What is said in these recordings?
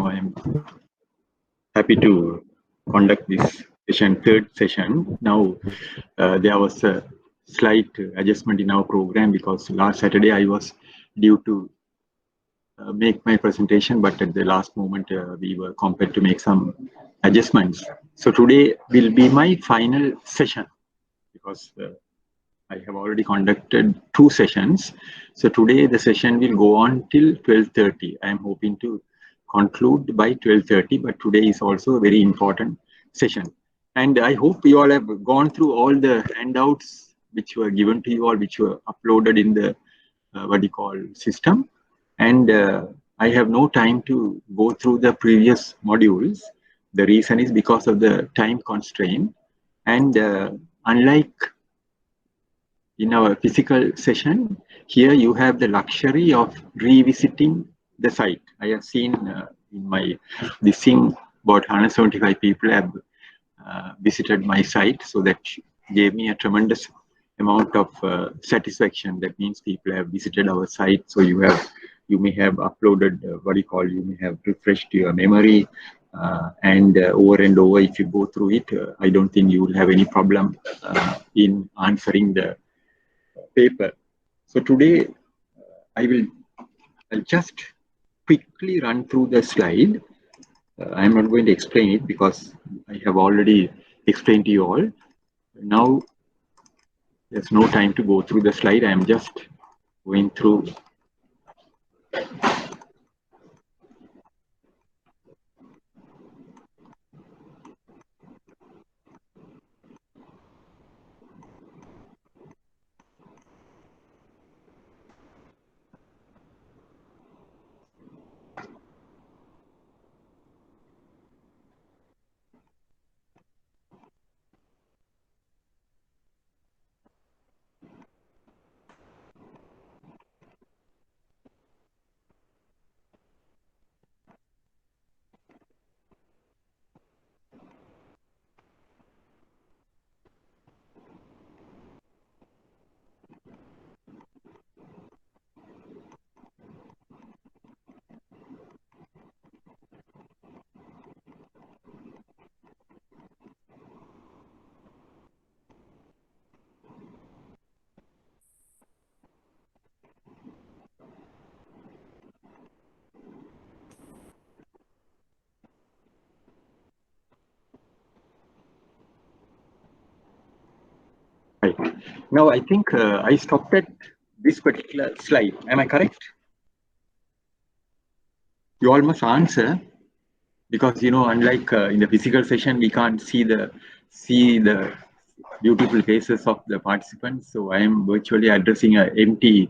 I am happy to conduct this session, third session. Now, there was a slight adjustment in our program because last Saturday I was due to make my presentation, but at the last moment we were compelled to make some adjustments. So today will be my final session because I have already conducted 2 sessions. So today the session will go on till 12:30. I am hoping to conclude by 12:30, but today is also a very important session. And I hope you all have gone through all the handouts which were given to you all, which were uploaded in the system. And I have no time to go through the previous modules. The reason is because of the time constraint. And unlike in our physical session, here you have the luxury of revisiting the site. I have seen in my this thing about 175 people have visited my site, so that gave me a tremendous amount of satisfaction. That means people have visited our site, so you may have uploaded you may have refreshed your memory, and over if you go through it, I don't think you will have any problem in answering the paper. So today I'll just quickly run through the slide. I'm not going to explain it because I have already explained to you all. Now there's no time to go through the slide. I'm just going through. Right. Now I think I stopped at this particular slide. Am I correct? You all must answer, because unlike in the physical session, we can't see the beautiful faces of the participants. So I am virtually addressing an empty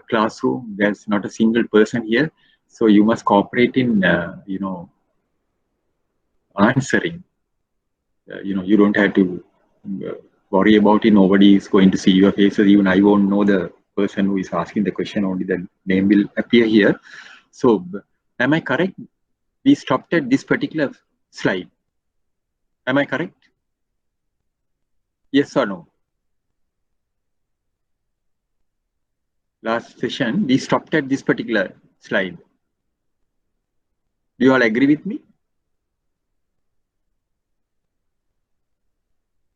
classroom. There's not a single person here. So you must cooperate in answering. You don't have to worry about it. Nobody is going to see your faces. Even I won't know the person who is asking the question. Only the name will appear here. So am I correct? We stopped at this particular slide. Am I correct? Yes or no? Last session, we stopped at this particular slide. Do you all agree with me?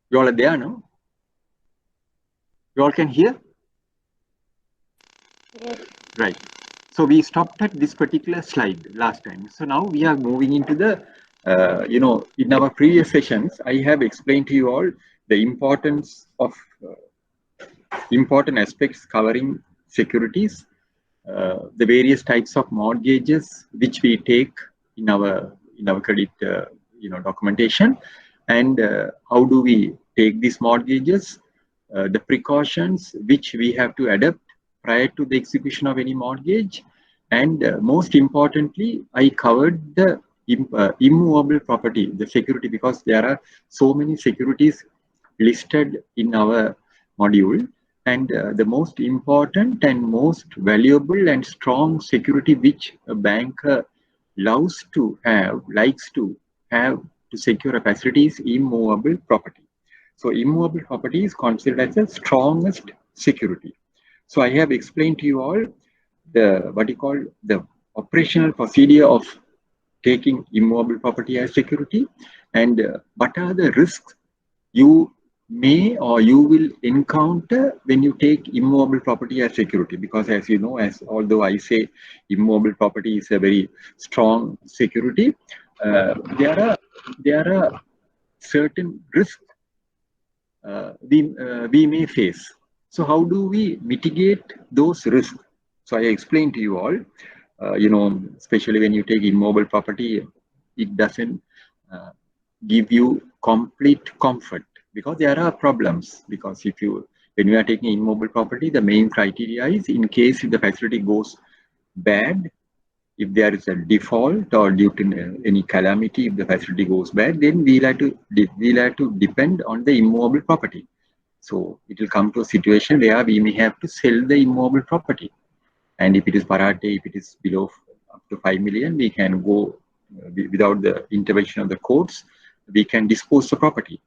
You all are there, no? You all can hear? Yes. Right. So we stopped at this particular slide last time. So now we are moving into the, in our previous sessions, I have explained to you all the importance of important aspects covering securities, the various types of mortgages which we take in our credit documentation, and how do we take these mortgages, the precautions which we have to adopt prior to the execution of any mortgage, and most importantly, I covered the immovable property, the security, because there are so many securities listed in our module. And the most important and most valuable and strong security which a banker likes to have to secure a facility is immovable property. So immovable property is considered as the strongest security. So I have explained to you all the the operational procedure of taking immobile property as security, and what are the risks you may or you will encounter when you take immobile property as security. Because as you know, as although I say immobile property is a very strong security, there are certain risks we may face. So how do we mitigate those risks? So I explained to you all, especially when you take immobile property, it doesn't uh, give you complete comfort because there are problems. Because when you are taking immobile property, the main criteria is in case if the facility goes bad, if there is a default or due to any calamity, if the facility goes bad, then we'll have to depend on the immobile property. So it will come to a situation where we may have to sell the immobile property. And if it is parate, if it is below up to 5 million, we can go without the intervention of the courts, we can dispose the property.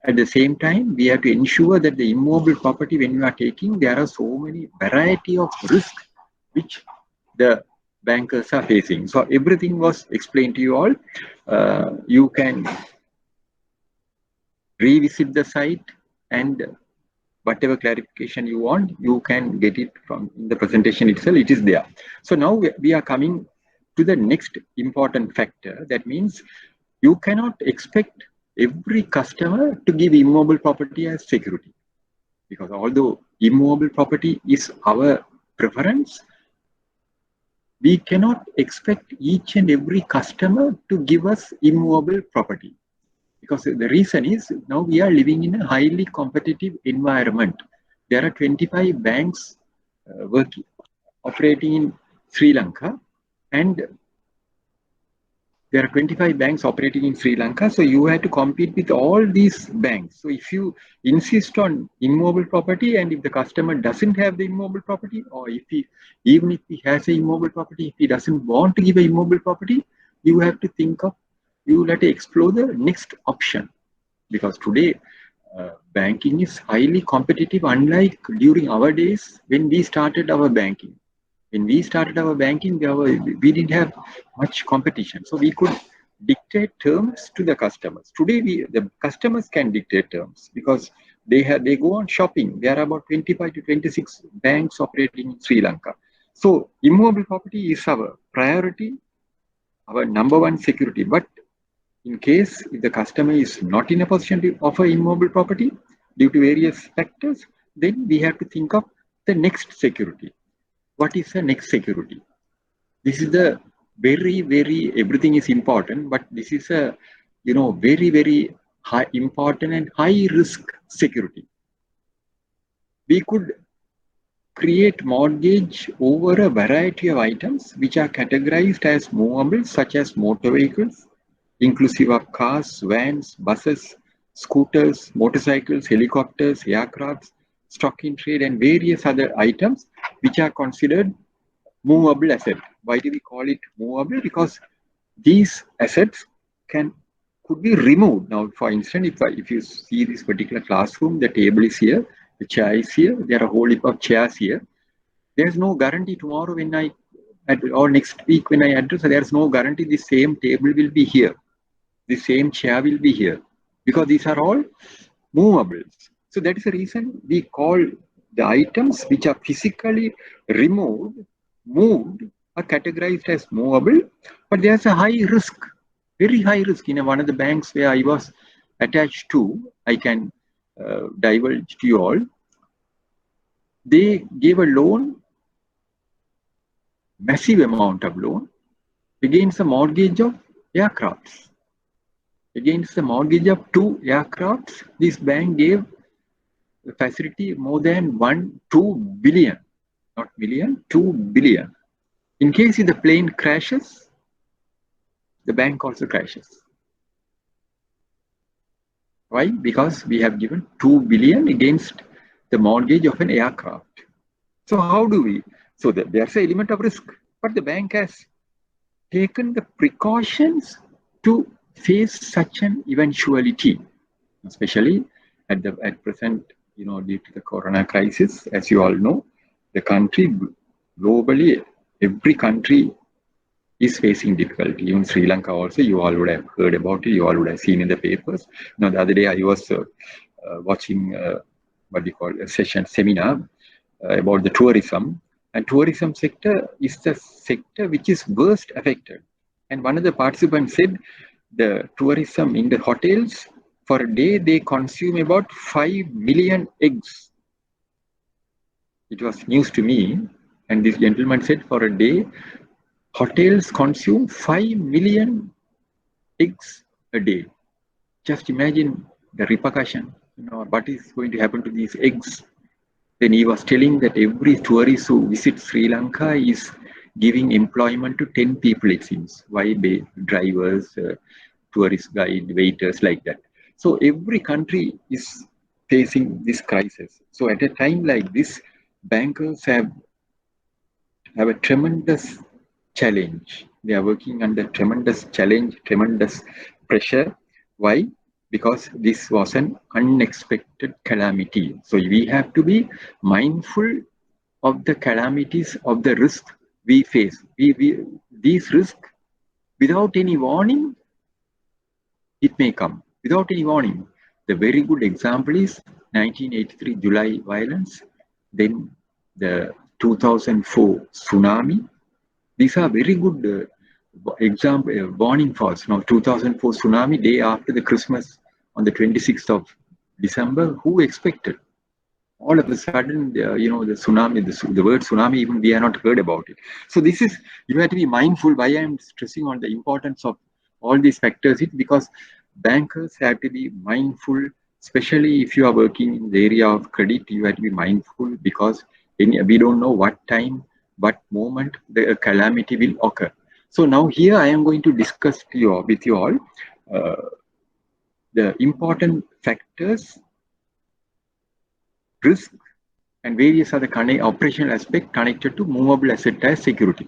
At the same time, we have to ensure that the immobile property, when you are taking, there are so many variety of risks which the bankers are facing. So everything was explained to you all. You can revisit the site, and whatever clarification you want, you can get it from the presentation itself. It is there. So now we are coming to the next important factor. That means you cannot expect every customer to give immobile property as security, because although immobile property is our preference, we cannot expect each and every customer to give us immobile property. Because the reason is now we are living in a highly competitive environment. There are 25 banks operating in Sri Lanka, and there are 25 banks operating in Sri Lanka. So you have to compete with all these banks. So if you insist on immobile property, and if the customer doesn't have the immobile property, or even if he has a immobile property, if he doesn't want to give a immobile property, you have to explore the next option. Because today banking is highly competitive, unlike during our days when we started our banking. When we started our banking, we didn't have much competition. So we could dictate terms to the customers. Today, the customers can dictate terms because they go on shopping. There are about 25 to 26 banks operating in Sri Lanka. So immobile property is our priority, our number one security. But in case if the customer is not in a position to offer immobile property due to various factors, then we have to think of the next security. What is the next security? This is the very everything is important, but this is a very high important and high risk security. We could create mortgage over a variety of items which are categorized as movable, such as motor vehicles, inclusive of cars, vans, buses, scooters, motorcycles, helicopters, aircrafts, stock in trade, and various other items which are considered movable asset. Why do we call it movable? Because these assets could be removed. Now, for instance, if you see this particular classroom, the table is here, the chair is here, there are a whole heap of chairs here. There's no guarantee tomorrow or next week when I address, there's no guarantee the same table will be here, the same chair will be here, because these are all movables. So that is the reason we call the items which are physically moved, are categorized as movable, but there's a high risk, very high risk. In one of the banks where I was attached to, I can divulge to you all, they gave a loan, massive amount of loan, against the mortgage of aircrafts. Against the mortgage of 2 aircrafts, this bank gave the facility more than 2 billion, not million, 2 billion. In case if the plane crashes, the bank also crashes. Why? Because we have given 2 billion against the mortgage of an aircraft. So how do we? So there's an element of risk, but the bank has taken the precautions to face such an eventuality, especially at present, due to the corona crisis. As you all know, the country globally, every country is facing difficulty. Even Sri Lanka also, you all would have heard about it, you all would have seen in the papers. Now, the other day I was watching what do you call a seminar about the tourism, and tourism sector is the sector which is worst affected. And one of the participants said the tourism in the hotels, for a day they consume about 5 million eggs. It was news to me, and this gentleman said for a day hotels consume 5 million eggs a day. Just imagine the repercussion, what is going to happen to these eggs. Then he was telling that every tourist who visits Sri Lanka is giving employment to 10 people, it seems. Why? Drivers, tourist guide, waiters, like that. So every country is facing this crisis. So at a time like this, bankers have a tremendous challenge. They are working under tremendous challenge, tremendous pressure. Why? Because this was an unexpected calamity. So we have to be mindful of the calamities, of the risk we face. These risks, without any warning, it may come. Without any warning. The very good example is 1983 July violence, then the 2004 tsunami. These are very good example, warning for us. Now, 2004 tsunami, day after the Christmas on the 26th of December, who expected? All of a sudden, the tsunami, the word tsunami, even we are not heard about it. So this is, you have to be mindful. Why I am stressing on the importance of all these factors, because bankers have to be mindful, especially if you are working in the area of credit, you have to be mindful because we don't know what time, what moment the calamity will occur. So now here I am going to discuss with you all the important factors, risk, and various other operational aspects connected to movable asset as security.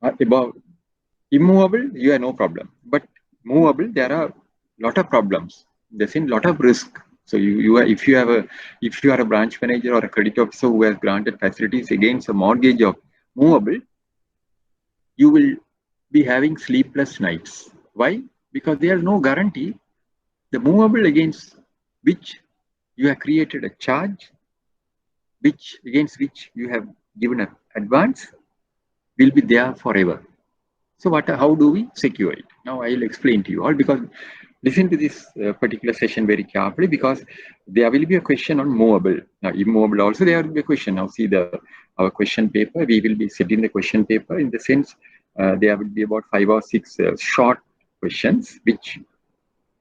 About immovable, you have no problem, but movable, there are a lot of problems. There's a lot of risk. So if you are a branch manager or a credit officer who has granted facilities against a mortgage of movable, you will be having sleepless nights. Why? Because there is no guarantee. The movable against which you have created a charge, against which you have given an advance, will be there forever. So how do we secure it? Now I'll explain to you all, because listen to this particular session very carefully, because there will be a question on movable. Now immovable also there will be a question. Now see our question paper. We will be setting the question paper in the sense there will be about 5 or 6 short questions which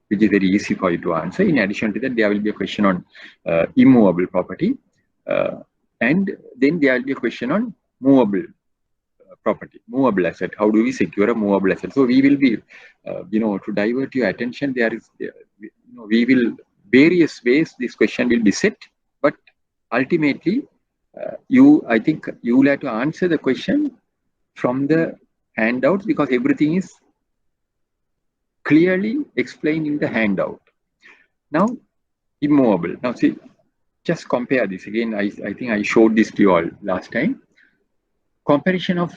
is very easy for you to answer. In addition to that, there will be a question on immovable property, and then there will be a question on movable property, movable asset. How do we secure a movable asset? So we will be, to divert your attention, we will, various ways this question will be set, but ultimately, I think you will have to answer the question from the handouts, because everything is clearly explained in the handout. Now, immovable. Now see, just compare this again. I think I showed this to you all last time. Comparison of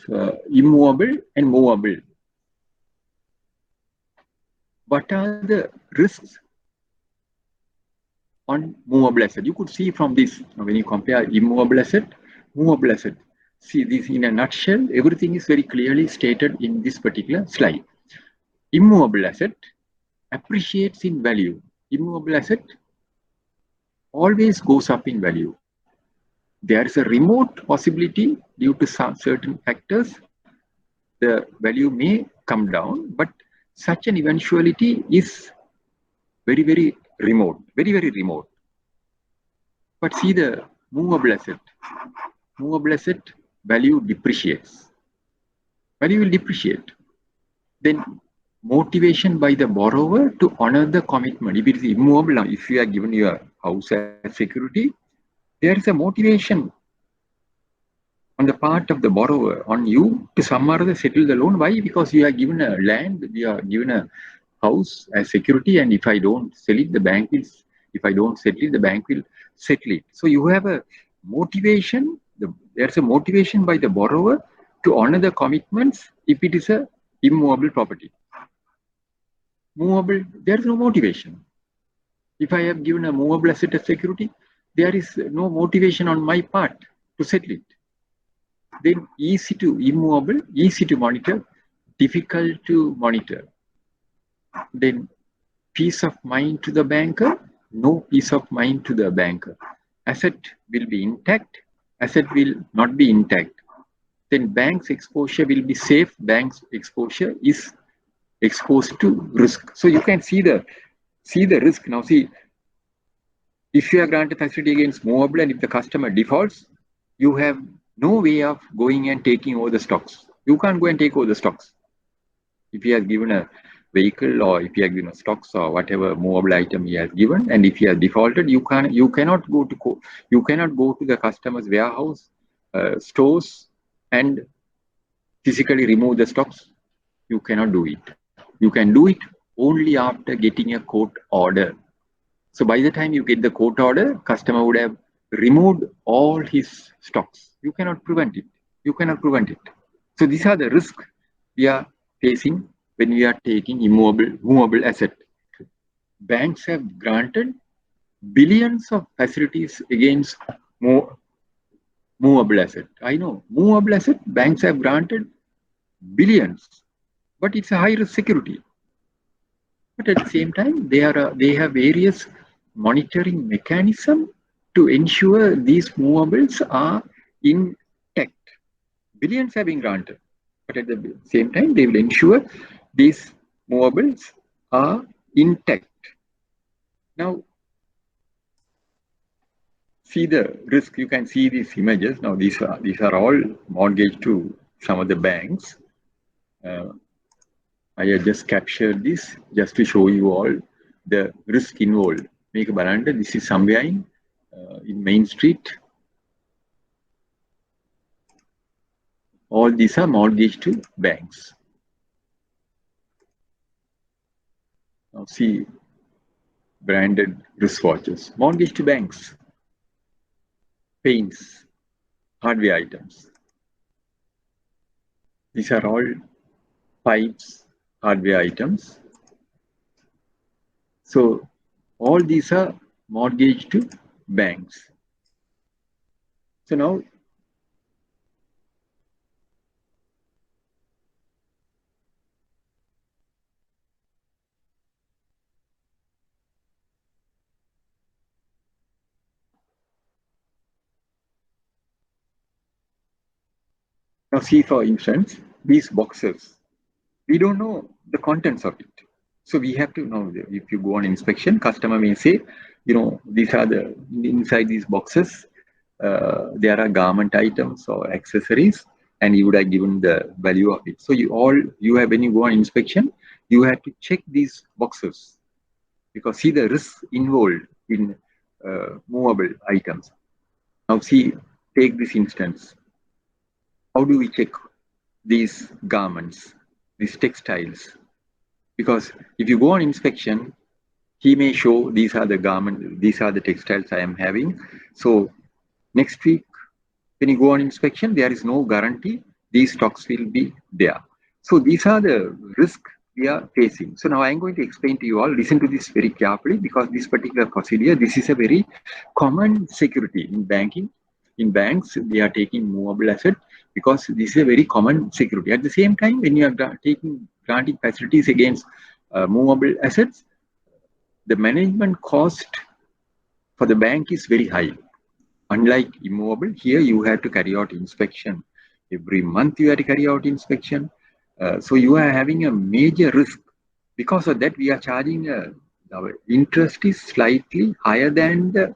immovable and movable. What are the risks on movable asset? You could see from this, when you compare immovable asset, movable asset. See this in a nutshell, everything is very clearly stated in this particular slide. Immovable asset appreciates in value. Immovable asset always goes up in value. There is a remote possibility due to some certain factors, the value may come down, but such an eventuality is very, very remote, very, very remote. But see the movable asset value depreciates. Value will depreciate. Then motivation by the borrower to honor the commitment. If it is immovable, if you are given your house as security, there is a motivation on the part of the borrower on you to some or other settle the loan. Why? Because you are given a land, you are given a house as security, and if I don't sell it, the bank will. If I don't settle it, the bank will settle it. So you have a motivation. There's a motivation by the borrower to honor the commitments if it is a immovable property. Movable, there is no motivation. If I have given a movable asset as security, there is no motivation on my part to settle it. Then easy to immovable, easy to monitor, difficult to monitor. Then peace of mind to the banker, no peace of mind to the banker. Asset will be intact, asset will not be intact. Then bank's exposure will be safe, bank's exposure is exposed to risk. So you can see the risk. Now see, if you are granted facility against movable and if the customer defaults, you have no way of going and taking over the stocks. You can't go and take over the stocks. If he has given a vehicle or if he has given a stocks or whatever movable item he has given, and if he has defaulted, you cannot go to the customer's warehouse, stores, and physically remove the stocks. You cannot do it. You can do it only after getting a court order. So by the time you get the court order, customer would have removed all his stocks. You cannot prevent it. You cannot prevent it. So these are the risks we are facing when we are taking movable asset. Banks have granted billions of facilities against movable asset. I know movable asset, banks have granted billions, but it's a high risk security. But at the same time, they have various monitoring mechanism to ensure these movables are intact. Billions have been granted, but at the same time, they will ensure these movables are intact. Now, see the risk. You can see these images. Now, these are all mortgaged to some of the banks. I have just captured this just to show you all the risk involved. Make a balanda. This is somewhere in Main Street. All these are mortgaged to banks. Now see branded wristwatches, mortgaged to banks, paints, hardware items. These are all pipes, hardware items. So all these are mortgaged to banks. So now see, for instance, these boxes, we don't know the contents of it. So we have to know, if you go on inspection, customer may say, these are the, inside these boxes, there are garment items or accessories, and you would have given the value of it. So when you go on inspection, you have to check these boxes, because see the risk involved in movable items. Now see, take this instance. How do we check these garments, these textiles? Because if you go on inspection, he may show these are the garments, these are the textiles I am having. So next week, when you go on inspection, there is no guarantee these stocks will be there. So these are the risks we are facing. So now I am going to explain to you all, listen to this very carefully, because this particular procedure, this is a very common security in banking. In banks, they are taking movable asset because this is a very common security. At the same time, when you are granting facilities against movable assets, the management cost for the bank is very high. Unlike immovable, here you have to carry out inspection. Every month you have to carry out inspection. So you are having a major risk. Because of that, we are charging, our interest is slightly higher than the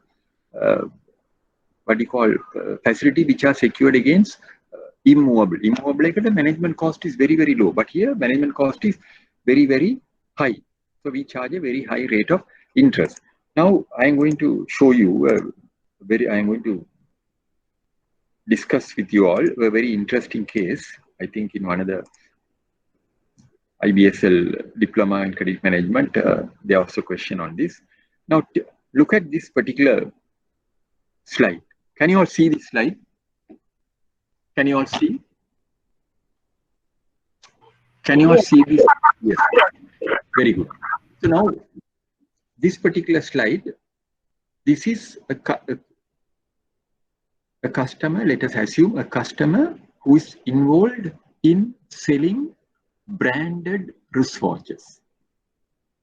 facility which are secured against immovable. Immovable, like the management cost is very, very low. But here management cost is very, very high. So we charge a very high rate of interest. Now I am going to show you I am going to discuss with you all a very interesting case. I think in one of the IBSL Diploma in Credit Management, there was a question on this. Now look at this particular slide. Can you all see this slide? Can you all see? Can you all see this? Yes. Very good. So now, this particular slide, this is a customer, let us assume a customer who is involved in selling branded wristwatches.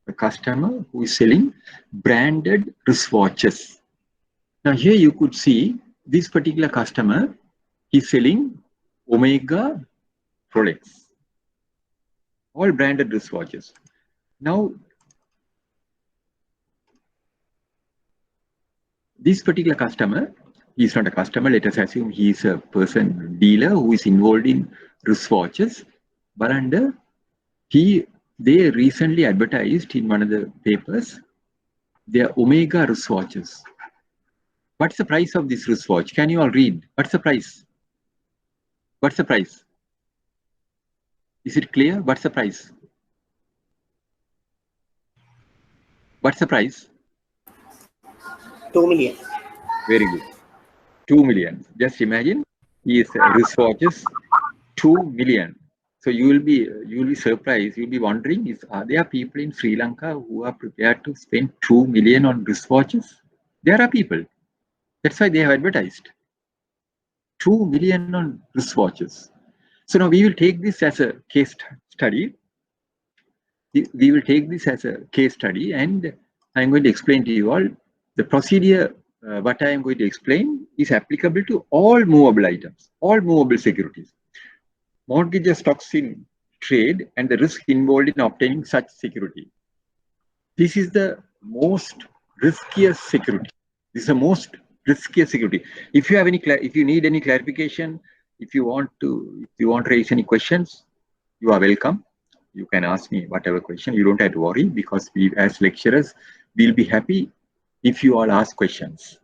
A customer who is selling branded wristwatches. Now here you could see this particular customer is selling Omega Rolex, all branded wristwatches. Now this particular customer, he is not a customer, let us assume he is a person, dealer who is involved in wristwatches, but they recently advertised in one of the papers their Omega wristwatches. What's the price of this wristwatch? Can you all read? What's the price? What's the price? Is it clear? What's the price? What's the price? 2 million. Very good. 2 million. Just imagine, his wristwatches 2 million. So you will be surprised. You'll be wondering, are there people in Sri Lanka who are prepared to spend 2 million on wristwatches? There are people. That's why they have advertised 2 million on wristwatches. So now we will take this as a case study. We will take this as a case study, and I'm going to explain to you all the procedure. What I am going to explain is applicable to all movable items, all movable securities. Mortgage stocks in trade and the risk involved in obtaining such security. This is the most riskiest security. This is the most riskiest security. If you have any, if you need any clarification, if you want to raise any questions, you are welcome. You can ask me whatever question. You don't have to worry, because we, as lecturers, we'll be happy if you all ask questions.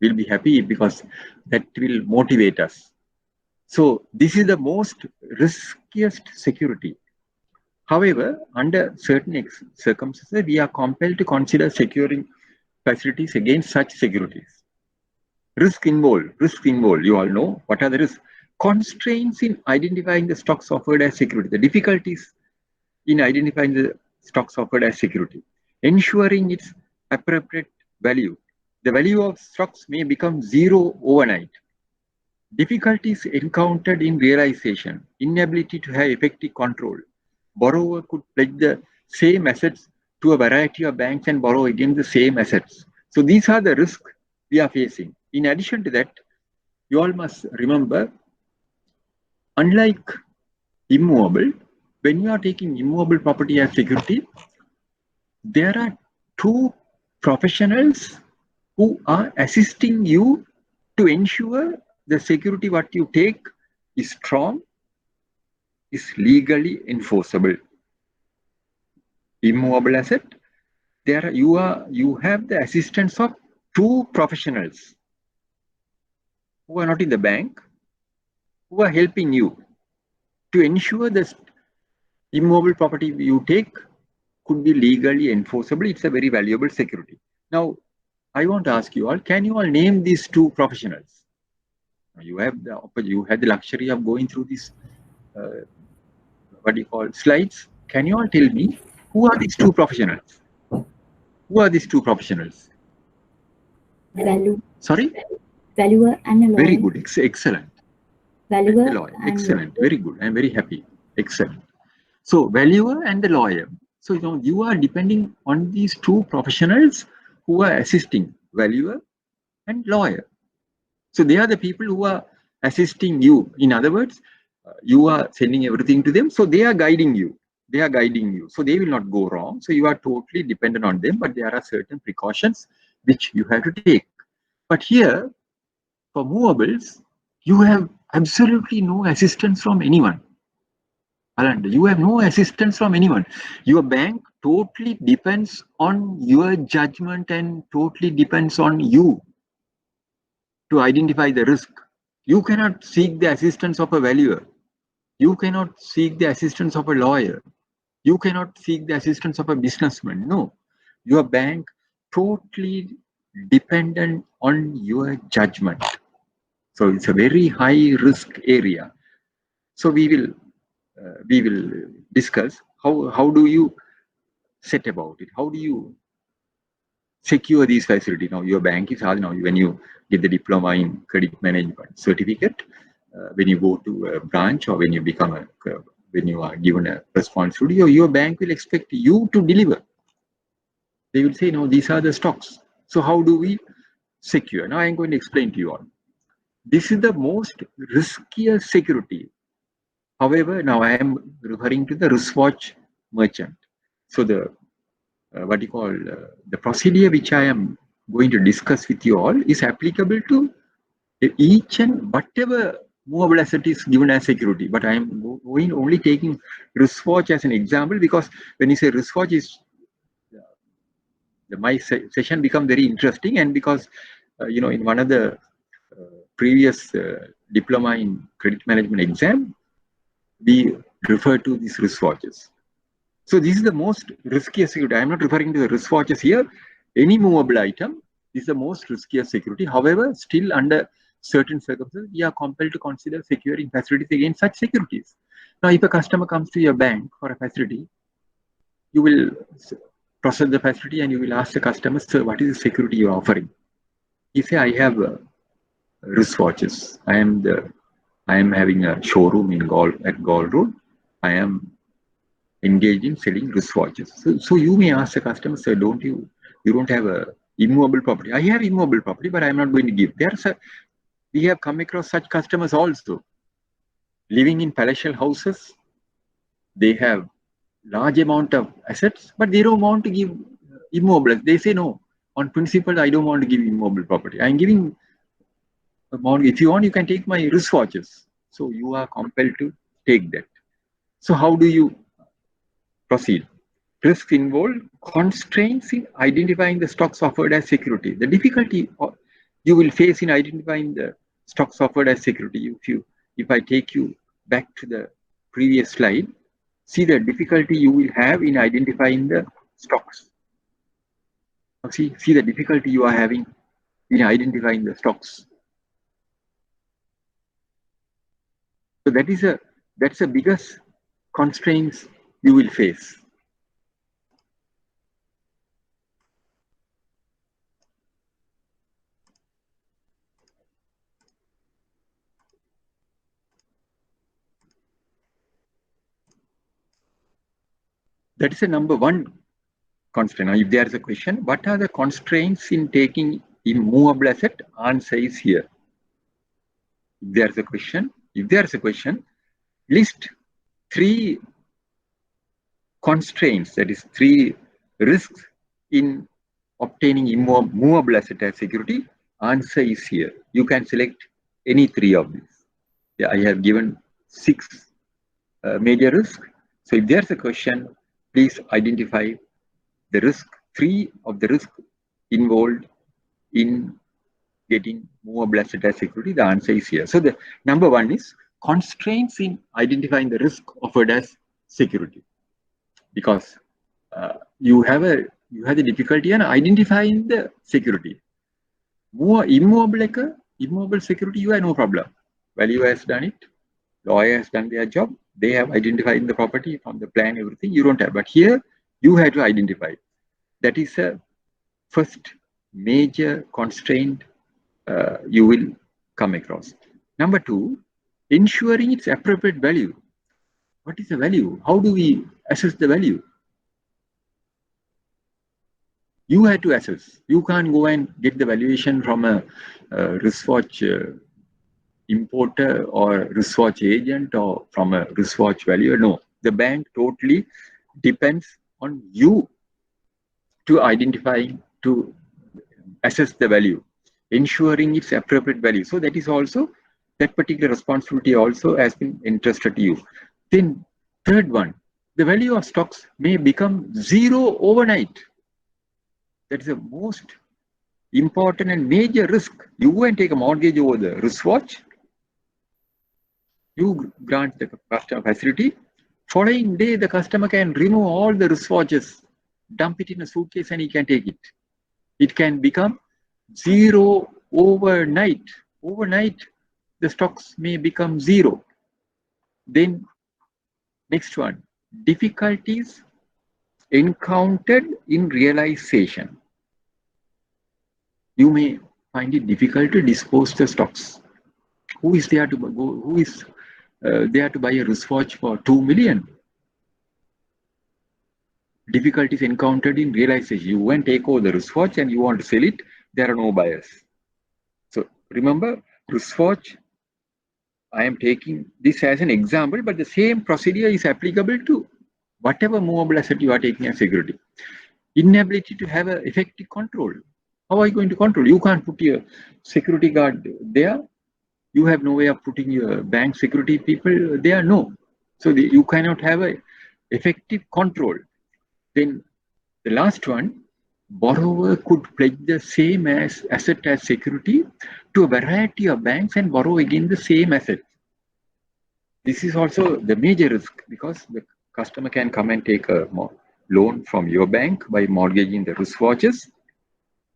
We'll be happy because that will motivate us. So this is the most riskiest security. However, under certain circumstances, we are compelled to consider securing facilities against such securities. Risk involved, you all know what are the risks. Constraints in identifying the stocks offered as security, the difficulties in identifying the stocks offered as security, ensuring its appropriate value. The value of stocks may become zero overnight. Difficulties encountered in realization, inability to have effective control. Borrower could pledge the same assets to a variety of banks and borrow against the same assets. So these are the risks we are facing. In addition to that, you all must remember, unlike immovable, when you are taking immovable property as security, there are two professionals who are assisting you to ensure the security what you take is strong, is legally enforceable. Immovable asset, you have the assistance of two professionals who are not in the bank, who are helping you to ensure the immovable property you take could be legally enforceable. It's a very valuable security. Now, I want to ask you all, can you all name these two professionals? You had the luxury of going through these, what do you call, slides. Can you all tell me, who are these two professionals? Who are these two professionals? Value. Sorry? Valuer and a lawyer. Very good, excellent. Valuer and the lawyer. Excellent, very good. I'm very happy. Excellent. So, valuer and the lawyer. So, you are depending on these two professionals who are assisting, valuer and lawyer. So, they are the people who are assisting you. In other words, you are sending everything to them. So, they are guiding you. They are guiding you. So, they will not go wrong. So, you are totally dependent on them. But there are certain precautions which you have to take. But here, for movables, you have absolutely no assistance from anyone. You have no assistance from anyone. Your bank totally depends on your judgment and totally depends on you to identify the risk. You cannot seek the assistance of a valuer. You cannot seek the assistance of a lawyer. You cannot seek the assistance of a businessman. No, your bank totally dependent on your judgment. So it's a very high risk area. So we will we will discuss how do you set about it, how do you secure these facilities. Now your bank is hard now when you get the diploma in credit management certificate, when you go to a branch or when you become when you are given a responsibility, your bank will expect you to deliver. They will say, no, these are the stocks. So how do we secure? Now I'm going to explain to you all. This is the most riskiest security. However, now I am referring to the wristwatch merchant. So the what you call the procedure which I am going to discuss with you all is applicable to each and whatever movable asset is given as security. But I am going only taking wristwatch as an example, because when you say wristwatch is my session become very interesting, and because you know, in one of the previous diploma in credit management exam, we refer to these wristwatches. So this is the most riskiest security. I am not referring to the wristwatches here. Any movable item is the most riskiest security. However, still under certain circumstances, we are compelled to consider securing facilities against such securities. Now, if a customer comes to your bank for a facility, you will process the facility and you will ask the customer, sir, what is the security you are offering? He say, I have wristwatches. I am having a showroom in at Gaul Road. I am engaged in selling wristwatches. So you may ask the customer, sir, you don't have a immovable property? I have immovable property, but I am not going to give. We have come across such customers also. Living in palatial houses, they have large amount of assets, but they don't want to give immobile. They say, no, on principle, I don't want to give immobile property. I'm giving amount. If you want, you can take my wristwatches. So you are compelled to take that. So how do you proceed? Risks involved constraints in identifying the stocks offered as security. The difficulty you will face in identifying the stocks offered as security, if I take you back to the previous slide, see the difficulty you will have in identifying the stocks. See the difficulty you are having in identifying the stocks. So that's the biggest constraints you will face. That is a number one constraint. Now, if there is a question, what are the constraints in taking immovable asset? Answer is here. If there is a question, list 3 constraints, that is 3 risks in obtaining immovable asset as security. Answer is here. You can select any 3 of these. Yeah, I have given 6 major risks. So if there's a question, please identify the risk, 3 of the risk involved in getting movable asset as security. The answer is here. So the number 1 is constraints in identifying the risk offered as security, because you have the difficulty in identifying the security. Immobile security, you have no problem. Value has done it. Lawyer has done their job. They have identified the property from the plan, everything. You don't have. But here, you have to identify. That is a first major constraint you will come across. Number 2, ensuring its appropriate value. What is the value? How do we assess the value? You have to assess. You can't go and get the valuation from a wristwatch importer or wristwatch agent or from a wristwatch valuer. No, the bank totally depends on you to assess the value, ensuring its appropriate value. So that is also, that particular responsibility also has been entrusted to you. Then third one, the value of stocks may become zero overnight. That is the most important and major risk. You go and take a mortgage over the wristwatch. You grant the customer facility. Following day, the customer can remove all the wristwatches, dump it in a suitcase, and he can take it. It can become zero overnight. Overnight, the stocks may become zero. Then Next one, difficulties encountered in realization. You may find it difficult to dispose the stocks. Who is there to go? Who is there to buy a wristwatch for 2 million? Difficulties encountered in realization. You went take over the wristwatch and you want to sell it. There are no buyers. So remember, wristwatch. I am taking this as an example, but the same procedure is applicable to whatever movable asset you are taking as security. Inability to have an effective control. How are you going to control? You can't put your security guard there. You have no way of putting your bank security people there. No. So you cannot have a effective control. Then the last one, borrower could pledge the same asset as security to a variety of banks and borrow again the same asset. This is also the major risk because the customer can come and take a loan from your bank by mortgaging the wristwatches.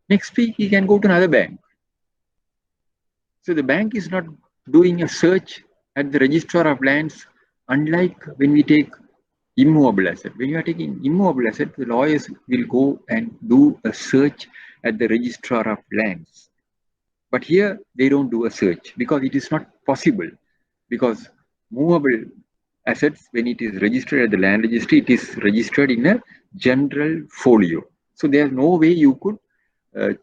Next week, he can go to another bank. So the bank is not doing a search at the registrar of lands, unlike when we take immovable asset. When you are taking immovable asset, the lawyers will go and do a search at the registrar of lands. But here they don't do a search because it is not possible. Because movable assets, when it is registered at the land registry, it is registered in a general folio. So there's no way you could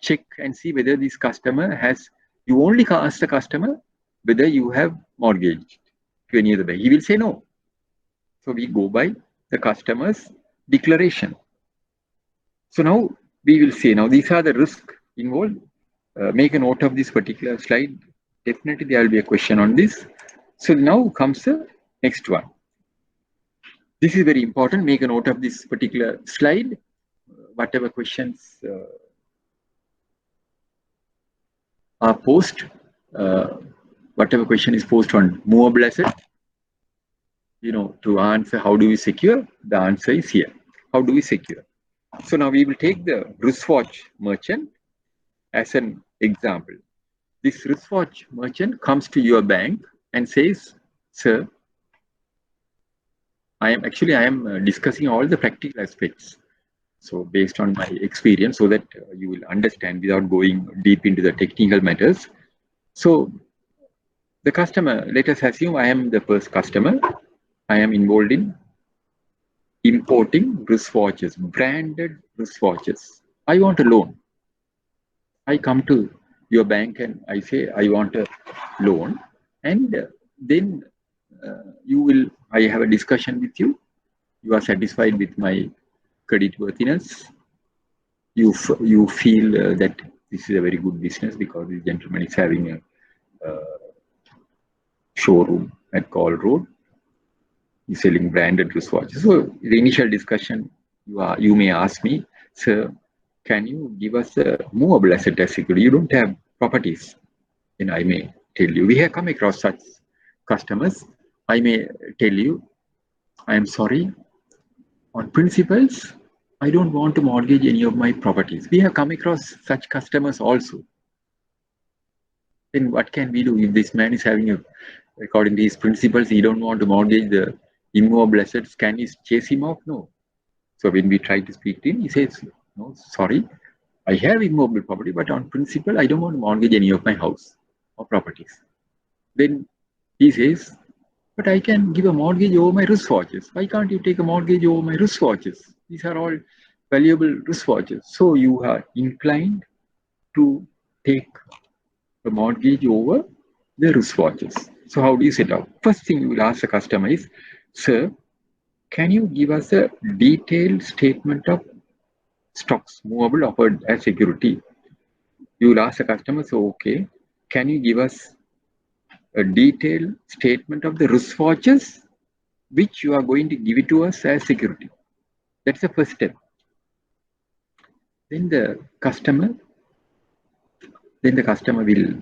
check and see whether this customer has, you only ask the customer whether you have mortgaged to any other bank. He will say no. So we go by the customer's declaration. So now we will say, now these are the risks involved. Make a note of this particular slide. Definitely there will be a question on this. So now comes the next one. This is very important. Make a note of this particular slide. Whatever questions are posed, whatever question is posed on movable asset, to answer how do we secure, the answer is here. How do we secure? So now we will take the wristwatch merchant as an example. This wristwatch merchant comes to your bank and says, sir, I am discussing all the practical aspects. So based on my experience, so that you will understand without going deep into the technical matters. So the customer, let us assume I am the first customer. I am involved in importing wristwatches, branded wristwatches. I want a loan. I come to your bank and I say I want a loan, and then I have a discussion with you. You are satisfied with my credit worthiness. You feel that this is a very good business because this gentleman is having a showroom at Call Road. He's selling branded wristwatches. So the initial discussion, you may ask me, sir, can you give us a movable asset as security? You don't have properties. And I may tell you, we have come across such customers. I may tell you, I am sorry, on principles, I don't want to mortgage any of my properties. We have come across such customers also. Then what can we do if this man is having according to his principles, he don't want to mortgage the immovable assets? Can we chase him off? No. So when we try to speak to him, he says, no, sorry, I have immobile property, but on principle, I don't want to mortgage any of my house or properties. Then he says, but I can give a mortgage over my wristwatches. Why can't you take a mortgage over my wristwatches? These are all valuable wristwatches. So you are inclined to take a mortgage over the wristwatches. So how do you set up? First thing you will ask the customer is, sir, can you give us a detailed statement of stocks movable offered as security? You will ask the customer, so okay, can you give us a detailed statement of the wristwatches which you are going to give it to us as security? That's the first step. Then the customer will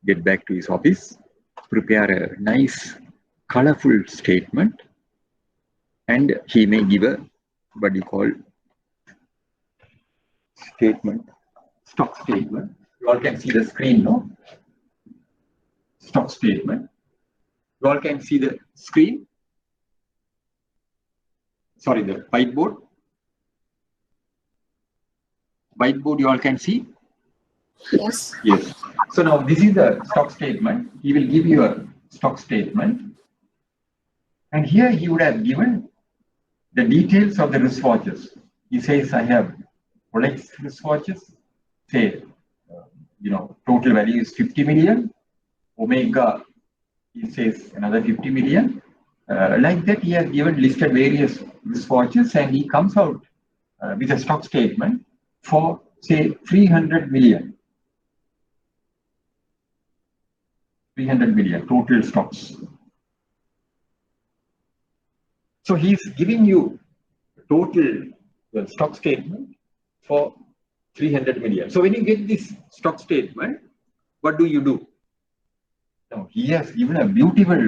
get back to his office, prepare a nice, colorful statement, and he may give a what you call statement, stock statement. You all can see the screen, no? Stock statement. You all can see the screen. sorry, the whiteboard. Whiteboard you all can see? Yes. Yes. So now this is the stock statement. He will give you a stock statement. And here he would have given the details of the wristwatches. He says, I have Rolex wristwatches. Say, total value is 50 million. Omega, he says another 50 million. Like that, he has given listed various wristwatches and he comes out with a stock statement for, say, 300 million. 300 million total stocks. So he's giving you total stock statement for 300 million. So when you get this stock statement, what do you do? Now he has given a beautiful,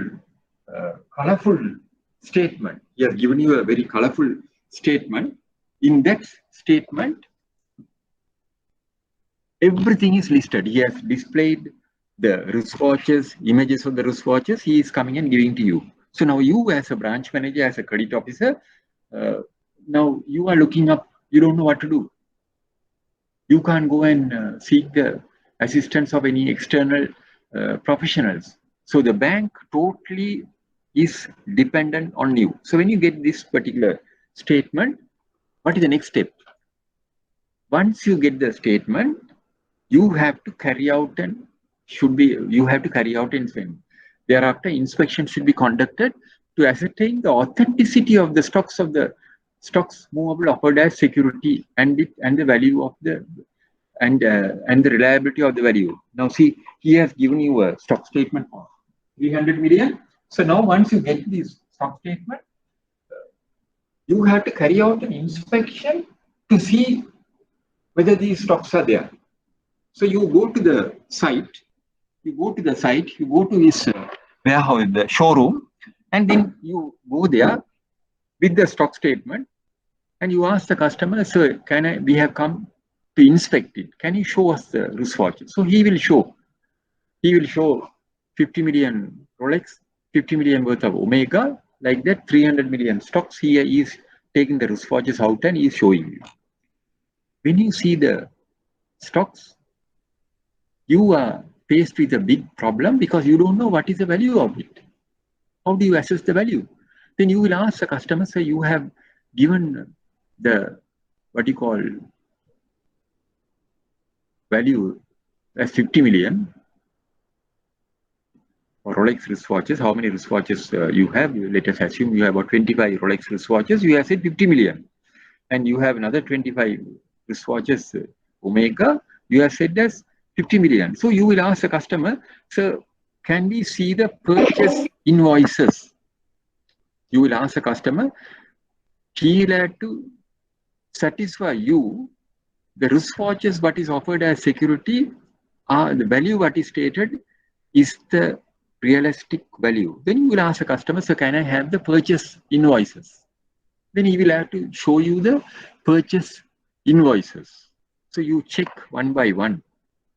colorful statement. He has given you a very colorful statement. In that statement, everything is listed. He has displayed the wristwatches, images of the wristwatches. He is coming and giving to you. So now you as a branch manager, as a credit officer, now you are looking up, you don't know what to do. You can't go and seek the assistance of any external professionals. So the bank totally is dependent on you. So when you get this particular statement, what is the next step? Once you get the statement, you have to carry out and inspection. Thereafter, inspection should be conducted to ascertain the authenticity of the stocks movable offered as security and the value of the and the reliability of the value. Now see, he has given you a stock statement for 300 million. So now once you get this stock statement, you have to carry out an inspection to see whether these stocks are there. So you go to the site, you go to his warehouse, the showroom, and then you go there with the stock statement and you ask the customer, sir, we have come to inspect it. Can you show us the wristwatch? So he will show 50 million Rolex, 50 million worth of Omega, like that 300 million stocks. He is taking the wristwatches out and he is showing you. When you see the stocks, you are faced with a big problem because you don't know what is the value of it. How do you assess the value? Then you will ask the customer, so you have given the, what you call, value as 50 million for Rolex wristwatches. How many wristwatches you have? Let us assume you have about 25 Rolex wristwatches. You have said 50 million. And you have another 25 wristwatches, Omega. You have said as 50 million. So you will ask the customer, so can we see the purchase invoices? You will ask the customer, he will have to satisfy you the wristwatches what is offered as security, the value what is stated is the realistic value. Then you will ask the customer, so can I have the purchase invoices? Then he will have to show you the purchase invoices. So you check one by one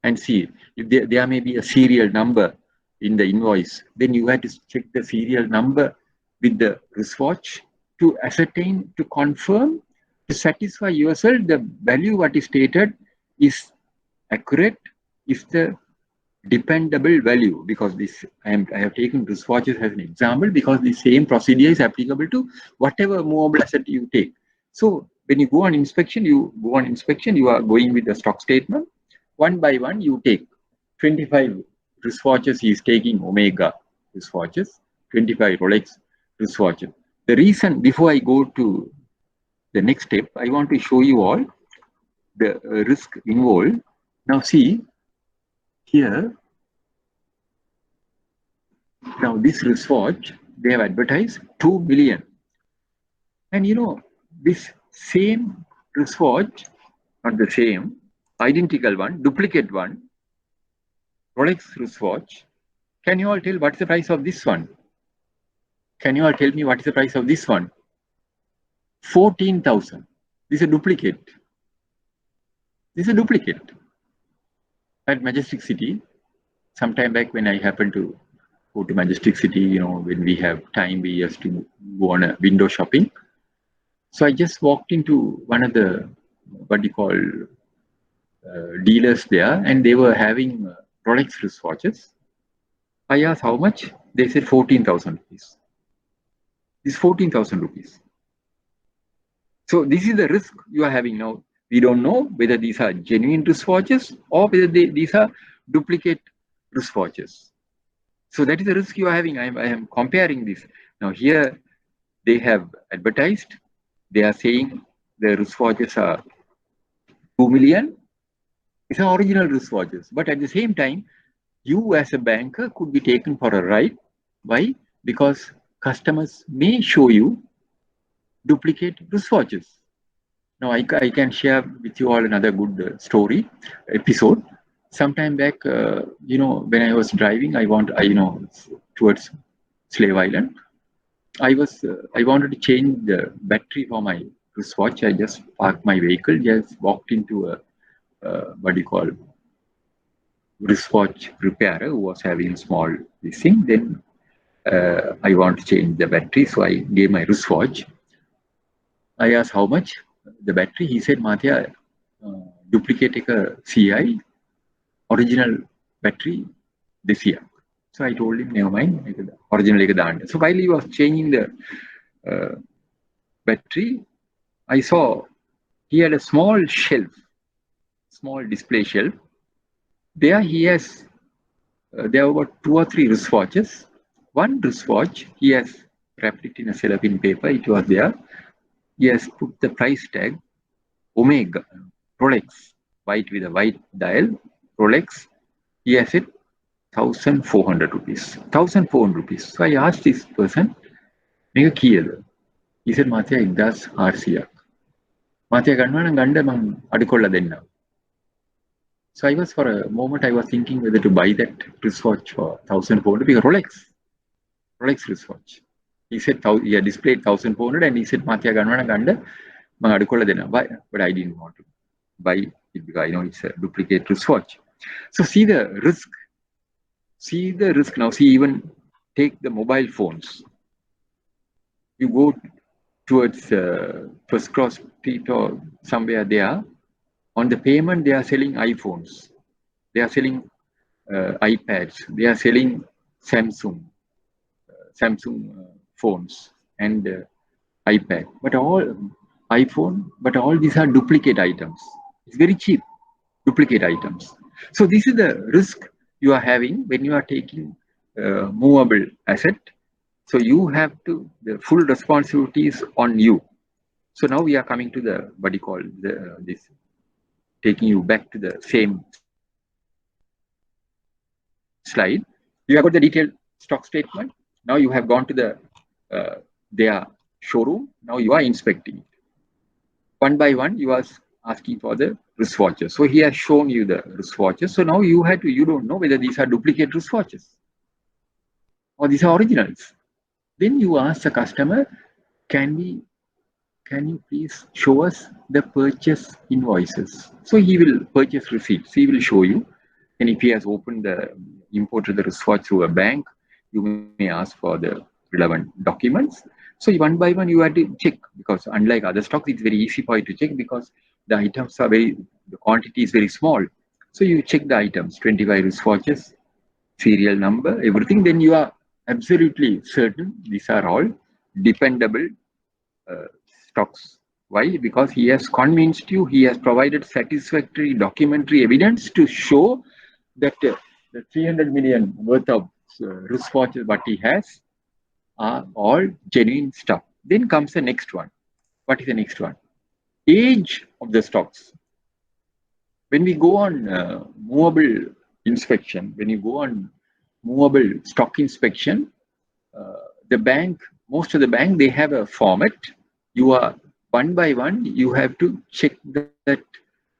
and see if there may be a serial number in the invoice. Then you have to check the serial number with the wristwatch to ascertain, to confirm, to satisfy yourself the value what is stated is accurate, is the dependable value. Because this I have taken wristwatches as an example because the same procedure is applicable to whatever movable asset you take. So when you go on inspection, you are going with the stock statement. One by one, you take 25 wristwatches. He is taking Omega wristwatches, 25 Rolex wristwatches. The reason, before I go to the next step, I want to show you all the risk involved. Now see here. Now this wristwatch, they have advertised 2 million. And you know, this same wristwatch, not the same, identical one, duplicate one, Rolex wristwatch. Can you all tell what's the price of this one? Can you all tell me what is the price of this one? 14,000. This is a duplicate. This is a duplicate. At Majestic City, sometime back when I happened to go to Majestic City, you know, when we have time, we used to go on a window shopping. So I just walked into one of the, what do you call, dealers there, and they were having Rolex wristwatches. I asked how much? They said 14,000 rupees. This 14,000 rupees. So this is the risk you are having now. We don't know whether these are genuine wristwatches or whether these are duplicate wristwatches. So that is the risk you are having. I am comparing this. Now here they have advertised. They are saying the wristwatches are 2 million. These are original wristwatches. But at the same time, you as a banker could be taken for a ride. Why? Because customers may show you duplicate wristwatches. Now I can share with you all another good story episode. Sometime back, when I was driving, towards Slave Island, I wanted to change the battery for my wristwatch. I just parked my vehicle, just walked into a what do you call, wristwatch repairer who was having small this thing. Then I want to change the battery, so I gave my wristwatch. I asked how much the battery. He said, Mathia, duplicate a CI, original battery this year. So I told him, never mind, original. So while he was changing the battery, I saw he had a small shelf, small display shelf. There he has, there are about 2 or 3 wristwatches. One wristwatch, he has wrapped it in a cellophane paper. It was there. He has put the price tag, Omega, Rolex, white with a white dial, Rolex. He has it 1,400 rupees. 1,400 rupees. So I asked this person, Mega kiyada. He said, Mathia, it does RCR. Mathia ganwana ganda mang adukolla denna. So I was, for a moment, I was thinking whether to buy that wristwatch for 1,400 because Rolex wristwatch. He said he had displayed 1,400 and he said, Mathia ganwana ganda mang adukolla denna. But I didn't want to buy it because I know it's a duplicate wristwatch. So see the risk. See the risk now. See, even take the mobile phones. You go towards First Cross Street or somewhere there. On the payment, they are selling iPhones. They are selling iPads. They are selling Samsung phones and iPad. But all these are duplicate items. It's very cheap, duplicate items. So this is the risk you are having when you are taking movable asset. So you have to, the full responsibility is on you. So now we are coming to the, what do you call, this, taking you back to the same slide. You have got the detailed stock statement. Now you have gone to their showroom. Now you are inspecting it. One by one, you are asking for the wristwatches. So he has shown you the wristwatches. So now you don't know whether these are duplicate wristwatches or these are originals. Then you ask the customer, can you please show us the purchase invoices? So he will purchase receipts. He will show you. And if he has imported the wristwatch through a bank, you may ask for the relevant documents. So one by one, you have to check, because unlike other stocks, it's very easy for you to check because the items are the quantity is very small. So you check the items, 25 wristwatches, serial number, everything. Then you are absolutely certain these are all dependable stocks. Why? Because he has convinced you, he has provided satisfactory documentary evidence to show that the 300 million worth of wristwatches what he has are all genuine stuff. Then comes the next one. What is the next one? Age of the stocks. When we go on movable inspection, when you go on movable stock inspection, most of the bank, they have a format. You are one by one, you have to check that,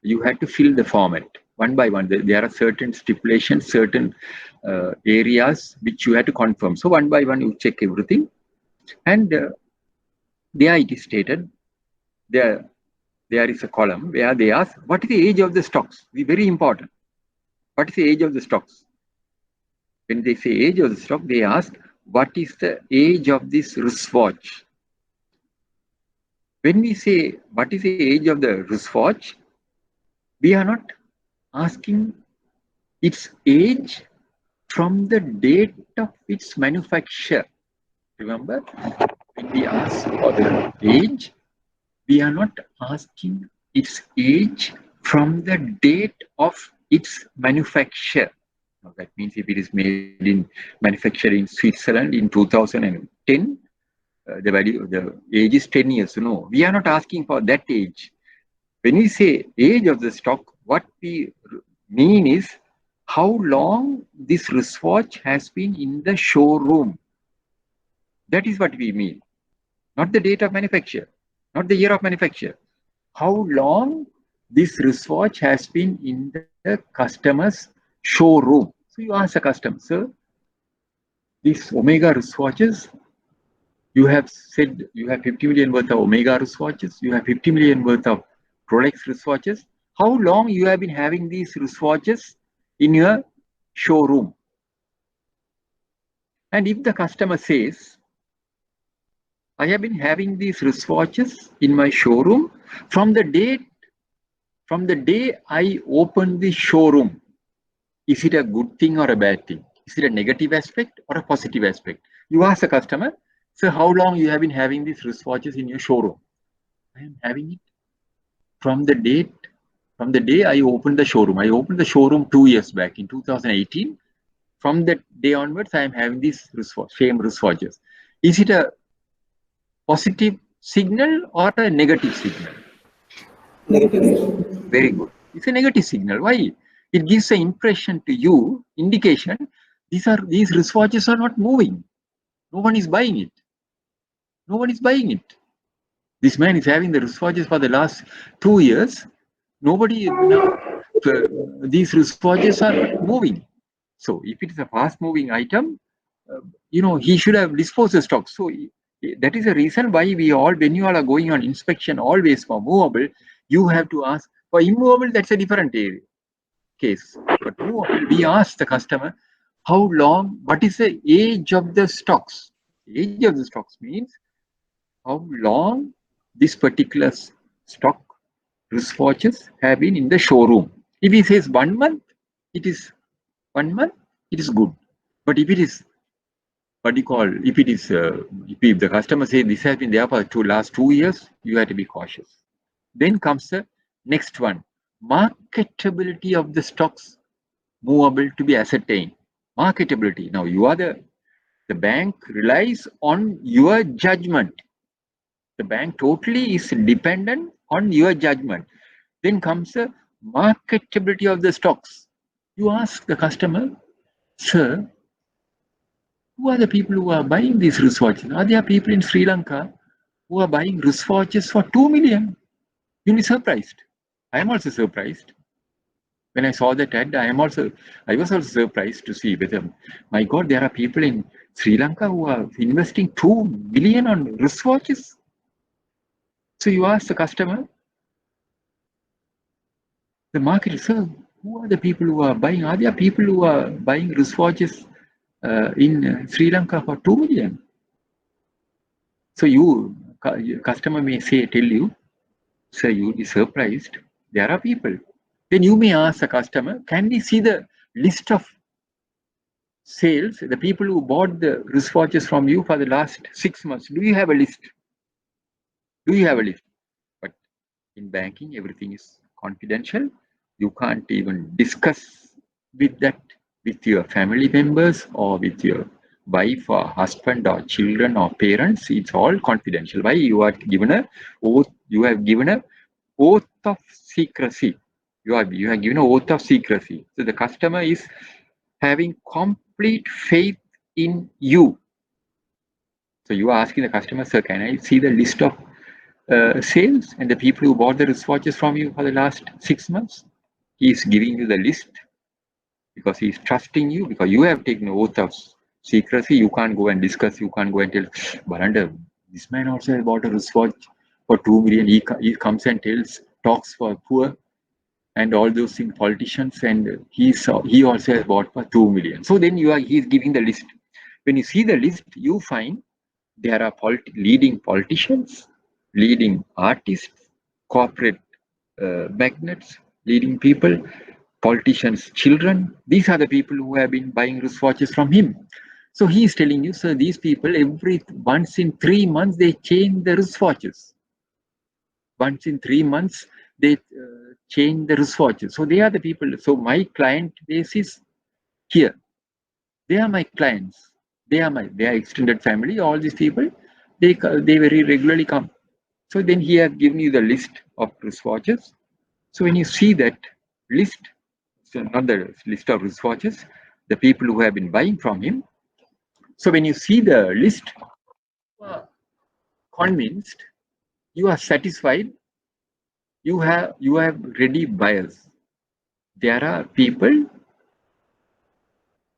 you have to fill the format one by one. There are certain stipulations, certain areas which you have to confirm. So one by one, you check everything. And there it is stated, there is a column where they ask, what is the age of the stocks? Very important. What is the age of the stocks? When they say age of the stock, they ask, what is the age of this wristwatch? When we say what is the age of the wristwatch, we are not asking its age from the date of its manufacture. Remember, when we ask for the age, we are not asking its age from the date of its manufacture. Now, that means if it is made in manufactured in Switzerland in 2010, the age is 10 years. No, we are not asking for that age. When we say age of the stock, what we mean is how long this wristwatch has been in the showroom. That is what we mean. Not the date of manufacture, not the year of manufacture. How long this wristwatch has been in the customer's showroom. So you ask the customer, sir, these Omega wristwatches, you have said you have 50 million worth of Omega wristwatches, you have 50 million worth of Rolex wristwatches. How long you have been having these wristwatches in your showroom? And if the customer says, I have been having these wristwatches in my showroom from the day I opened the showroom, is it a good thing or a bad thing? Is it a negative aspect or a positive aspect? You ask the customer, so how long you have been having these wristwatches in your showroom? I am having it from the day I opened the showroom. I opened the showroom 2 years back in 2018. From that day onwards, I am having these same wristwatches. Is it a positive signal or a negative signal? Negative. Very good. It's a negative signal. Why? It gives an impression to you, indication, these wristwatches are not moving. No one is buying it. No one is buying it. This man is having the wristwatches for the last 2 years. Nobody now, these wristwatches are not moving. So if it is a fast moving item, he should have disposed the stock. So that is the reason why we all, when you all are going on inspection, always for movable, you have to ask. For immovable, that's a different case. But movable, we ask the customer, how long, what is the age of the stocks? Age of the stocks means how long this particular stock wristwatches have been in the showroom. If he says 1 month, it is 1 month, it is good. But if it is what you call, if it is, if the customer says this has been there for last 2 years, you have to be cautious. Then comes the next one, marketability of the stocks movable to be ascertained. Marketability. Now you are the bank relies on your judgment. The bank totally is dependent on your judgment. Then comes the marketability of the stocks. You ask the customer, sir, who are the people who are buying these wristwatches? Are there people in Sri Lanka who are buying wristwatches for 2 million? You'll be surprised. I am also surprised. When I saw that ad, I was also surprised to see whether, my God, there are people in Sri Lanka who are investing 2 million on wristwatches. So you ask the customer, the market, sir, who are the people who are buying? Are there people who are buying wristwatches in Sri Lanka for 2 million? So customer may tell you, sir, you'll be surprised. There are people. Then you may ask the customer, can we see the list of sales, the people who bought the wristwatches from you for the last 6 months? Do you have a list? Do you have a list? But in banking, everything is confidential. You can't even discuss with your family members or with your wife or husband or children or parents. It's all confidential. Why? You are given a oath. You have given a oath of secrecy. You have given an oath of secrecy. So the customer is having complete faith in you. So you are asking the customer, sir, can I see the list of sales and the people who bought the wristwatches from you for the last 6 months? He is giving you the list because he is trusting you, because you have taken an oath of secrecy. You can't go and discuss, you can't go and tell, Baranda, this man also has bought a wristwatch for 2 million. He comes and talks for poor and all those things, politicians, and he also has bought for 2 million. So then he is giving the list. When you see the list, you find there are leading politicians, leading artists, corporate magnates, leading people, politicians' children. These are the people who have been buying wristwatches from him. So he is telling you, sir, these people once in 3 months they change the wristwatches. Once in 3 months they change the wristwatches. So they are the people. So my client base is here. They are my clients. They are extended family. All these people, they very regularly come. So then he has given you the list of wristwatches. So when you see that list, so not the list of wristwatches, the people who have been buying from him. So when you see the list, you are convinced, you are satisfied, you have ready buyers. There are people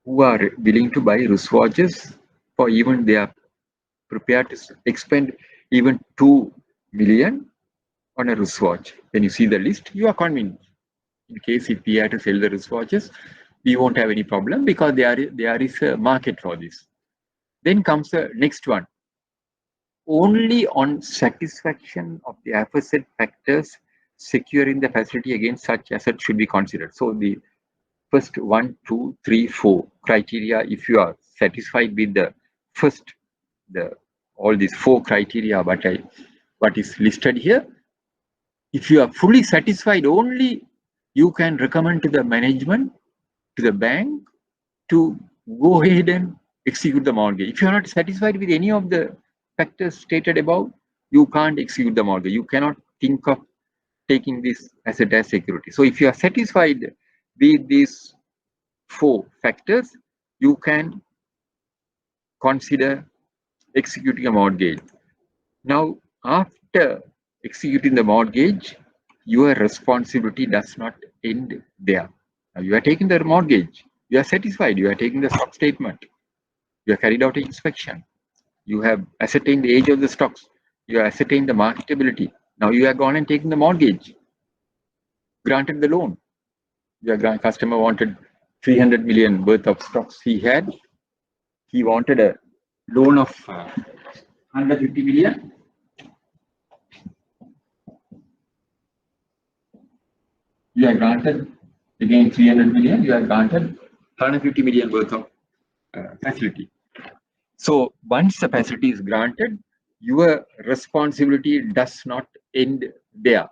who are willing to buy wristwatches for even they are prepared to expend even 2 million on a wristwatch. When you see the list, you are convinced. In case if we have to sell the wristwatches, we won't have any problem because there is a market for this. Then comes the next one. Only on satisfaction of the aforesaid factors securing the facility against such asset should be considered. So the first 1, 2, 3, 4 criteria, if you are satisfied with the first, all these 4 criteria what is listed here, if you are fully satisfied, only you can recommend to the management, to the bank, to go ahead and execute the mortgage. If you are not satisfied with any of the factors stated above, you can't execute the mortgage. You cannot think of taking this asset as security. So if you are satisfied with these 4 factors, you can consider executing a mortgage. Now, after executing the mortgage, your responsibility does not end there. Now, you are taking the mortgage, you are satisfied, you are taking the stock statement, you have carried out an inspection, you have ascertained the age of the stocks, you have ascertained the marketability. Now you have gone and taken the mortgage, granted the loan. Your customer wanted 300 million worth of stocks he had. He wanted a loan of 150 million. You are granted again 300 million. You are granted 150 million worth of facility. So once the facility is granted, your responsibility does not end there.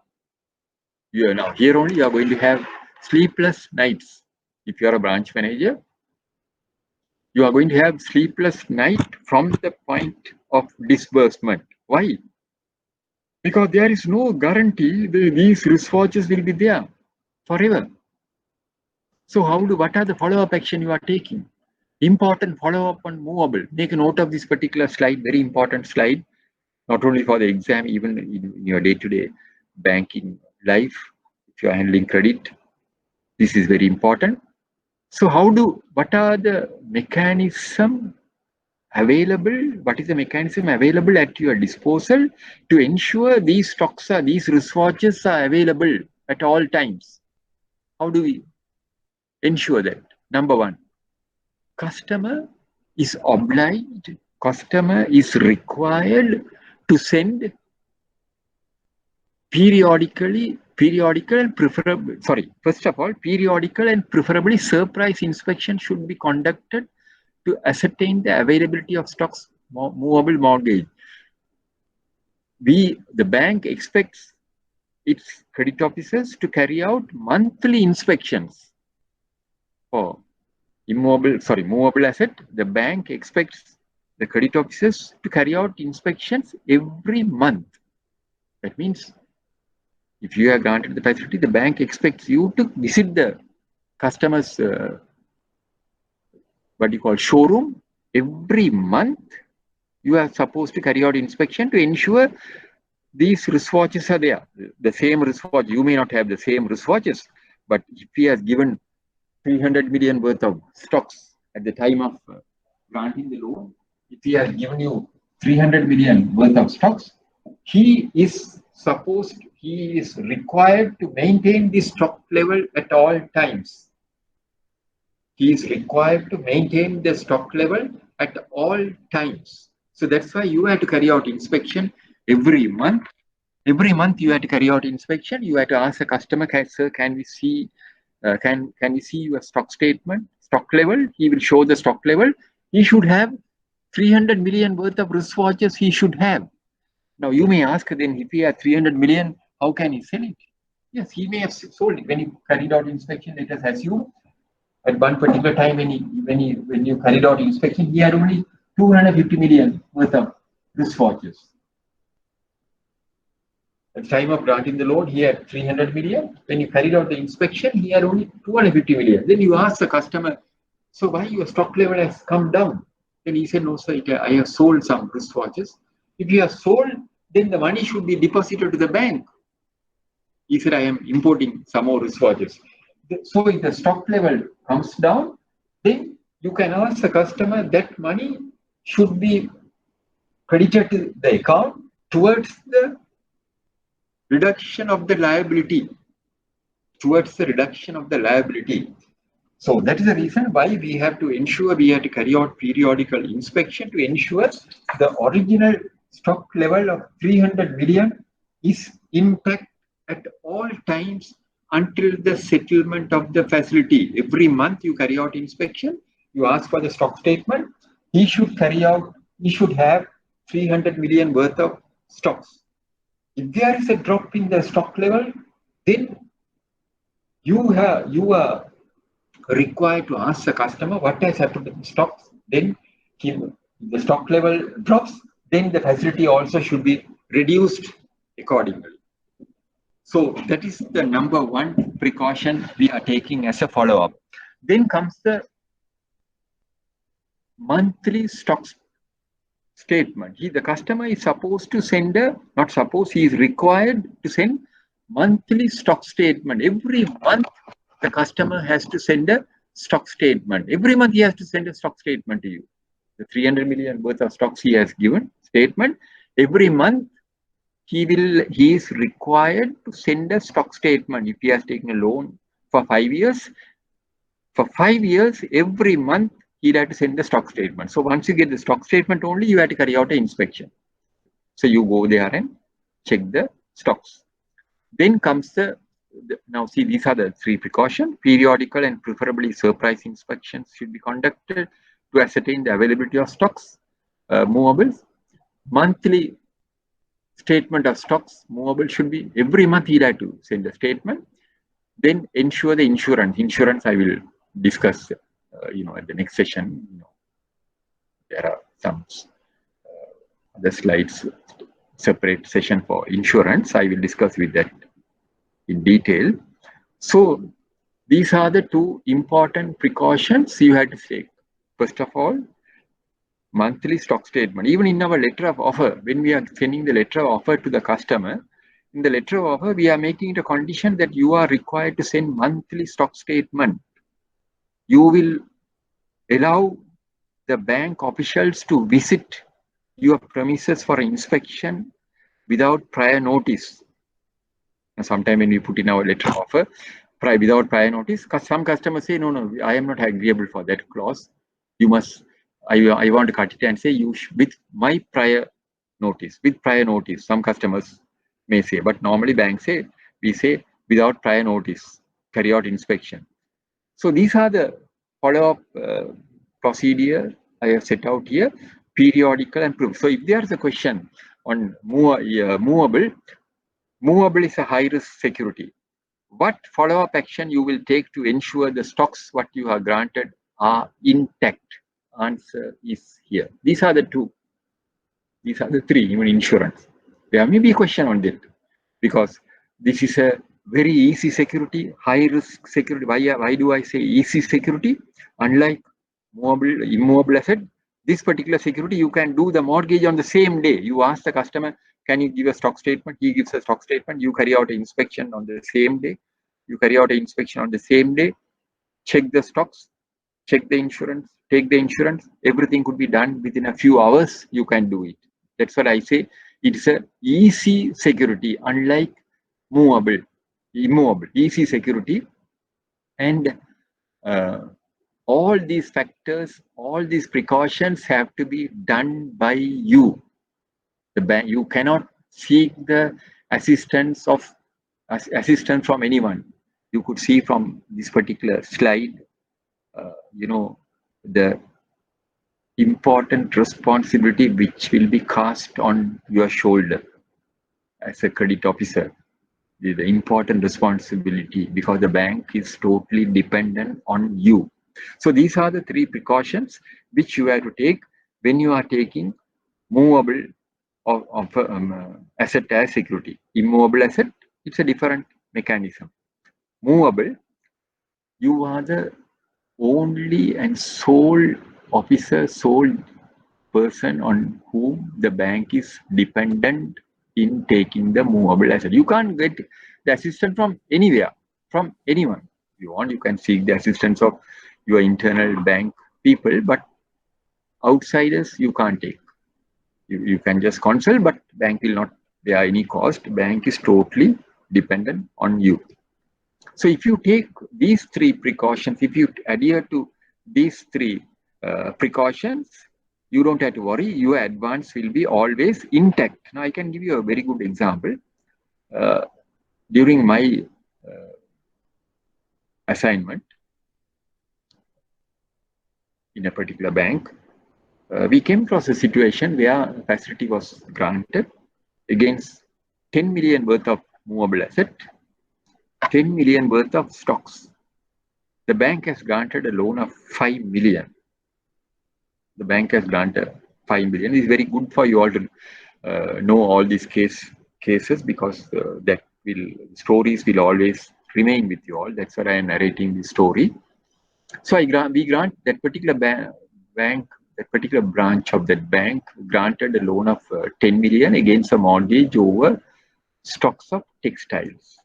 You are now here only. You are going to have sleepless nights. If you are a branch manager, you are going to have sleepless night from the point of disbursement. Why? Because there is no guarantee that these wristwatches will be there forever. So what are the follow-up action you are taking? Important follow-up on movable. Make a note of this particular slide, very important slide, not only for the exam, even in your day-to-day banking life. If you are handling credit, this is very important. So what are the mechanism available? What is the mechanism available at your disposal to ensure these these wristwatches are available at all times? How do we ensure that? Number 1, customer is obliged, customer is required to send periodical and preferably surprise inspection should be conducted to ascertain the availability of stocks movable mortgage. The bank expects its credit officers to carry out monthly inspections for movable asset. The bank expects the credit officers to carry out inspections every month. That means if you are granted the facility, the bank expects you to visit the customer's showroom every month. You are supposed to carry out inspection to ensure these wristwatches are there. The same wristwatch, you may not have the same wristwatches, but if he has given 300 million worth of stocks at the time of granting the loan, if he has given you 300 million worth of stocks, he is required to maintain the stock level at all times. He is required to maintain the stock level at all times. So that's why you have to carry out inspection every month you have to carry out inspection. You have to ask the customer, sir, can we see can we see your stock statement, stock level? He will show the stock level. He should have 300 million worth of wristwatches. He should have. Now you may ask, then if he has 300 million, how can he sell it? Yes, he may have sold it when he carried out inspection. Let us assume at one particular time when you carried out inspection, he had only 250 million worth of wristwatches. At the time of granting the loan, he had 300 million. When you carried out the inspection, he had only 250 million. Then you ask the customer, so why your stock level has come down? Then he said, no, sir, I have sold some wristwatches. If you have sold, then the money should be deposited to the bank. He said, I am importing some more wristwatches. So if the stock level comes down, then you can ask the customer that money should be credited to the account towards the reduction of the liability. So that is the reason why we have to ensure we have to carry out periodical inspection to ensure the original stock level of 300 million is intact at all times until the settlement of the facility. Every month you carry out inspection, you ask for the stock statement. He should have 300 million worth of stocks. If there is a drop in the stock level, then you are required to ask the customer what has happened to the stocks. Then if the stock level drops, then the facility also should be reduced accordingly. So that is the number one precaution we are taking as a follow-up. Then comes the monthly stock statement. The customer is supposed to send he is required to send monthly stock statement. Every month the customer has to send a stock statement. Every month he has to send a stock statement to you. The 300 million worth of stocks he has given statement. Every month he is required to send a stock statement. If he has taken a loan for 5 years, every month he'll have to send the stock statement. So once you get the stock statement only, you have to carry out an inspection. So you go there and check the stocks. Then comes now see, these are the three precautions. Periodical and preferably surprise inspections should be conducted to ascertain the availability of stocks, movables. Monthly statement of stocks, movable should be every month he'll have to send a statement. Then ensure the insurance. Insurance I will discuss, at the next session. There are some other slides, separate session for insurance. I will discuss with that in detail. So these are the two important precautions you have to take. First of all, monthly stock statement. Even in our letter of offer, when we are sending the letter of offer to the customer, in the letter of offer, we are making it a condition that you are required to send monthly stock statement. You will allow the bank officials to visit your premises for inspection without prior notice. Sometime when we put in our letter of offer, without prior notice, because some customers say, no, I am not agreeable for that clause. You must, I want to cut it and say with my prior notice. With prior notice, some customers may say, but normally banks say, we say without prior notice, carry out inspection. So these are the follow-up procedure I have set out here, periodical and proof. So if there is a question on movable is a high-risk security. What follow-up action you will take to ensure the stocks what you have granted are intact? Answer is here. These are the two. These are the three, even insurance. There may be a question on that because this is a very easy security, high-risk security. Why do I say easy security? Unlike immovable asset, this particular security, you can do the mortgage on the same day. You ask the customer, can you give a stock statement? He gives a stock statement. You carry out an inspection on the same day. Check the stocks, check the insurance, take the insurance. Everything could be done within a few hours. You can do it. That's what I say. It's a easy security, unlike immovable, easy security. And all these factors, all these precautions have to be done by you. The bank, you cannot seek the assistance from anyone. You could see from this particular slide, the important responsibility which will be cast on your shoulder as a credit officer. The important responsibility, because the bank is totally dependent on you. So these are the 3 precautions which you have to take when you are taking movable asset as security. Immovable asset, it's a different mechanism. Movable, you are the only and sole officer, sole person on whom the bank is dependent in taking the movable asset. You can't get the assistance from anywhere, from anyone. If you want, you can seek the assistance of your internal bank people, but outsiders you can't take. You can just consult, but bank will not bear any cost. Bank is totally dependent on you. So if you take these 3 precautions, if you adhere to these 3 precautions, you don't have to worry. Your advance will be always intact. Now I can give you a very good example. During my assignment in a particular bank, we came across a situation where a facility was granted against 10 million worth of movable asset, 10 million worth of stocks. The bank has granted a loan of 5 million. The bank has granted 5 million. It's very good for you all to know all these cases, because stories will always remain with you all. That's why I am narrating this story. So we grant that particular bank, that particular branch of that bank granted a loan of 10 million against a mortgage over stocks of textiles.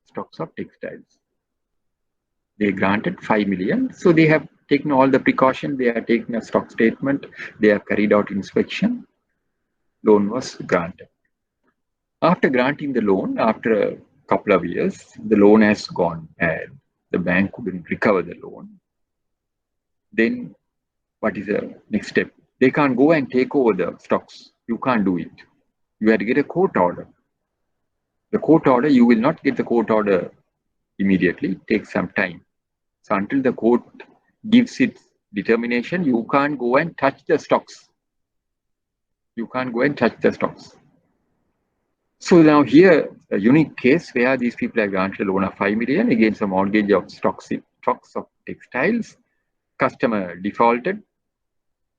Stocks of textiles. They granted 5 million. So they have taken all the precautions. They have taken a stock statement. They have carried out inspection. Loan was granted. After granting the loan, after a couple of years, the loan has gone bad. The bank couldn't recover the loan. Then what is the next step? They can't go and take over the stocks. You can't do it. You have to get a court order. The court order, you will not get the court order immediately. It takes some time. So until the court gives its determination, you can't go and touch the stocks. You can't go and touch the stocks. So now here, a unique case where these people have granted a loan of 5 million against a mortgage of stocks of textiles. Customer defaulted.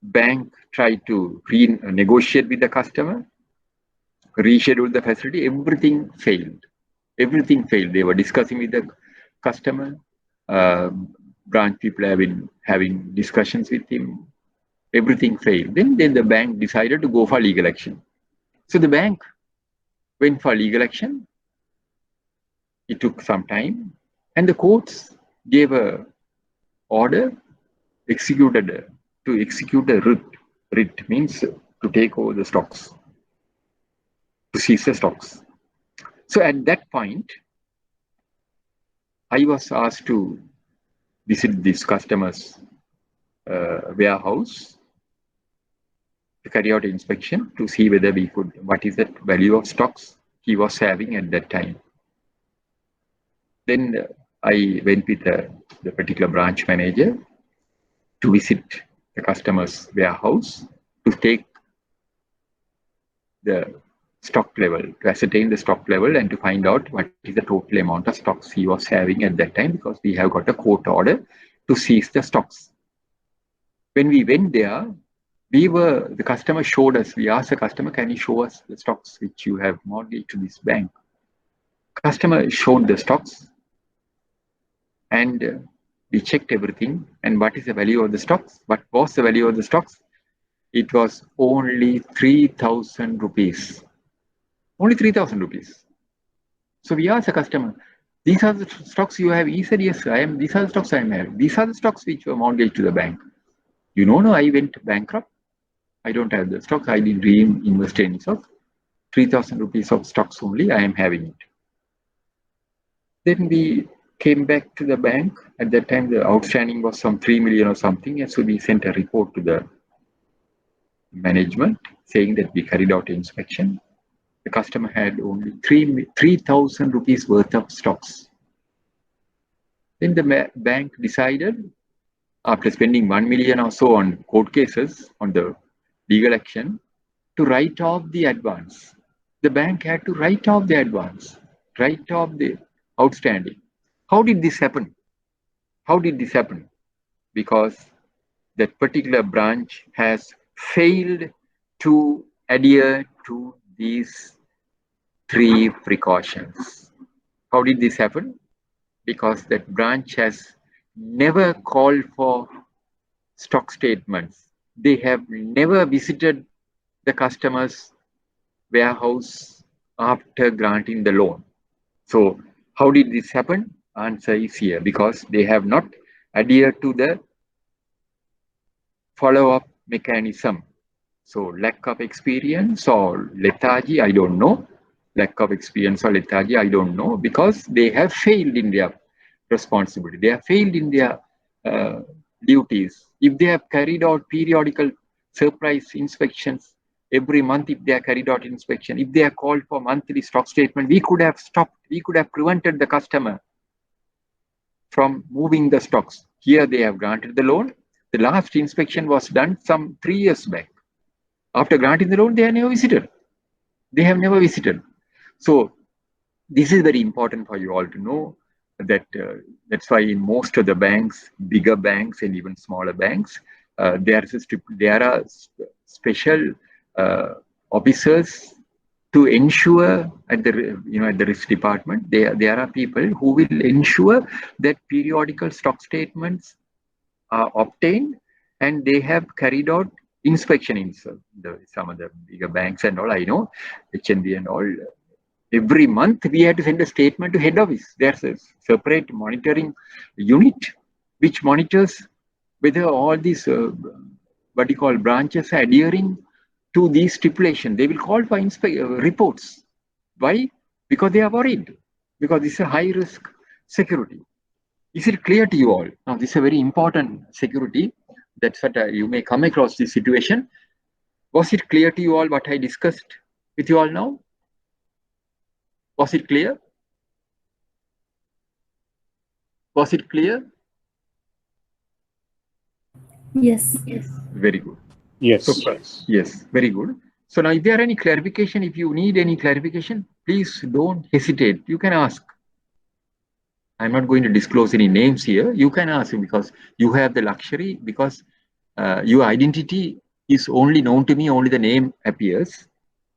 Bank tried to negotiate with the customer, reschedule the facility. Everything failed. Everything failed. They were discussing with the customer. Branch people have been having discussions with him. Everything failed. Then the bank decided to go for legal action. So the bank went for legal action. It took some time, and the courts gave a order, to execute a writ. Writ means to take over the stocks, to seize the stocks. So at that point, I was asked to visit this customer's warehouse to carry out inspection to see whether we could, what is the value of stocks he was having at that time. Then I went with the particular branch manager to visit the customer's warehouse to take the stock level, to ascertain the stock level and to find out what is the total amount of stocks he was having at that time, because we have got a court order to seize the stocks. When we went there, the customer showed us, we asked the customer, can you show us the stocks which you have mortgaged to this bank? Customer showed the stocks, and we checked everything. And what is the value of the stocks? What was the value of the stocks? It was only 3,000 rupees. Only 3,000 rupees. So we asked the customer, these are the stocks you have? He said, yes, these are the stocks I am having. These are the stocks which were mortgaged to the bank. You know, no, I went bankrupt. I don't have the stocks. I didn't reinvest any stocks. 3,000 rupees of stocks only, I am having it. Then we came back to the bank. At that time, the outstanding was some 3 million or something. And so we sent a report to the management saying that we carried out inspection. The customer had only 3,000 rupees worth of stocks. Then the bank decided, after spending 1 million or so on court cases, on the legal action, to write off the advance. The bank had to write off the advance, write off the outstanding. How did this happen? How did this happen? Because that particular branch has failed to adhere to these 3 precautions. How did this happen? Because that branch has never called for stock statements. They have never visited the customer's warehouse after granting the loan. So how did this happen? Answer is here, because they have not adhered to the follow-up mechanism. So lack of experience or lethargy, I don't know. Lack of experience or lethargy, I don't know, because they have failed in their responsibility. They have failed in their duties. If they have carried out periodical surprise inspections every month, if they are carried out inspection, if they are called for monthly stock statement, we could have stopped, we could have prevented the customer from moving the stocks. Here they have granted the loan. The last inspection was done some 3 years back. After granting the loan, they have never visited. They have never visited. So this is very important for you all to know that that's why in most of the banks, bigger banks and even smaller banks, there are special officers to ensure at the risk department. There are people who will ensure that periodical stock statements are obtained, and they have carried out inspection in some of the bigger banks and all. I know HNB and all. Every month we had to send a statement to head office. There's a separate monitoring unit which monitors whether all these branches are adhering to these stipulations. They will call for reports. Why? Because they are worried. Because this is a high risk security. Is it clear to you all? Now, this is a very important security. That's what you may come across this situation. Was it clear to you all what I discussed with you all now? Was it clear? Was it clear? Yes. Very good. Yes. So, yes, very good. So now if there are any clarification, if you need any clarification, please don't hesitate. You can ask. I'm not going to disclose any names here. You can ask, because you have the luxury, because your identity is only known to me, only the name appears,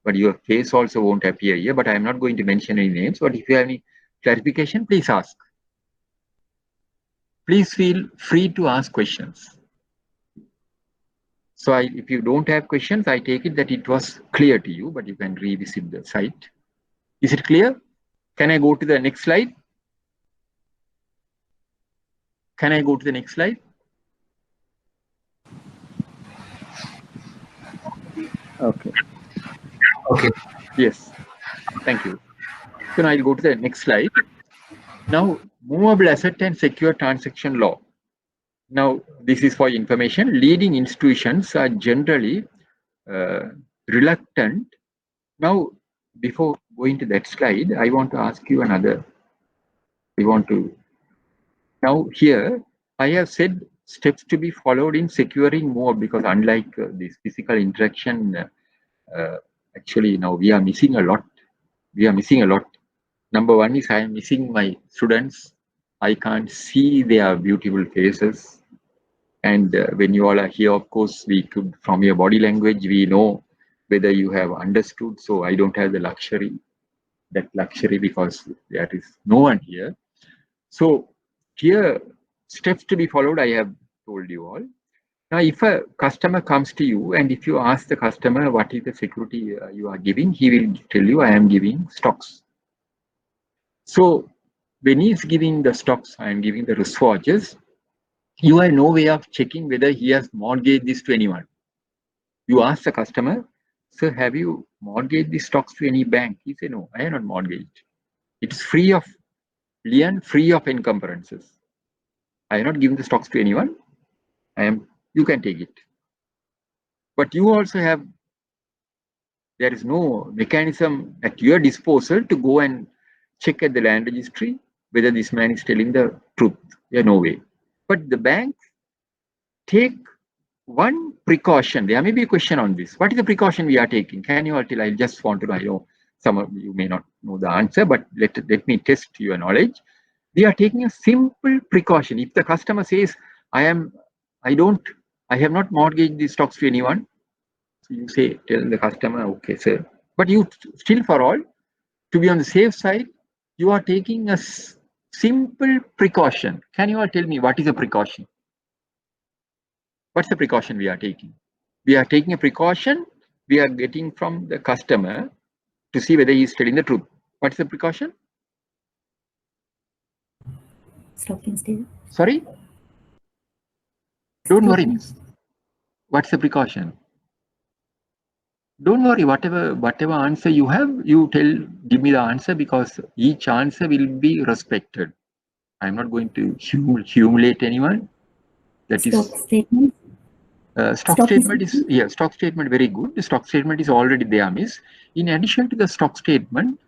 but your face also won't appear here. But I'm not going to mention any names. But if you have any clarification, please ask. Please feel free to ask questions. So if you don't have questions, I take it that it was clear to you, but you can revisit the site. Is it clear? Can I go to the next slide? Can I go to the next slide? Okay. Yes. Thank you. So now I'll go to the next slide. Now, movable asset and secure transaction law. Now, this is for information. Leading institutions are generally reluctant. Now, before going to that slide, I want to ask you another. Now here, I have said steps to be followed in securing more, because unlike this physical interaction, actually now we are missing a lot. Number one is I am missing my students. I can't see their beautiful faces. And when you all are here, of course, we could, from your body language, we know whether you have understood. So I don't have the luxury, because there is no one here. So here, steps to be followed, I have told you all. Now, if a customer comes to you and if you ask the customer what is the security you are giving, he will tell you, I am giving stocks. So when he is giving the stocks, I am giving the wristwatches, you have no way of checking whether he has mortgaged this to anyone. You ask the customer, sir, have you mortgaged the stocks to any bank? He said, no, I have not mortgaged. It's free of lien, free of encumbrances. I have not given the stocks to anyone. You can take it. But you also have There is no mechanism at your disposal to go and check at the land registry whether this man is telling the truth. Yeah, no way. But the banks take one precaution. There may be a question on this. What is the precaution we are taking? Can you all tell? I just want to know. I know some of you may not know the answer, but let me test your knowledge. We are taking a simple precaution. If the customer says, I have not mortgaged these stocks to anyone. So you say, tell the customer, okay, sir. But you still, for all, to be on the safe side, you are taking a simple precaution. Can you all tell me what is a precaution? What's the precaution we are taking? We are taking a precaution we are getting from the customer to see whether he is telling the truth. What's the precaution? Stocking still. Sorry? Don't worry, Stocking. miss. What's the precaution? Don't worry, whatever answer you have, you give me the answer, because each answer will be respected. I'm not going to humiliate anyone. That is Stock statement. stock Stock statement is, yeah, stock statement, very good. The stock statement is already there, miss. In addition to the stock statement,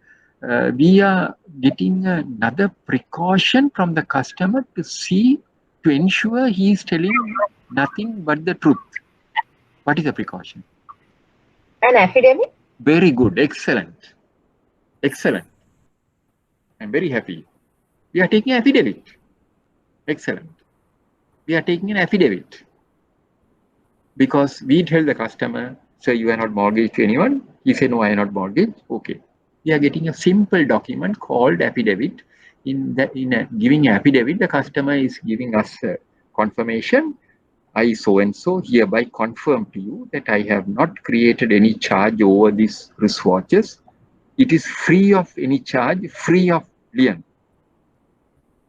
we are getting another precaution from the customer to ensure he is telling nothing but the truth. What is the precaution? An affidavit? Very good, excellent, excellent. I'm very happy. We are taking an affidavit. Excellent. We are taking an affidavit. Because we tell the customer, sir, you are not mortgaged to anyone. He say, no, I am not mortgaged. Okay. We are getting a simple document called affidavit. In giving an affidavit, the customer is giving us a confirmation. I so and so hereby confirm to you that I have not created any charge over these wristwatches. It is free of any charge, free of lien.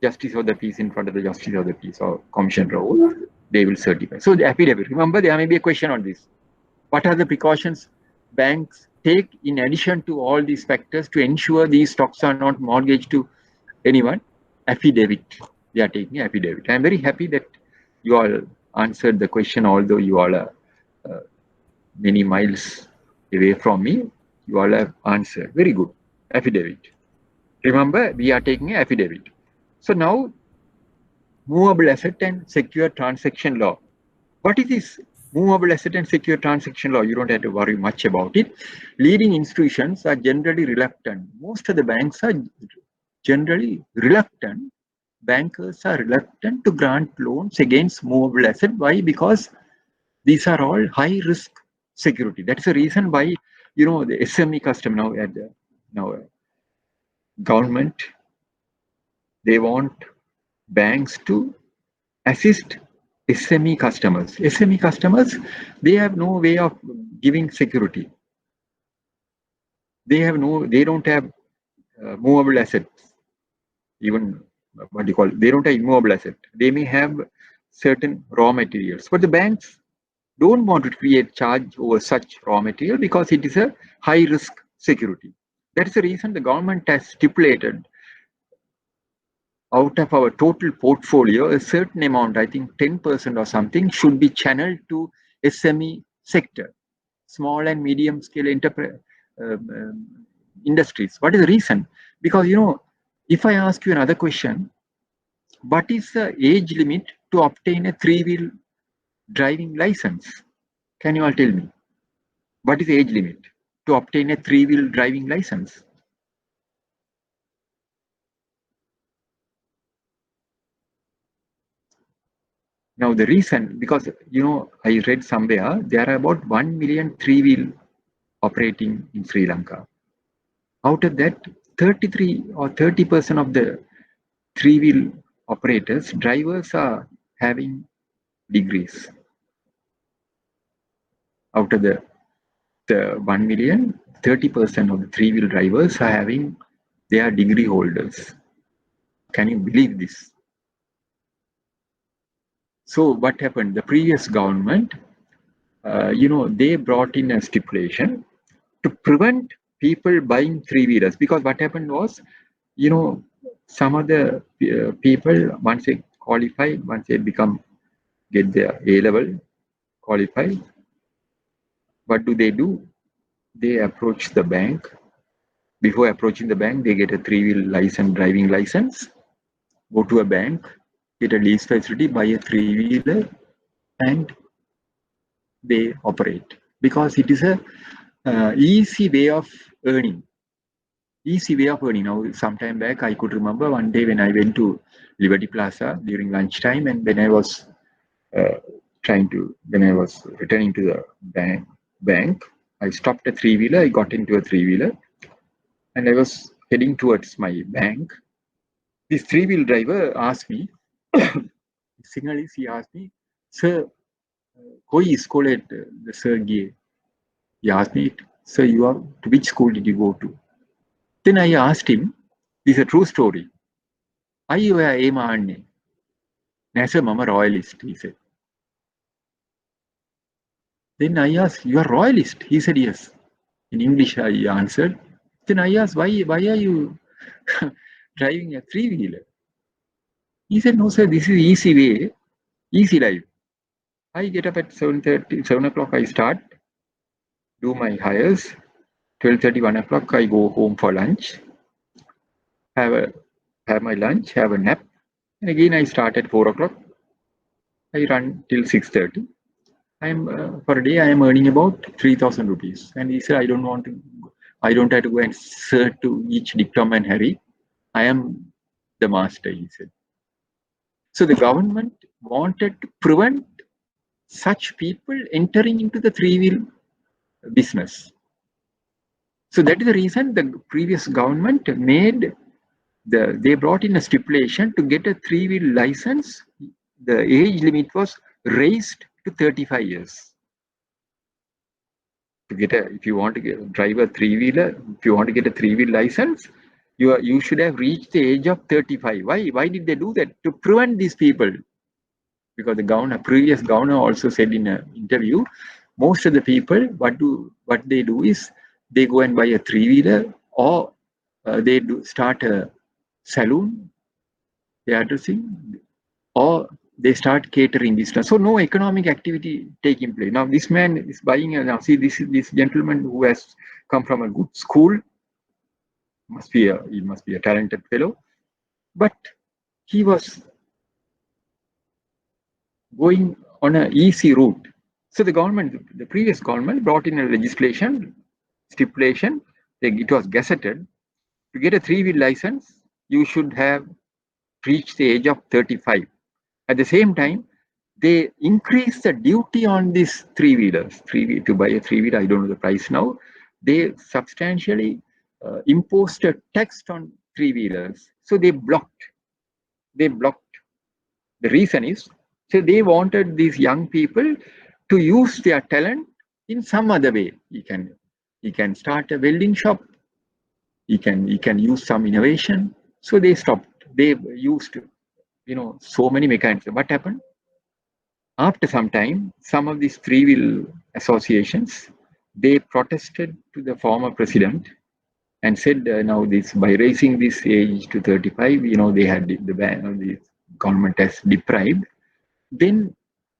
Justice of the peace in front of the justice of the peace or commission role, they will certify. So the affidavit, remember, there may be a question on this. What are the precautions banks take in addition to all these factors to ensure these stocks are not mortgaged to anyone? Affidavit. They are taking affidavit. I am very happy that you all answered the question, although you all are many miles away from me. You all have answered. Very good. Affidavit. Remember, we are taking an affidavit. So now, movable asset and secure transaction law. What is this movable asset and secure transaction law? You don't have to worry much about it. Leading institutions are generally reluctant. Most of the banks are generally reluctant. Bankers are reluctant to grant loans against movable asset. Why? Because these are all high risk security. That's the reason why, you know, the SME customer now government, they want banks to assist SME customers. SME customers, they have no way of giving security. They don't have movable assets. Even what do you call it? They don't have immovable asset. They may have certain raw materials, but the banks don't want to create charge over such raw material because it is a high risk security. That's the reason the government has stipulated out of our total portfolio, a certain amount, I think 10% or something, should be channeled to SME sector, small and medium scale industries. What is the reason? Because, you know, if I ask you another question, what is the age limit to obtain a 3-wheel driving license? Can you all tell me? What is the age limit to obtain a 3-wheel driving license? Now the reason, because, you know, I read somewhere there are about 1 million 3-wheel operating in Sri Lanka. Out of that, 33 or 30% of the 3-wheel operators, drivers are having degrees. Out of the 1 million, 30% of the 3-wheel drivers are having, they are degree holders. Can you believe this? So what happened? The previous government, you know, they brought in a stipulation to prevent people buying 3-wheelers, because what happened was, you know, some of the people, once they qualify, once they get their A level, qualify, what do? they approach the bank. Before approaching the bank, they get a 3-wheel license, driving license, go to a bank, get a lease facility, buy a 3-wheeler, and they operate. Because it is a easy way of earning. Easy way of earning. Now, some time back, I could remember one day when I went to Liberty Plaza during lunchtime, and when I was when I was returning to the bank, I stopped a 3-wheeler. I got into a 3-wheeler, and I was heading towards my bank. This 3-wheel driver asked me, signalist, he asked me, "Sir, koi school at the sir gave?" He asked me, "Sir, you are to which school did you go to?" Then I asked him, this is a true story. "Ayu ema anne?" "Nasa mama royalist," he said. Then I asked, "You are royalist?" He said, "Yes." In English, I answered. Then I asked, why are you driving a 3-wheeler? He said, "No, sir, this is easy way, easy life. I get up at 7:30, 7 o'clock, I start, do my hires. 12:30, 1 o'clock, I go home for lunch, have my lunch, have a nap, and again I start at 4 o'clock. I run till 6:30. For a day I am earning about 3,000 rupees." And he said, I don't have to go and search to each Diploma and Harry. I am the master, he said. So the government wanted to prevent such people entering into the 3-wheel business. So that is the reason the previous government they brought in a stipulation to get a 3-wheel license. The age limit was raised to 35 years. If you want to drive a 3-wheeler, if you want to get a 3-wheel license, you should have reached the age of 35. Why did they do that? To prevent these people. Because the previous governor also said in an interview, most of the people, what they do is they go and buy a 3-wheeler, or they start a saloon, they are addressing, or they start catering business. So no economic activity taking place. Now this man is buying now see this gentleman who has come from a good school, he must be a talented fellow, but he was going on an easy route. So the previous government brought in a stipulation, it was gazetted, to get a 3-wheel license, you should have reached the age of 35. At the same time, they increased the duty on these 3-wheelers. To buy a 3-wheeler, I don't know the price now. They substantially imposed a tax on 3-wheelers. So they blocked. The reason is, so they wanted these young people to use their talent in some other way. He can start a welding shop. He can use some innovation. So they stopped. They used so many mechanisms. What happened? After some time, some of these 3-wheel associations, they protested to the former president and said, now by raising this age to 35, they had the government has deprived. Then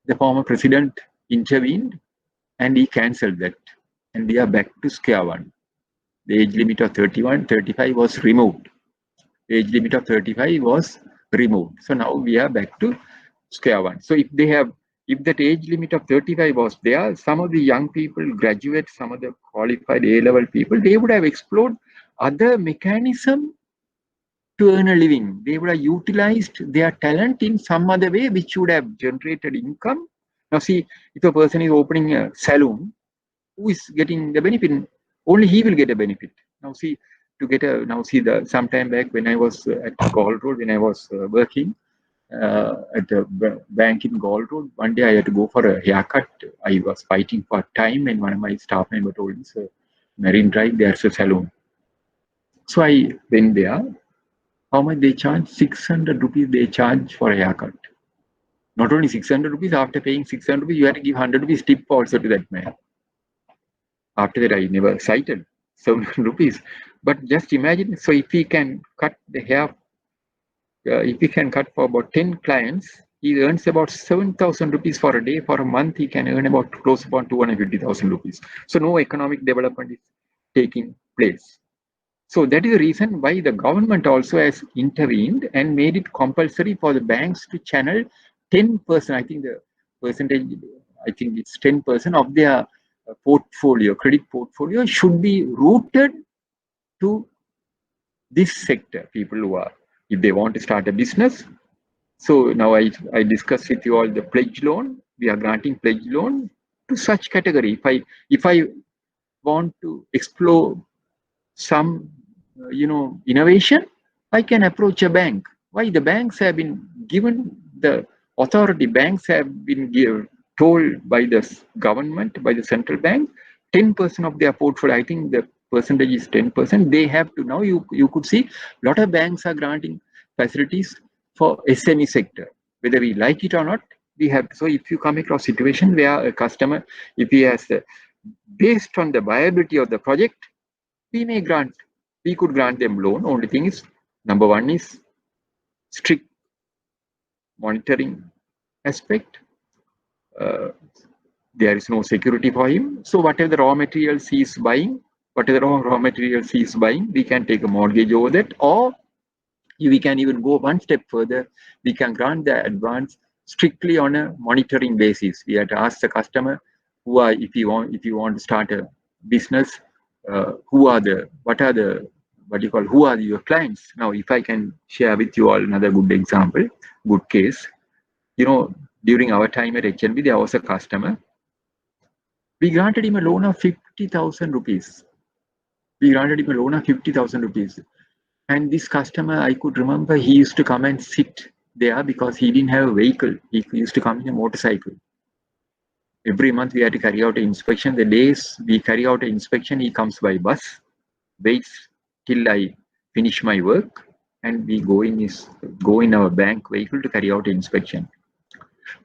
the former president intervened and he cancelled that, and we are back to square one. The age limit of 35 was removed. The age limit of 35 was removed. So now we are back to square one. So if that age limit of 35 was there, some of the young people, graduates, some of the qualified A-level people, they would have explored other mechanism to earn a living. They would have utilized their talent in some other way, which would have generated income. Now see, if a person is opening a saloon, who is getting the benefit? Only he will get a benefit. Now see, some time back when I was at Gaul Road, when I was working at the bank in Gaul Road, one day I had to go for a haircut. I was fighting for time, and one of my staff members told me, "Sir, Marine Drive, there's a saloon." So I went there. How much they charge? 600 rupees they charge for a haircut. Not only 600 rupees, after paying 600 rupees, you have to give 100 rupees tip also to that man. After that, I never cited 700 rupees. But just imagine, so if he can cut the hair, if he can cut for about 10 clients, he earns about 7,000 rupees for a day. For a month, he can earn about close upon 250,000 rupees. So no economic development is taking place. So that is the reason why the government also has intervened and made it compulsory for the banks to channel 10%. I think the percentage, I think it's 10% of their portfolio, credit portfolio should be rooted to this sector. People who are, if they want to start a business. So now I discussed with you all the pledge loan. We are granting pledge loan to such category. If I want to explore some innovation, I can approach a bank. Why? The banks have been given the authority. Banks have been told by the government, by the central bank, 10% of their portfolio. I think the percentage is 10%. They have to now. You could see a lot of banks are granting facilities for SME sector. Whether we like it or not, we have. So if you come across situation where a customer, if he has based on the viability of the project, we could grant them loan. Only thing is, number one is strict monitoring aspect. There is no security for him. So whatever the raw materials he is buying, we can take a mortgage over that, or we can even go one step further. We can grant the advance strictly on a monitoring basis. We have to ask the customer, if you want to start a business, who are your clients? Now, if I can share with you all another good example, good case. During our time at HNB, there was a customer. We granted him a loan of 50,000 rupees. And this customer, I could remember, he used to come and sit there because he didn't have a vehicle. He used to come in a motorcycle. Every month we had to carry out an inspection. The days we carry out an inspection, he comes by bus, waits till I finish my work, and we go in our bank vehicle to carry out an inspection.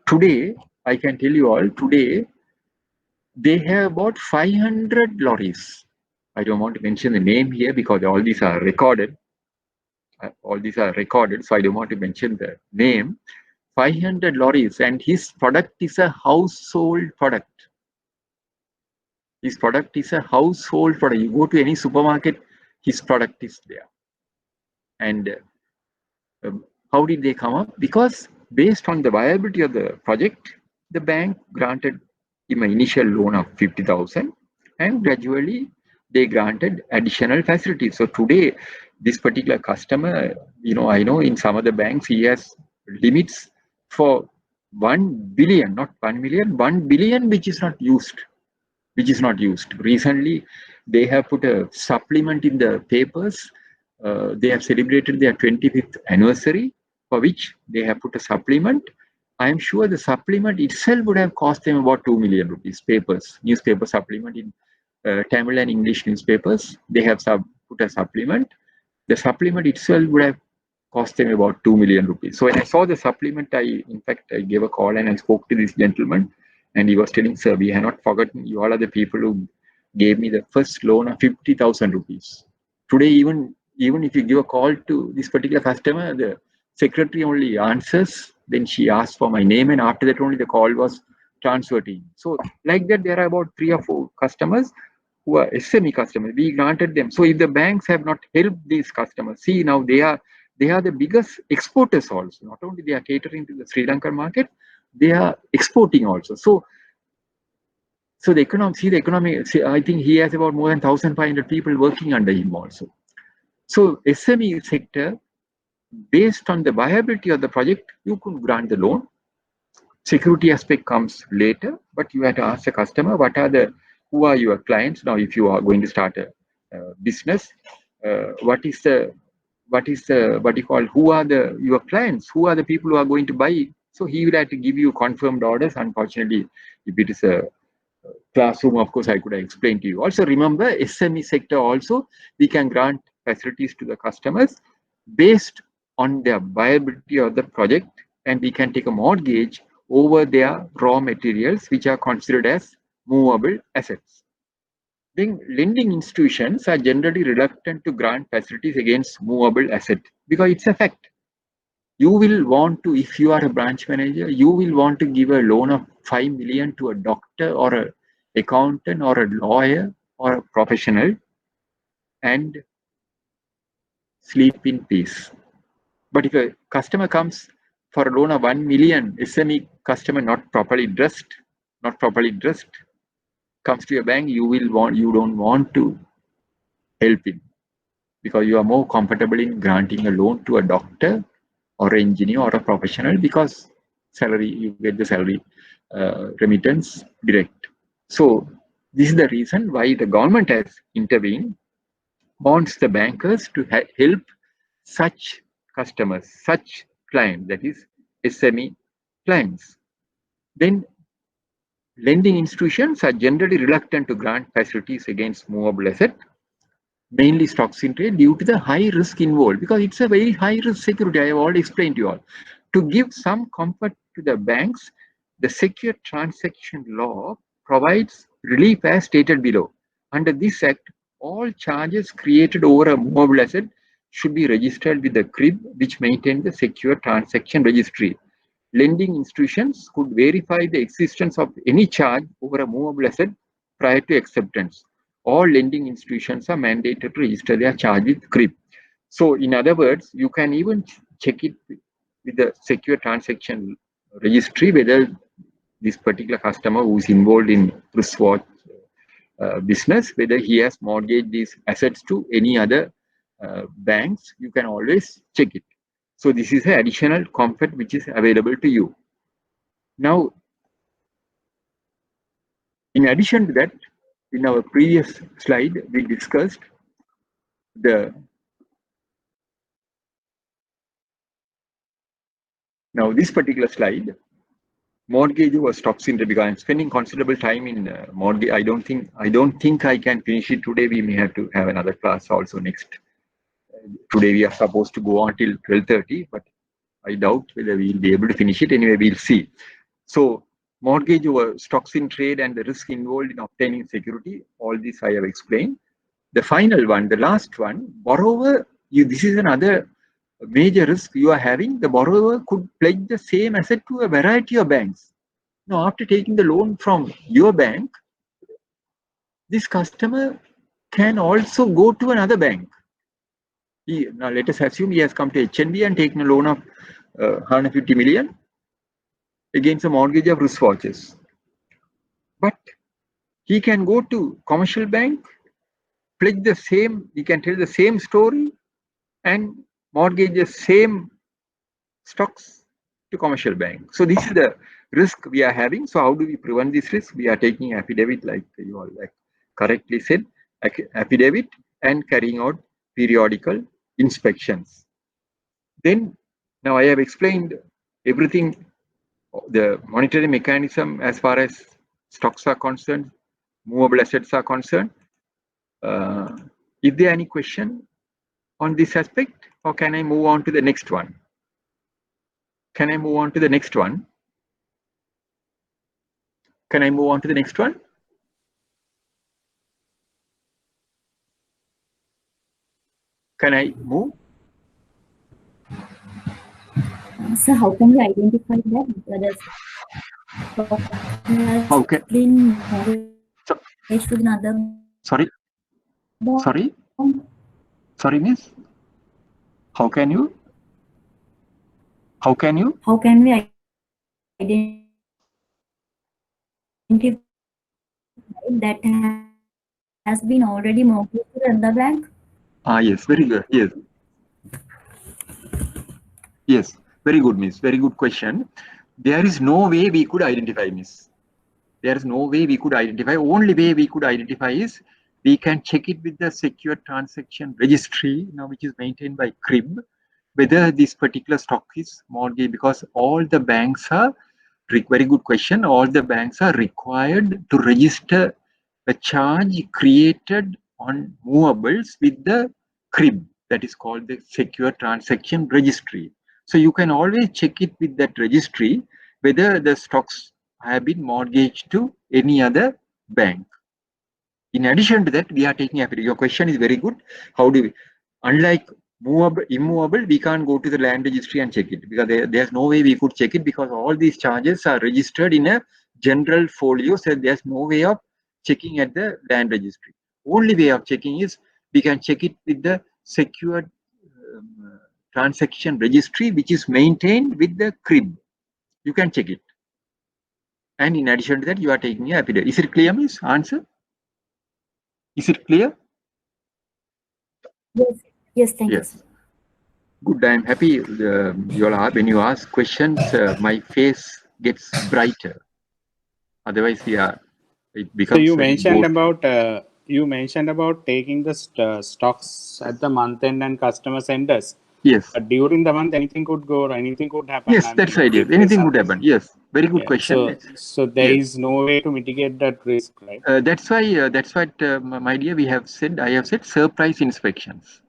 Today, I can tell you all, today they have about 500 lorries. I don't want to mention the name here because all these are recorded. So I don't want to mention the name. 500 lorries, and his product is a household product. You go to any supermarket, his product is there. And how did they come up? Because based on the viability of the project, the bank granted him an initial loan of 50,000, and gradually they granted additional facilities. So today, this particular customer, I know in some of the banks, he has limits for 1 billion, not 1 million, 1 billion, which is not used. Recently, they have put a supplement in the papers. They have celebrated their 25th anniversary, for which they have put a supplement. I am sure the supplement itself would have cost them about 2 million rupees. Newspaper supplement in Tamil and English newspapers. They have put a supplement. The supplement itself would have cost them about 2 million rupees. So when I saw the supplement, I gave a call and I spoke to this gentleman, and he was telling, sir, we have not forgotten you. All are the people who gave me the first loan of 50,000 rupees. Today, even if you give a call to this particular customer, the secretary only answers. Then she asks for my name, and after that only the call was transferred to him. So like that, there are about 3 or 4 customers who are SME customers. We granted them. So if the banks have not helped these customers, see, now they are the biggest exporters also. Not only they are catering to the Sri Lankan market, they are exporting also. So the economy, I think he has about more than 1,500 people working under him also. So SME sector, based on the viability of the project, you could grant the loan. Security aspect comes later, but you have to ask the customer, who are your clients? Now, if you are going to start a business, who are your clients? Who are the people who are going to buy? So he will have to give you confirmed orders. Unfortunately, if it is a classroom, of course, I could have explained to you. Also, remember, SME sector also, we can grant facilities to the customers based on the viability of the project, and we can take a mortgage over their raw materials, which are considered as movable assets. Then lending institutions are generally reluctant to grant facilities against movable asset because it's a fact. You will want to, if you are a branch manager, you will want to give a loan of 5 million to a doctor or a accountant or a lawyer or a professional and sleep in peace. But if a customer comes for a loan of 1 million, SME customer not properly dressed, comes to your bank, you don't want to help him because you are more comfortable in granting a loan to a doctor or an engineer or a professional because you get the salary remittance direct. So this is the reason why the government has intervened, wants the bankers to help such customers, such clients, that is SME clients. Then lending institutions are generally reluctant to grant facilities against movable asset, mainly stocks in trade, due to the high risk involved, because it's a very high risk security. I have already explained to you all. To give some comfort to the banks, the secure transaction law provides relief as stated below. Under this act, all charges created over a movable asset should be registered with the CRIB, which maintains the secure transaction registry. Lending institutions could verify the existence of any charge over a movable asset prior to acceptance. All lending institutions are mandated to register their charge with CRIB. So in other words, you can even check it with the secure transaction registry whether this particular customer who is involved in wristwatch business, whether he has mortgaged these assets to any other banks. You can always check it. So this is an additional comfort which is available to you. Now, in addition to that, in our previous slide, we discussed now this particular slide, mortgage over stocks in trade, because I'm spending considerable time in mortgage. I don't think I can finish it today. We may have to have another class also next. Today we are supposed to go on till 12:30, but I doubt whether we will be able to finish it. Anyway, we'll see. So mortgage over stocks in trade and the risk involved in obtaining security, all this I have explained. The final one, the last one, borrower, this is another major risk you are having. The borrower could pledge the same asset to a variety of banks. Now, after taking the loan from your bank, this customer can also go to another bank. Now, let us assume he has come to HNB and taken a loan of 150 million against a mortgage of wristwatches. But he can go to commercial bank, pledge the same, he can tell the same story and mortgage the same stocks to commercial bank. So this is the risk we are having. So how do we prevent this risk? We are taking affidavit, like you all correctly said, affidavit, and carrying out periodical inspections. Then now I have explained everything, the monetary mechanism as far as stocks are concerned, movable assets are concerned. Is there any question on this aspect, or can I move on to the next one? Can I move on to the next one? Can I move on to the next one? Can I move? So how can we identify that? How can? With another. Sorry, miss. How can you? How can we identify that has been already mortgaged to another bank? Yes, very good. Yes, very good, miss. Very good question. There is no way we could identify, miss. There is no way we could identify. Only way we could identify is we can check it with the secure transaction registry, which is maintained by CRIB, whether this particular stock is mortgage, because all the banks are, very good question, all the banks are required to register a charge created on movables with the CRIB, that is called the secure transaction registry. So you can always check it with that registry whether the stocks have been mortgaged to any other bank. In addition to that, we are taking affidavit. Your question is very good. How do we, unlike Movable, immovable, we can't go to the land registry and check it because there's no way we could check it because all these charges are registered in a general folio. So there's no way of checking at the land registry. Only way of checking is we can check it with the secured transaction registry, which is maintained with the crib. You can check it. And in addition to that, you are taking a affidavit. Is it clear, Miss? Answer? Is it clear? Yes. Yes, thank you, Yes. sir. Good. I'm happy. When you ask questions, my face gets brighter. Otherwise, it becomes. So you very mentioned about taking the stocks at the month end and customer centers. Yes. But during the month, anything could go or anything could happen. Yes, that's right. Yes. Anything could happen. Yes. Very good question. So there Yes. is no way to mitigate that risk, right? That's what my dear, I have said surprise inspections.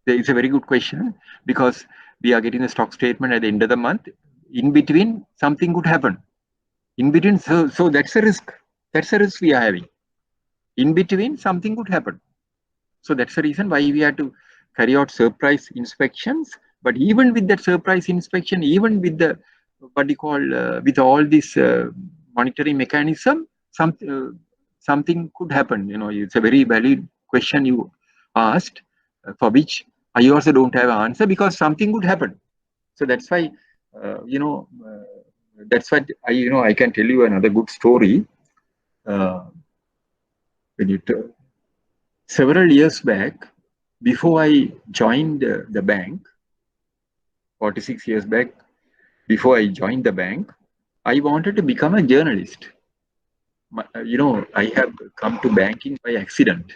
It's a very good question because we are getting the stock statement at the end of the month. In between, something could happen. In between, so that's a risk. That's a risk we are having. In between, something could happen. So that's the reason why we have to carry out surprise inspections. But even with that surprise inspection, even with the with all this monitoring mechanism, something could happen. It's a very valid question you asked, for which I also don't have an answer because something could happen. So that's why that's what I can tell you another good story. Several years back, before I joined the bank, 46 years back, before I joined the bank, I wanted to become a journalist. I have come to banking by accident.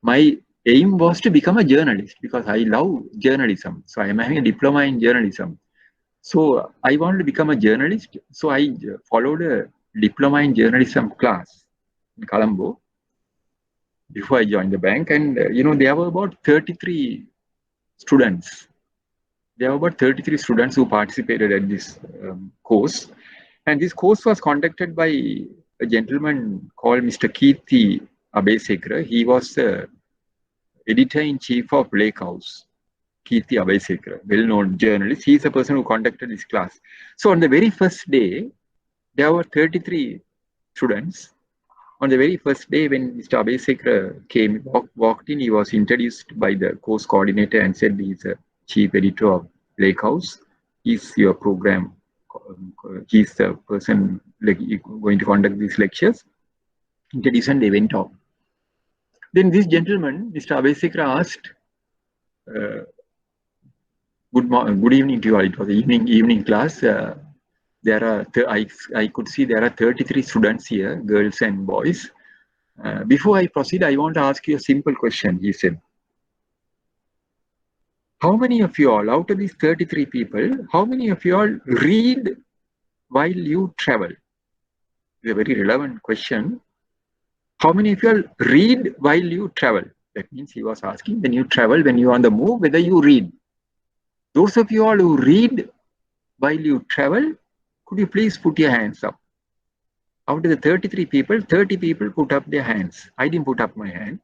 My aim was to become a journalist because I love journalism. So I am having a diploma in journalism. So I wanted to become a journalist. So I followed a diploma in journalism class in Colombo before I joined the bank. And, there were about 33 students. There were about 33 students who participated at this course. And this course was conducted by a gentleman called Mr. Kirti Abesekara. He was the editor-in-chief of Lake House. Kirti Abesekara, well-known journalist. He is the person who conducted this class. So on the very first day, there were 33 students. On the very first day, when Mr. Abesekara walked in, he was introduced by the course coordinator and said he's a chief editor of Lake House. He's your program. He's the person going to conduct these lectures. Introduction, they went off. Then this gentleman, Mr. Abesekara, asked, good evening to you all. It was an evening class. I could see there are 33 students here, girls and boys. Before I proceed, I want to ask you a simple question, he said. How many of you all, out of these 33 people, how many of you all read while you travel? It's a very relevant question. How many of you all read while you travel? That means he was asking, when you travel, when you're on the move, whether you read. Those of you all who read while you travel, could you please put your hands up? Out of the 33 people, 30 people put up their hands. I didn't put up my hand.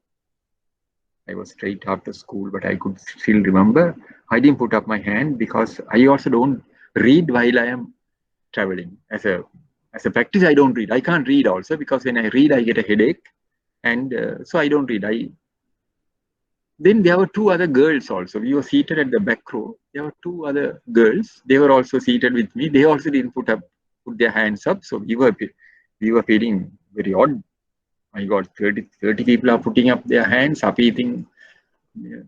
I was straight after school, but I could still remember. I didn't put up my hand because I also don't read while I am traveling. As a practice, I don't read. I can't read also because when I read, I get a headache. And so I don't read. Then there were two other girls also. We were seated at the back row. There were two other girls. They were also seated with me. They also didn't put their hands up. So we were feeling very odd. My God, 30 people are putting up their hands, up eating. Yeah.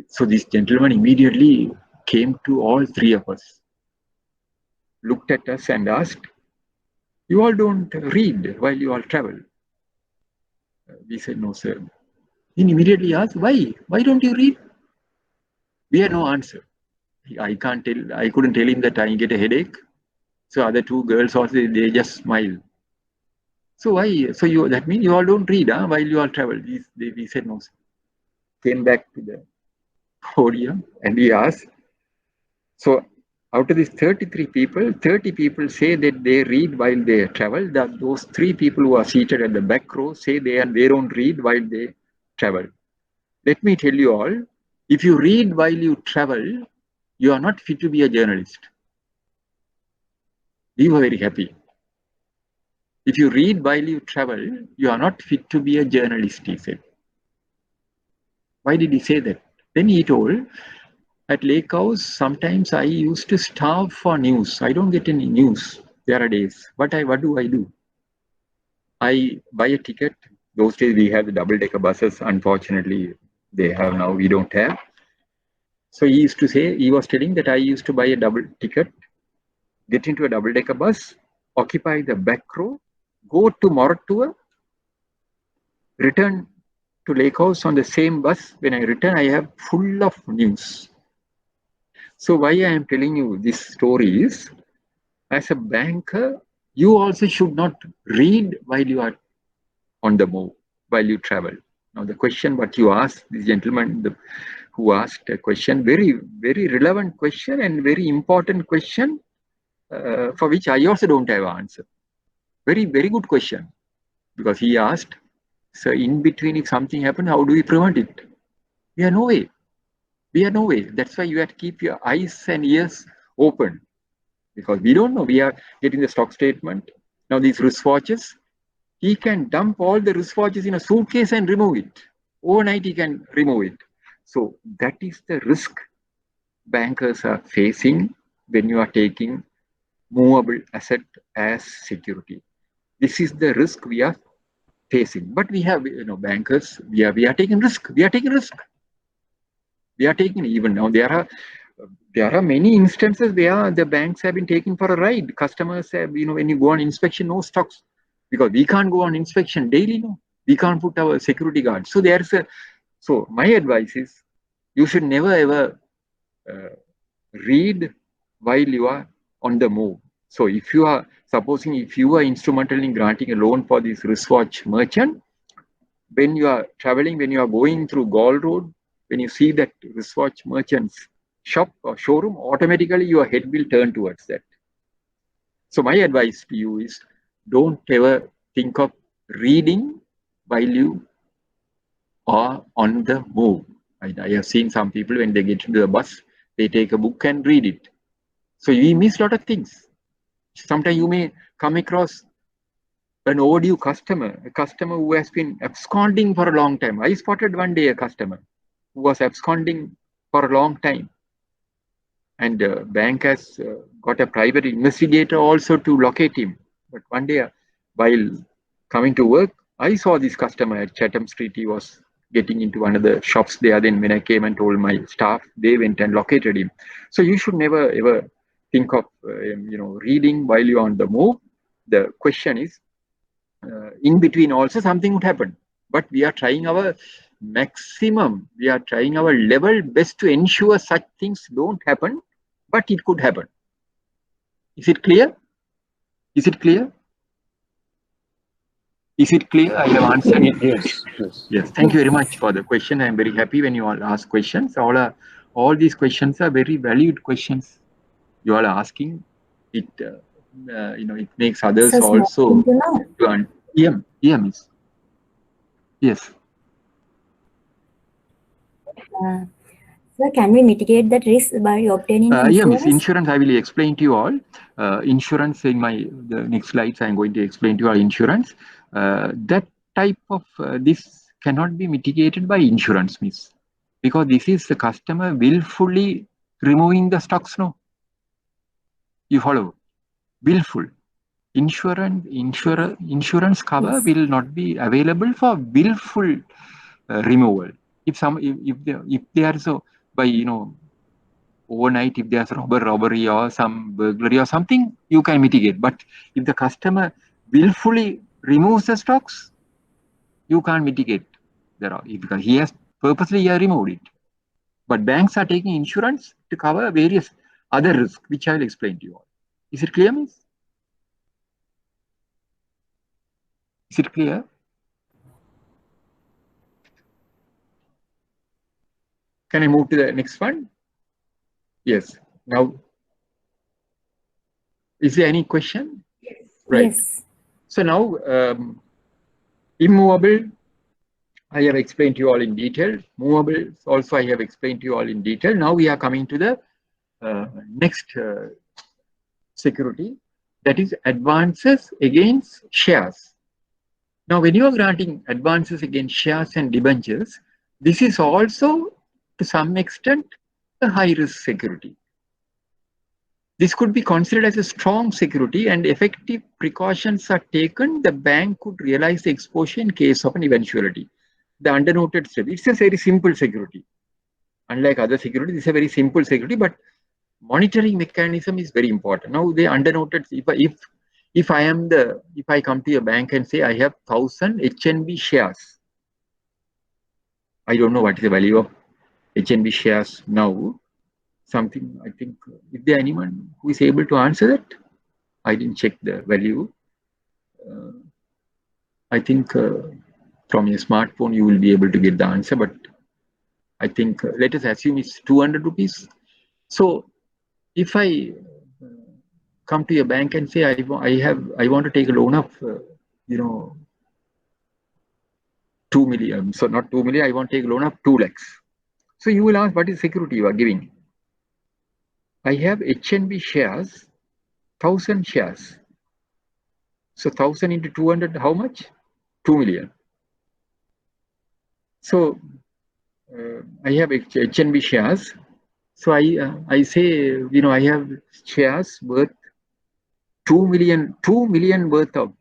So this gentleman immediately came to all three of us, looked at us and asked, you all don't read while you all travel? We said, no, sir. He immediately asked, why? Why don't you read? We had no answer. I couldn't tell him that I get a headache. So other two girls also, they just smiled. So why? So that means you all don't read while you all travel? We said, no, sir. Came back to the podium and we asked, so out of these 33 people, 30 people say that they read while they travel. Those 3 people who are seated at the back row say they don't read while they travel. let me tell you all, if you read while you travel, you are not fit to be a journalist. We were very happy. If you read while you travel, you are not fit to be a journalist, he said. Why did he say that? Then he told, at Lake House, sometimes I used to starve for news. I don't get any news. There are days. What do I do? I buy a ticket. Those days we had the double-decker buses. Unfortunately, they have now, we don't have. So he used to say, he was telling that I used to buy a double ticket, get into a double-decker bus, occupy the back row, go to Moratuwa, return to Lake House on the same bus. When I return, I have full of news. So why I am telling you this story is, as a banker, you also should not read while you are on the move, while you travel. Now the question what you asked, this gentleman who asked a question, very, very relevant question and very important question, for which I also don't have an answer. Very, very good question. Because he asked, so in between if something happens, how do we prevent it? We are no way. We are no way. That's why you have to keep your eyes and ears open. Because we don't know. We are getting the stock statement. Now these wristwatches, he can dump all the wristwatches in a suitcase and remove it. Overnight he can remove it. So that is the risk bankers are facing when you are taking movable asset as security. This is the risk we are facing. But we have, bankers, we are taking risk. We are taking risk. We are taking, even now there are many instances where the banks have been taken for a ride. Customers have, when you go on inspection, no stocks, because we can't go on inspection daily. No, we can't put our security guard. So so my advice is, you should never ever read while you are on the move. So if you are, supposing if you are instrumental in granting a loan for this wristwatch merchant, when you are traveling, when you are going through Gall Road, when you see that wristwatch merchant's shop or showroom, automatically your head will turn towards that. So my advice to you is, don't ever think of reading while you are on the move. I have seen some people, when they get into the bus, they take a book and read it. So we miss a lot of things. Sometimes you may come across an overdue customer, a customer who has been absconding for a long time. I spotted one day a customer who was absconding for a long time. And the bank has got a private investigator also to locate him. But one day, while coming to work, I saw this customer at Chatham Street. He was getting into one of the shops there. Then when I came and told my staff, they went and located him. So you should never ever think of reading while you're on the move. The question is, in between also something would happen. But we are trying our maximum. We are trying our level best to ensure such things don't happen. But it could happen. Is it clear? Is it clear? Is it clear? I have answered. Yes. Yes. Thank you very much for the question. I am very happy when you all ask questions. All these questions are very valued questions. You all are asking. It it makes others So, also small to miss. Yes. so can we mitigate that risk by obtaining Yeah, Miss, insurance? insurance, I will explain to you all. Insurance, in the next slides, I am going to explain to you all insurance. That type of this cannot be mitigated by insurance, Miss, because this is the customer willfully removing the stocks. No, you follow? Willful. Insurance cover Yes. will not be available for willful removal. If they are so by overnight, if there's robbery or some burglary or something, you can mitigate. But if the customer willfully removes the stocks, you can't mitigate because he has purposely removed it. But banks are taking insurance to cover various other risks, which I will explain to you all. Is it clear, Miss? Is it clear? Can I move to the next one? Yes. Now, is there any question? Right. Yes. So now, immovable I have explained to you all in detail. Movables also I have explained to you all in detail. Now we are coming to the next security, that is advances against shares. Now, when you are granting advances against shares and debentures, this is also to some extent a high risk security. This could be considered as a strong security, and effective precautions are taken. The bank could realize the exposure in case of an eventuality. The undernoted step, it's a very simple security. Unlike other securities, it's a very simple security, but monitoring mechanism is very important. Now, the undernoted, if I come to a bank and say I have 1,000 HNB shares, I don't know what is the value of HNB shares now. Something, I think, if there anyone who is able to answer that, I didn't check the value. I think from your smartphone you will be able to get the answer, but I think let us assume it's 200 rupees. So if I come to a bank and say I want to take a loan of 2 million, so not 2 million, I want to take a loan of 2 lakhs. So you will ask, what is security you are giving? I have HNB shares, 1,000 shares. So 1,000 into 200, how much? 2 million. So I have HNB shares. So I say, I have shares worth 2 million worth of,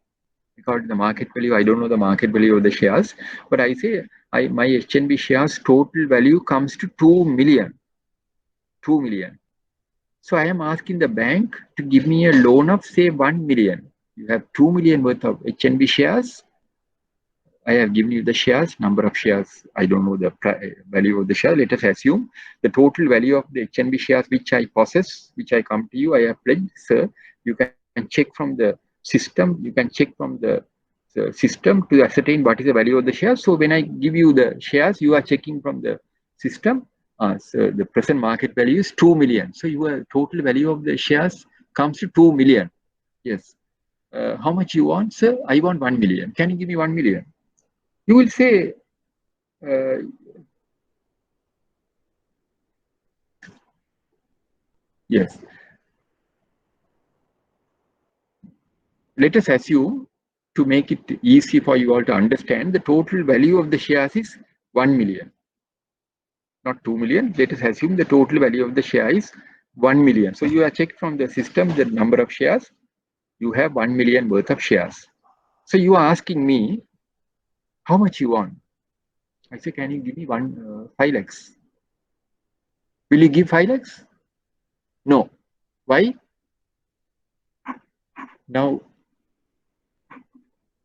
because the market value, I don't know the market value of the shares, but I say my HNB shares total value comes to 2 million. 2 million. So I am asking the bank to give me a loan of say 1 million. You have 2 million worth of HNB shares. I have given you the shares, number of shares. I don't know the value of the share. Let us assume the total value of the HNB shares which I possess, which I come to you, I have pledged, sir. You can check from the system. You can check from the system to ascertain what is the value of the shares. So when I give you the shares, you are checking from the system. So the present market value is 2 million. So your total value of the shares comes to 2 million. Yes. How much you want, sir? I want 1 million. Can you give me 1 million? You will say, yes. Let us assume, to make it easy for you all to understand, the total value of the shares is 1 million. Not 2 million. Let us assume the total value of the share is 1 million. So you are checked from the system the number of shares. You have 1 million worth of shares. So you are asking me, how much you want? I say, can you give me 5 lakhs? Will you give 5 lakhs? No. Why? Now,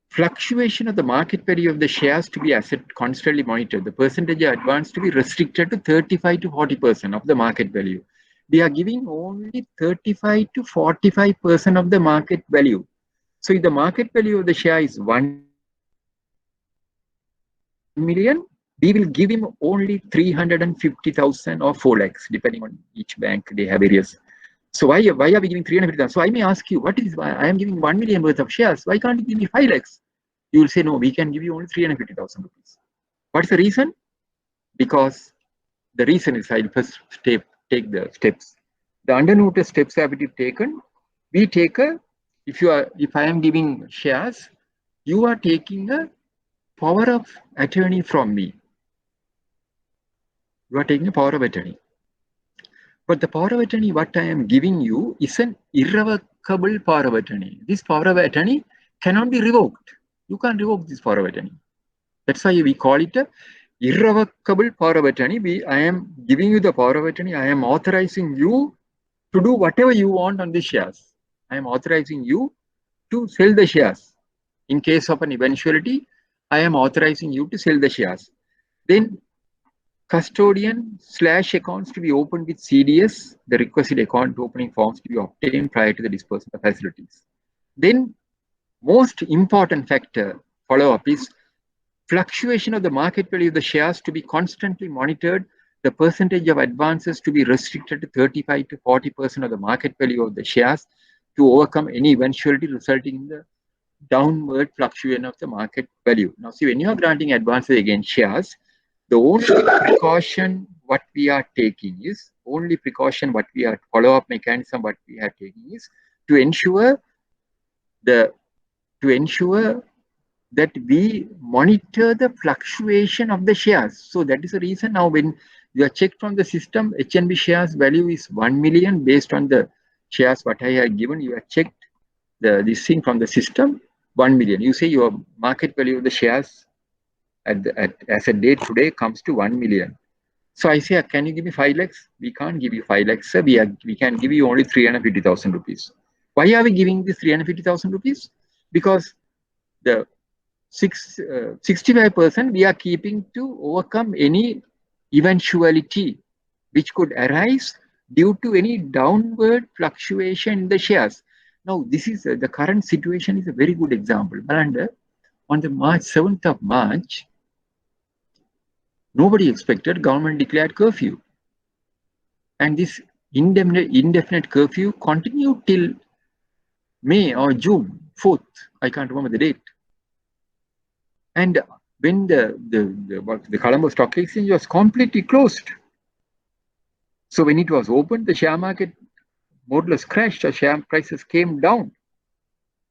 fluctuation of the market value of the shares to be constantly monitored. The percentage of advance to be restricted to 35 to 40% of the market value. They are giving only 35 to 45% of the market value. So if the market value of the share is 1 million, we will give him only 350,000 or 4 lakhs, depending on each bank. They have various. So why are we giving 350,000? So I may ask you, what is, I am giving 1 million worth of shares. Why can't you give me 5 lakhs? You will say, no, we can give you only 350,000 rupees. What's the reason? Because the reason is, I'll first take the steps. The undernoted steps have to be taken. We take if I am giving shares, you are taking a power of attorney from me. You are taking a power of attorney. But the power of attorney, what I am giving you, is an irrevocable power of attorney. This power of attorney cannot be revoked. You can't revoke this power of attorney. That's why we call it a irrevocable power of attorney. I am giving you the power of attorney. I am authorizing you to do whatever you want on the shares. I am authorizing you to sell the shares. In case of an eventuality, I am authorizing you to sell the shares. Then custodian / accounts to be opened with CDS, the requisite account opening forms to be obtained prior to the disbursement of facilities. Then most important factor follow-up is fluctuation of the market value of the shares to be constantly monitored, the percentage of advances to be restricted to 35 to 40% of the market value of the shares to overcome any eventuality resulting in the downward fluctuation of the market value. Now, see, when you are granting advances against shares, the only precaution what we are taking is, follow-up mechanism what we are taking is to ensure that we monitor the fluctuation of the shares. So that is the reason now when you are checked from the system, HNB shares value is 1 million based on the shares what I have given. You are checked this thing from the system, 1 million. You say your market value of the shares as a date today comes to 1 million. So I say, can you give me 5 lakhs? We can't give you 5 lakhs, sir. We can give you only 350,000 rupees. Why are we giving this 350,000 rupees? Because the 65% we are keeping to overcome any eventuality which could arise due to any downward fluctuation in the shares. Now, this is the current situation is a very good example. Malanda, on the 7th of March, nobody expected government declared curfew. And this indefinite curfew continued till May or June 4th. I can't remember the date. And when the Colombo Stock Exchange was completely closed. So when it was opened, the share market more or less crashed, or share prices came down.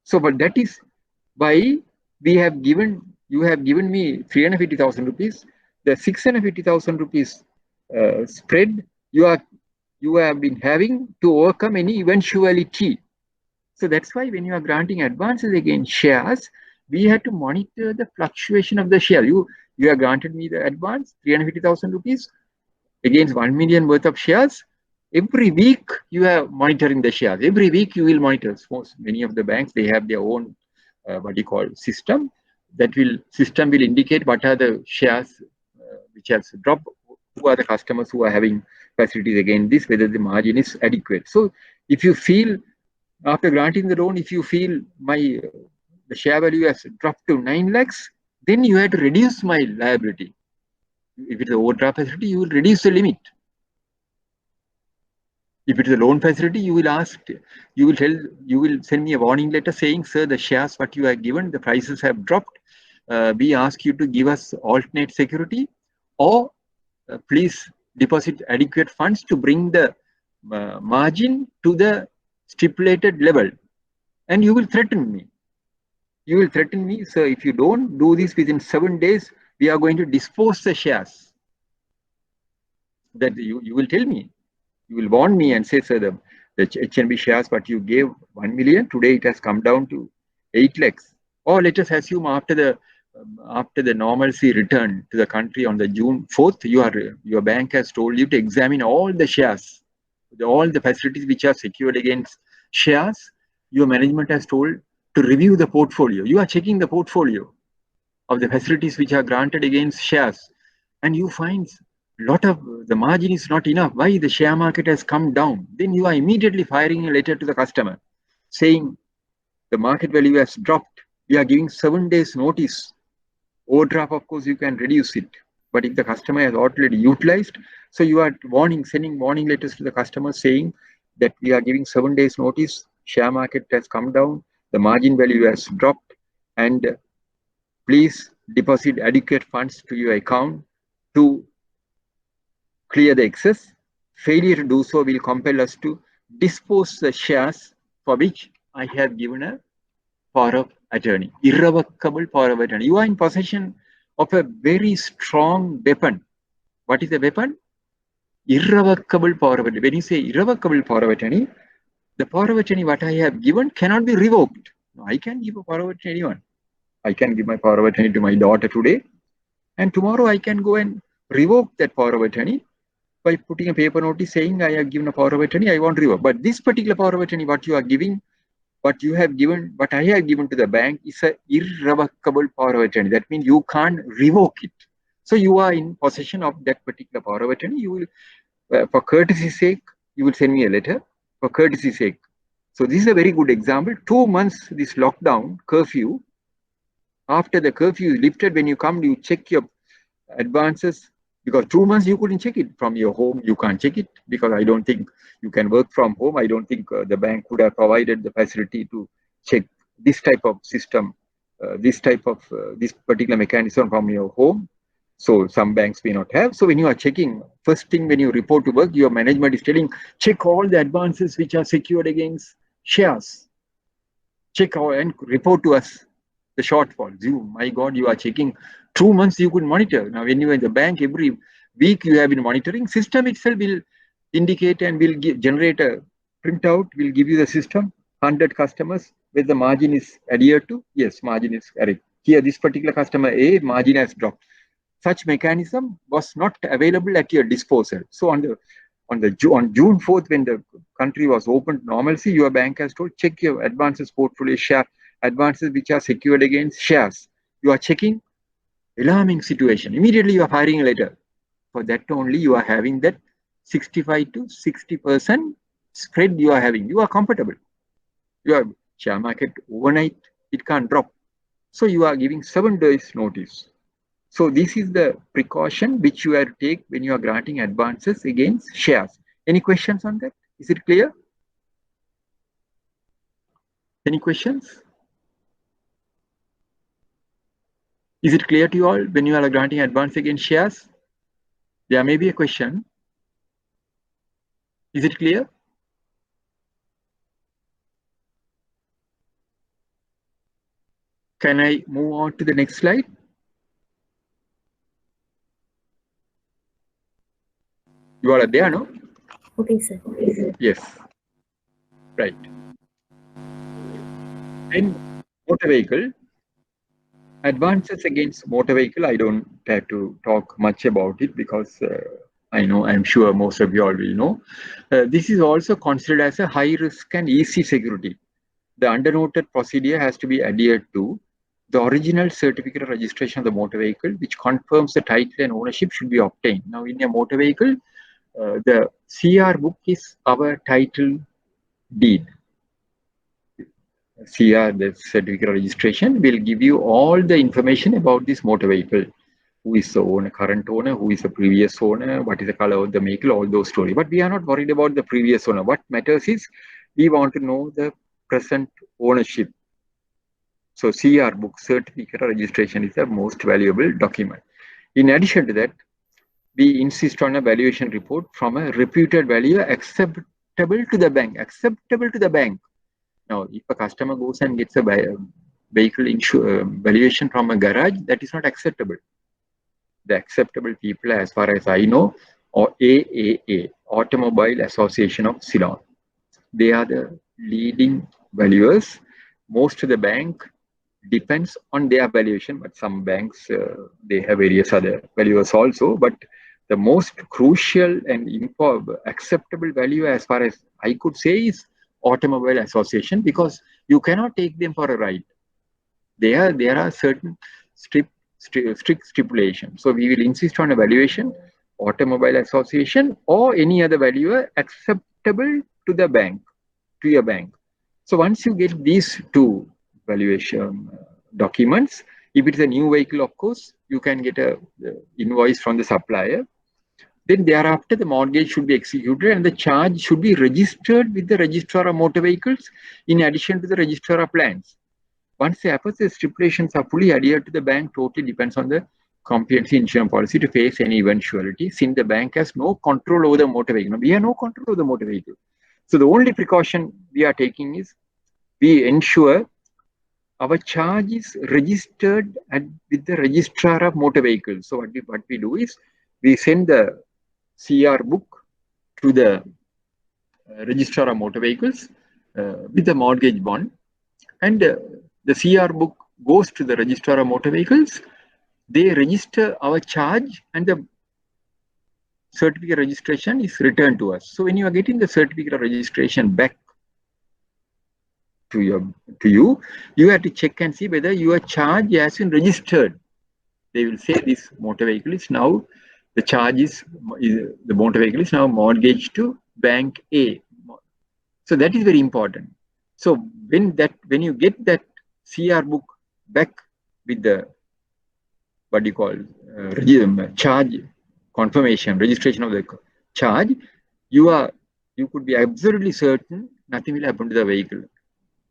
So, but that is why you have given me 350,000 rupees. The 650,000 rupees spread you have been having to overcome any eventuality. So that's why when you are granting advances against shares, we have to monitor the fluctuation of the share. You have granted me the advance 350,000 rupees against 1 million worth of shares. Every week you are monitoring the shares. Every week you will monitor. Many of the banks, they have their own system. System will indicate what are the shares which has dropped, who are the customers who are having facilities against this, whether the margin is adequate. So if you feel after granting the loan, if you feel the share value has dropped to 9 lakhs, then you have to reduce my liability. If it's an overdraft facility, you will reduce the limit. If it is a loan facility, you will send me a warning letter saying, sir, the shares what you have given, the prices have dropped. We ask you to give us alternate security, or please deposit adequate funds to bring the margin to the stipulated level. And you will threaten me. You will threaten me, sir, if you don't do this within 7 days, we are going to dispose the shares. That you will tell me. You will warn me and say, sir, the HNB shares, what you gave 1 million, today it has come down to 8 lakhs. Or let us assume after the normalcy return to the country on the June 4th, your bank has told you to examine all the shares, all the facilities which are secured against shares. Your management has told to review the portfolio. You are checking the portfolio of the facilities which are granted against shares, and you find lot of the margin is not enough. Why? The share market has come down. Then you are immediately firing a letter to the customer saying the market value has dropped. We are giving 7 days notice. Overdraft, of course, you can reduce it. But if the customer has already utilized, so you are sending warning letters to the customer saying that we are giving 7 days notice. Share market has come down. The margin value has dropped, and please deposit adequate funds to your account to clear the excess. Failure to do so will compel us to dispose the shares for which I have given a power of attorney, irrevocable power of attorney. You are in possession of a very strong weapon. What is the weapon? Irrevocable power of attorney. When you say irrevocable power of attorney, the power of attorney what I have given cannot be revoked. No, I can give a power of attorney to anyone. I can give my power of attorney to my daughter today, and tomorrow I can go and revoke that power of attorney by putting a paper notice saying I have given a power of attorney, I want to revoke. But this particular power of attorney, what you are giving, what I have given to the bank is an irrevocable power of attorney. That means you can't revoke it. So you are in possession of that particular power of attorney. You will, for courtesy's sake, you will send me a letter for courtesy's sake. So this is a very good example. 2 months, this lockdown, curfew. After the curfew is lifted, when you come, you check your advances. Because 2 months you couldn't check it from your home. You can't check it because I don't think you can work from home. I don't think the bank could have provided the facility to check this type of system, this particular mechanism from your home. So some banks may not have. So when you are checking, first thing when you report to work, your management is telling, check all the advances which are secured against shares. Check all and report to us the shortfalls. My God, you are checking 2 months you could monitor. Now when you are in the bank, every week you have been monitoring. System itself will indicate and will generate a printout, will give you the system, 100 customers, where the margin is adhered to. Yes, margin is correct. Here, this particular customer A, margin has dropped. Such mechanism was not available at your disposal. So on June 4th, when the country was opened to normalcy, your bank has told, check your advances portfolio share, advances which are secured against shares. You are checking, alarming situation. Immediately you are firing a letter. For that only you are having that 65 to 60% spread you are having. You are comfortable. Your share market overnight, it can't drop. So you are giving 7 days notice. So this is the precaution which you have to take when you are granting advances against shares. Any questions on that? Is it clear? Any questions? Is it clear to you all when you are granting advance against shares? There may be a question. Is it clear? Can I move on to the next slide? You all are there, no? Okay, sir. Yes. Right. In motor vehicle, advances against motor vehicle, I don't have to talk much about it because I'm sure most of you all will know. This is also considered as a high risk and easy security. The undernoted procedure has to be adhered to. The original certificate of registration of the motor vehicle, which confirms the title and ownership, should be obtained. Now, in a motor vehicle, the CR book is our title deed. CR, the certificate of registration, will give you all the information about this motor vehicle. Who is the owner, current owner, who is the previous owner, what is the color of the vehicle, all those stories. But we are not worried about the previous owner. What matters is we want to know the present ownership. So CR book, certificate of registration, is the most valuable document. In addition to that, we insist on a valuation report from a reputed valuer acceptable to the bank. Acceptable to the bank. Now, if a customer goes and gets a vehicle valuation from a garage, that is not acceptable. The acceptable people, as far as I know, or AAA, Automobile Association of Ceylon. They are the leading valuers. Most of the bank depends on their valuation, but some banks, they have various other valuers also. But the most crucial and acceptable value, as far as I could say, is Automobile Association, because you cannot take them for a ride. There are certain strict stipulations. So we will insist on a valuation, Automobile Association, or any other valuer acceptable to the bank, to your bank. So once you get these two valuation documents, if it's a new vehicle, of course, you can get a invoice from the supplier. Then thereafter, the mortgage should be executed and the charge should be registered with the Registrar of Motor Vehicles in addition to the Registrar of Plans. Once the apposite stipulations are fully adhered to, the bank totally depends on the comprehensive insurance policy to face any eventuality, since the bank has no control over the motor vehicle. Now, we have no control over the motor vehicle. So the only precaution we are taking is we ensure our charge is registered with the Registrar of Motor Vehicles. So what we do is we send the CR book to the Registrar of Motor Vehicles with the mortgage bond, and the CR book goes to the Registrar of Motor Vehicles. They register our charge and the certificate of registration is returned to us. So when you are getting the certificate of registration back to you, you have to check and see whether your charge has been registered. They will say this motor vehicle is now, the charge is the motor vehicle is now mortgaged to bank A. So that is very important. So when you get that CR book back with the charge confirmation, registration of the charge, you could be absolutely certain nothing will happen to the vehicle.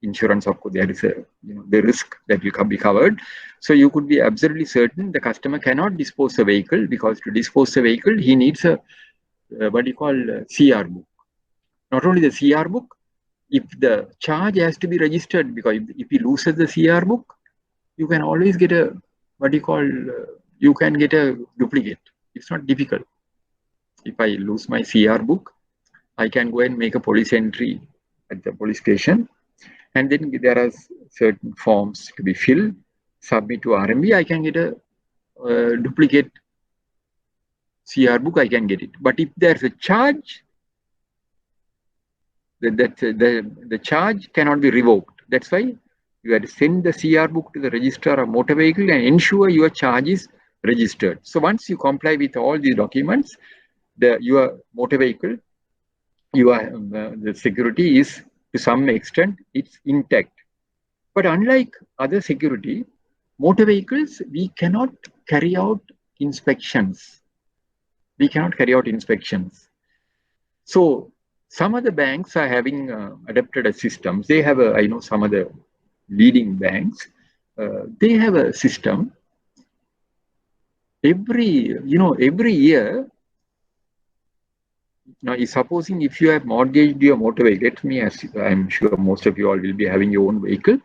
insurance, of course, there is a the risk that will be covered. So you could be absolutely certain the customer cannot dispose the vehicle, because to dispose the vehicle he needs a what you call CR book. Not only the CR book, if the charge has to be registered, because if he loses the CR book, you can always get a what you call you can get a duplicate. It's not difficult. If I lose my CR book, I can go and make a police entry at the police station, and then there are certain forms to be filled, submit to RMB. I can get a duplicate CR book. I can get it. But if there's a charge, the charge cannot be revoked. That's why you have to send the CR book to the registrar of motor vehicle and ensure your charge is registered. So once you comply with all these documents, your motor vehicle, the security is to some extent it's intact. But unlike other security, motor vehicles, we cannot carry out inspections. We cannot carry out inspections. So some of the banks are having adapted a system. They have I know some of the leading banks, they have a system. Every year, now supposing if you have mortgaged your motor vehicle, let me ask you, I'm sure most of you all will be having your own vehicle.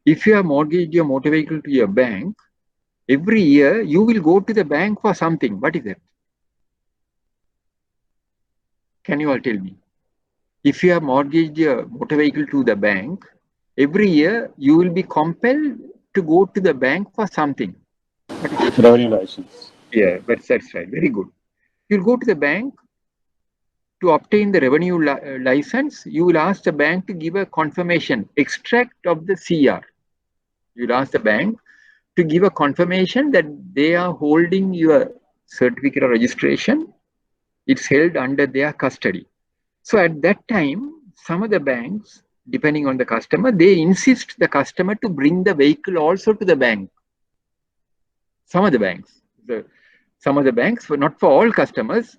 If you have mortgaged your motor vehicle to your bank, every year you will go to the bank for something. What is that? Can you all tell me? If you have mortgaged your motor vehicle to the bank, every year you will be compelled to go to the bank for something. Revenue license. Yeah, that's right. Very good. You'll go to the bank to obtain the revenue license. You will ask the bank to give a confirmation, extract of the CR. You'll ask the bank to give a confirmation that they are holding your certificate of registration. It's held under their custody. So at that time, some of the banks, depending on the customer, they insist the customer to bring the vehicle also to the bank. Some of the banks, not for all customers,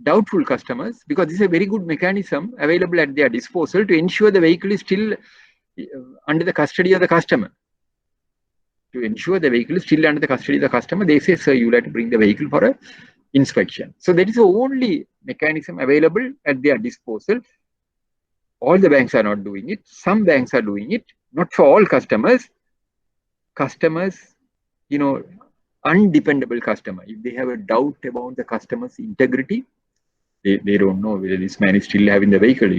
doubtful customers, because this is a very good mechanism available at their disposal to ensure the vehicle is still under the custody of the customer. To ensure the vehicle is still under the custody of the customer, they say, sir, you have to bring the vehicle for an inspection. So that is the only mechanism available at their disposal. All the banks are not doing it. Some banks are doing it, not for all customers. Customers, undependable customer. If they have a doubt about the customer's integrity, they don't know whether this man is still having the vehicle.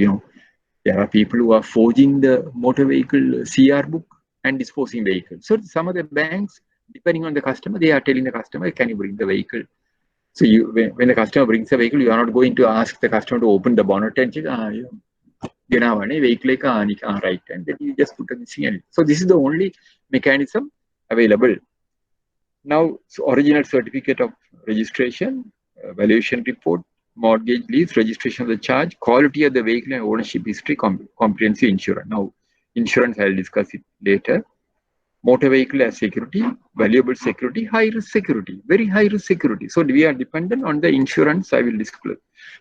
There are people who are forging the motor vehicle CR book and disposing vehicles. So some of the banks, depending on the customer, they are telling the customer, can you bring the vehicle? So when the customer brings the vehicle, you are not going to ask the customer to open the bonnet and check, vehicle right, and then you just put a missing. So this is the only mechanism available. Now, original certificate of registration, valuation report, mortgage lease, registration of the charge, quality of the vehicle and ownership history, comprehensive insurance. Now, insurance, I'll discuss it later. Motor vehicle as security, valuable security, high risk security, very high risk security. So we are dependent on the insurance. I will disclose.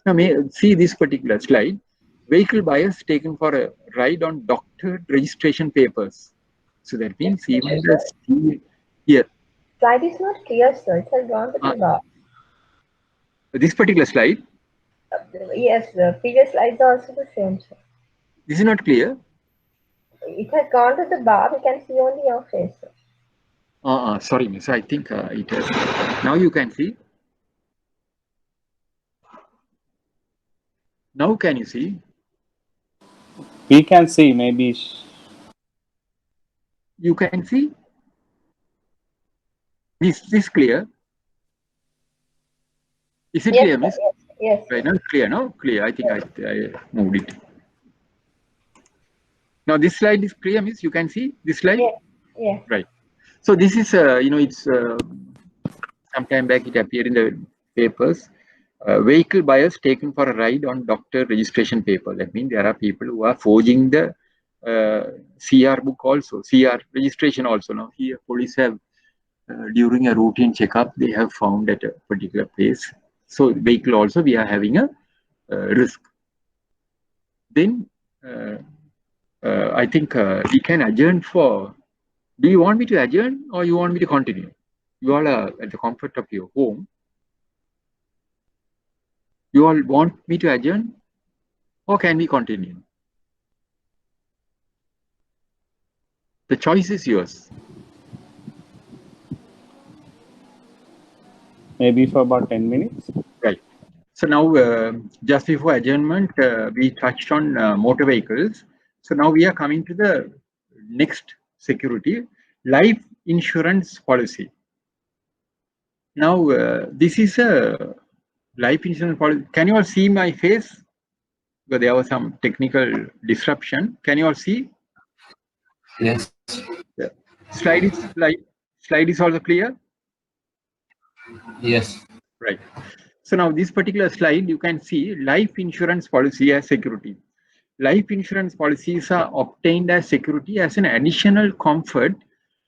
Now, see this particular slide. Vehicle buyers taken for a ride on doctored registration papers. So that means even the here. Slide is not clear, sir. It has gone to the bar. This particular slide? Yes, the previous slides are also the same, sir. This is not clear. It has gone to the bar. We can see only your face, sir. Sorry, miss. I think it has. Now you can see. Now can you see? We can see, maybe. You can see? This clear? Is it clear, miss? Yes. Right now it's clear, no? Clear. I think I moved it. Now this slide is clear, miss. You can see this slide? Yeah. Right. So this is, it's sometime back it appeared in the papers. Vehicle buyers taken for a ride on doctor registration paper. That means there are people who are forging the CR book also, CR registration also. Now here police have, during a routine checkup, they have found at a particular place. So vehicle also we are having a risk. Then I think we can adjourn for. Do you want me to adjourn or you want me to continue? You all are at the comfort of your home. You all want me to adjourn or can we continue? The choice is yours. Maybe for about 10 minutes. Right. So now, just before adjournment, we touched on motor vehicles. So now we are coming to the next security, life insurance policy. Now, this is a life insurance policy. Can you all see my face? Because there was some technical disruption. Can you all see? Yes. The slide is also clear? Yes. Right. So now this particular slide, you can see life insurance policy as security. Life insurance policies are obtained as security as an additional comfort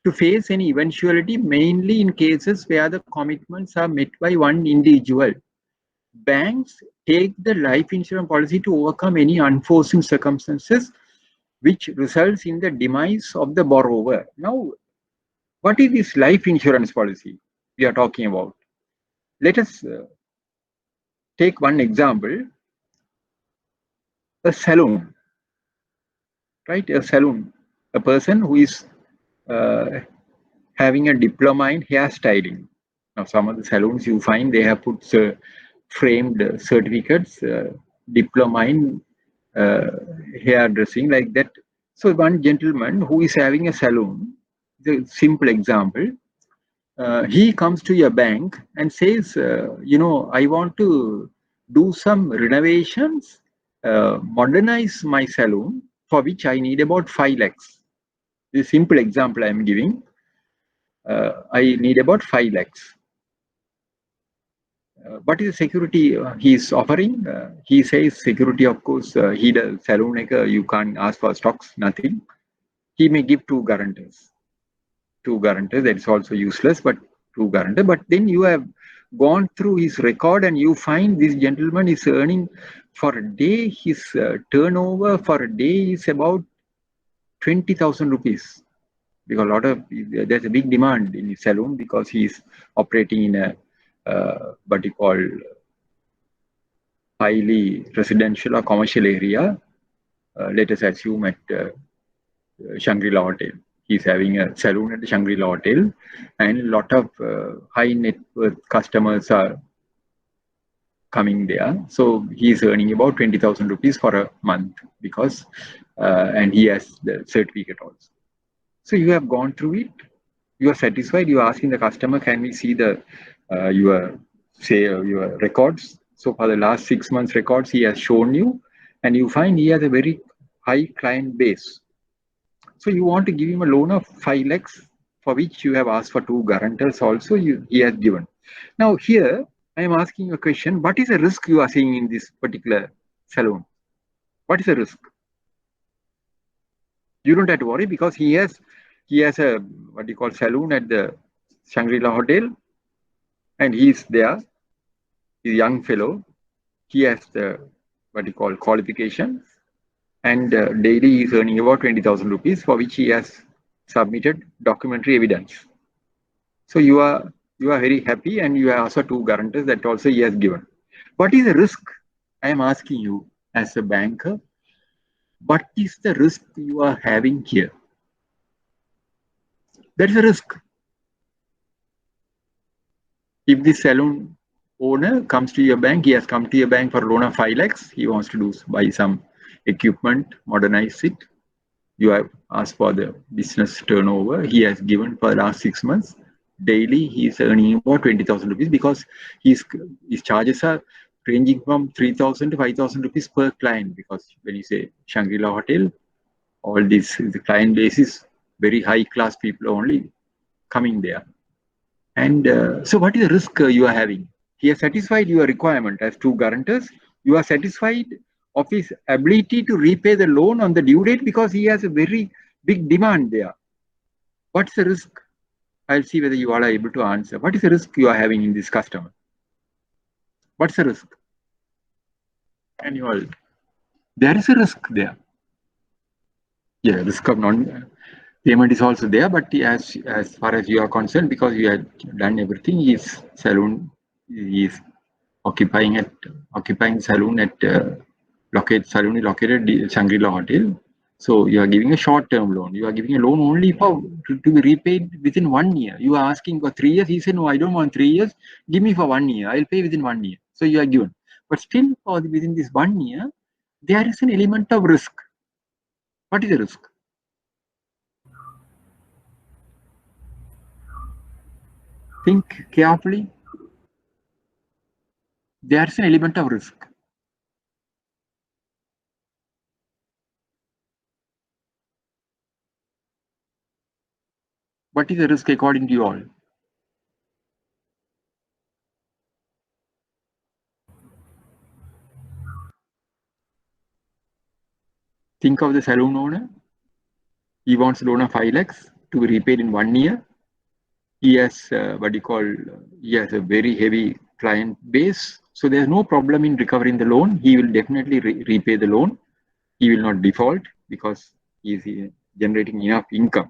to face any eventuality, mainly in cases where the commitments are met by one individual. Banks take the life insurance policy to overcome any unforeseen circumstances which results in the demise of the borrower. Now, what is this life insurance policy we are talking about? Let us take one example, a salon, right? A salon, a person who is having a diploma in hairstyling. Now, some of the salons you find they have put framed certificates, diploma in hairdressing, like that. So, one gentleman who is having a salon, the simple example, he comes to your bank and says, I want to do some renovations, modernize my salon, for which I need about 5 lakhs. This simple example I am giving. I need about 5 lakhs. What is the security he is offering? He says security, of course, he does salon, you can't ask for stocks, nothing. He may give 2 guarantors. 2 guarantors, that is also useless, but 2 guarantors. But then you have gone through his record and you find this gentleman is earning for a day, his turnover for a day is about 20,000 rupees. Because there's a big demand in his salon because he's operating in a what you call highly residential or commercial area. Let us assume at Shangri-La Hotel. He's having a salon at the Shangri-La Hotel, and a lot of high net worth customers are coming there. So he's earning about 20,000 rupees for a month because, and he has the certificate also. So you have gone through it. You are satisfied. You are asking the customer, can we see the your records? So for the last 6 months records, he has shown you, and you find he has a very high client base. So you want to give him a loan of 5 lakhs, for which you have asked for 2 guarantors also, he has given. Now here, I am asking you a question. What is the risk you are seeing in this particular salon? What is the risk? You don't have to worry because he has a what you call salon at the Shangri-La Hotel, and he's there. He's a young fellow. He has the what you call qualifications, and daily he's earning about 20,000 rupees, for which he has submitted documentary evidence. So you are very happy, and you have also 2 guarantors that also he has given. What is the risk? I am asking you as a banker. What is the risk you are having here? There is a risk. If the salon owner comes to your bank, he has come to your bank for a loan of 5 lakhs. He wants to buy some equipment, modernize it. You have asked for the business turnover. He has given for the last 6 months. Daily, he is earning about 20,000 rupees because his charges are ranging from 3,000 to 5,000 rupees per client. Because when you say Shangri-La Hotel, all this, the client base is very high class people only coming there. And so what is the risk you are having? He has satisfied your requirement as 2 guarantors. You are satisfied of his ability to repay the loan on the due date because he has a very big demand there. What's the risk? I'll see whether you all are able to answer. What is the risk you are having in this customer? What's the risk? And you all, there is a risk there. Yeah, risk of non-payment is also there, but as far as you are concerned, because you had done everything, his saloon is occupying saloon at saloon is located at Shangri-La Hotel. So you are giving a short-term loan. You are giving a loan only for to be repaid within 1 year. You are asking for 3 years. He said, no, I don't want 3 years. Give me for 1 year. I'll pay within 1 year. So you are given. But still, within this 1 year, there is an element of risk. What is the risk? Think carefully. There's an element of risk. What is the risk according to you all? Think of the saloon owner. He wants a loan of 5 lakhs to be repaid in 1 year. He has he has a very heavy client base. So there's no problem in recovering the loan. He will definitely repay the loan. He will not default because he is generating enough income.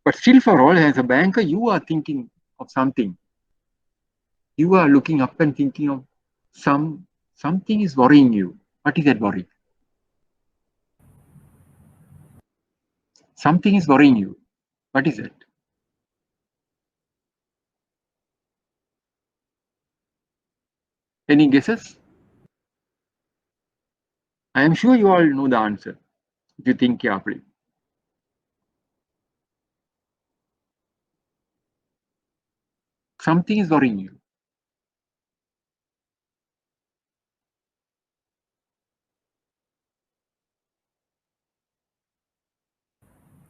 But still, for all, as a banker, you are thinking of something. You are looking up and thinking of something is worrying you. What is that worry? Something is worrying you. What is it? Any guesses? I am sure you all know the answer if you think carefully. Something is worrying you.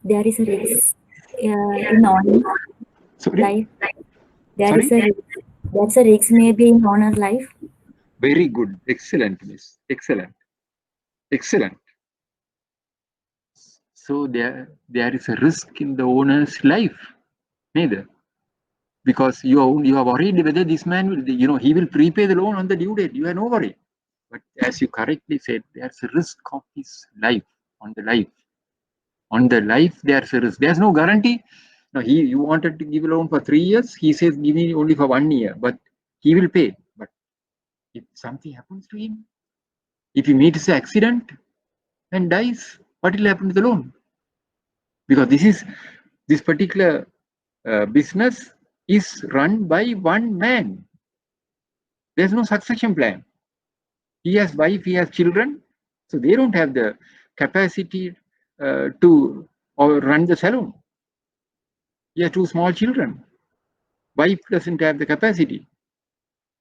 There is a risk in owner Sorry? life. There Sorry? is a risk. That's a risk maybe in owner life. Very good. Excellent, miss. Excellent. Excellent. So there is a risk in the owner's life. Neither. Because you are worried whether this man will, he will prepay the loan on the due date. You have no worry. But as you correctly said, there's a risk of his life, on the life. On the life, there's a risk. There's no guarantee. No, you wanted to give a loan for 3 years. He says, give me only for 1 year, but he will pay. But if something happens to him, if he meets an accident and dies, what will happen to the loan? Because this particular business is run by one man. There's no succession plan. He has wife, he has children, so they don't have the capacity to run the salon. He has 2 small children. Wife doesn't have the capacity.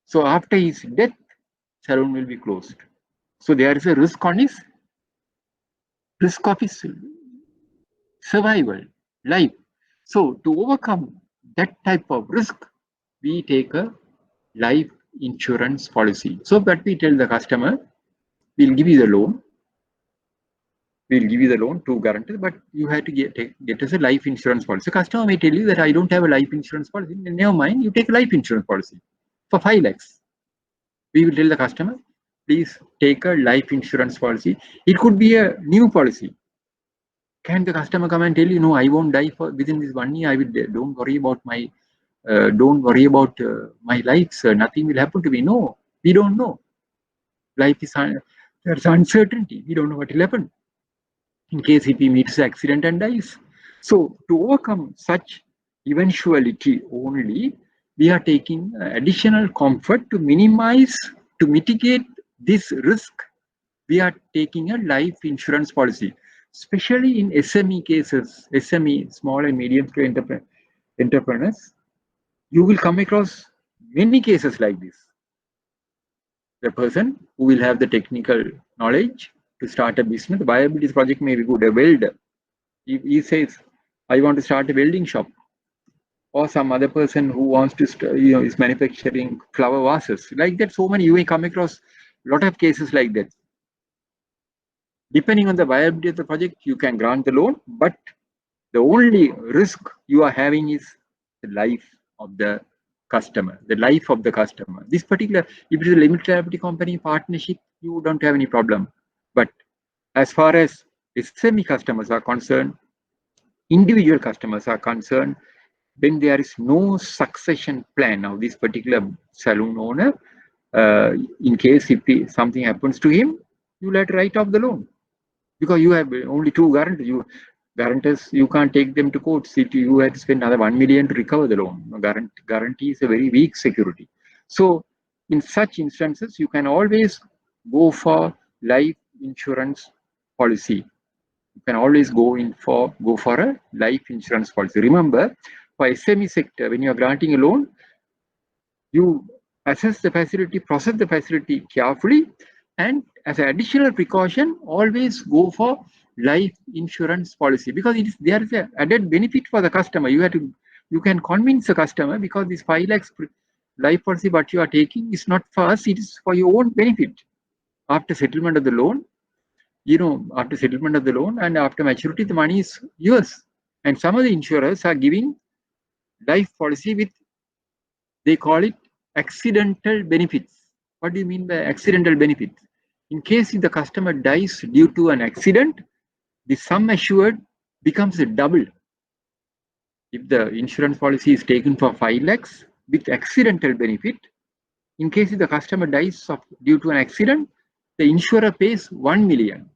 So after his death, salon will be closed. So there is a risk of his survival, life. So to overcome that type of risk, we take a life insurance policy. So that we tell the customer, we'll give you the loan. We'll give you the loan to guarantee, but you have to get us a life insurance policy. The customer may tell you that I don't have a life insurance policy. Never mind, you take a life insurance policy for 5 lakhs. We will tell the customer, please take a life insurance policy. It could be a new policy. Can the customer come and tell you, no, I won't die within this 1 year. I will. Don't worry about my my life, sir. Nothing will happen to me. No, we don't know. Life is there's uncertainty. We don't know what will happen in case if he meets an accident and dies. So to overcome such eventuality only, we are taking additional comfort to mitigate this risk. We are taking a life insurance policy, especially in SME cases, SME, small and medium scale entrepreneurs. You will come across many cases like this. The person who will have the technical knowledge to start a business, the viability project may be good. A welder, he says, I want to start a welding shop. Or some other person who wants to, is manufacturing flower vases. Like that, so many, you may come across a lot of cases like that. Depending on the viability of the project, you can grant the loan, but the only risk you are having is the life of the customer, the life of the customer. This particular, if it is a limited liability company partnership, you don't have any problem. But as far as SME customers are concerned, individual customers are concerned, when there is no succession plan of this particular saloon owner, in case if something happens to him, you let write off the loan because you have only two guarantors. You can't take them to court. You have to spend another 1 million to recover the loan. Guarantee is a very weak security. So in such instances, you can always go for life insurance policy. You can always go for a life insurance policy. Remember, for SME sector, when you are granting a loan, you assess the facility, process the facility carefully, and as an additional precaution, always go for life insurance policy because there is an added benefit for the customer. You can convince the customer because this 5 lakhs life policy what you are taking is not for us, it is for your own benefit. After settlement of the loan, after settlement of the loan and after maturity, the money is yours. And some of the insurers are giving life policy with, they call it accidental benefits. What do you mean by accidental benefits? In case if the customer dies due to an accident, the sum assured becomes a double. If the insurance policy is taken for 5 lakhs with accidental benefit, in case if the customer dies due to an accident, the insurer pays 1 million.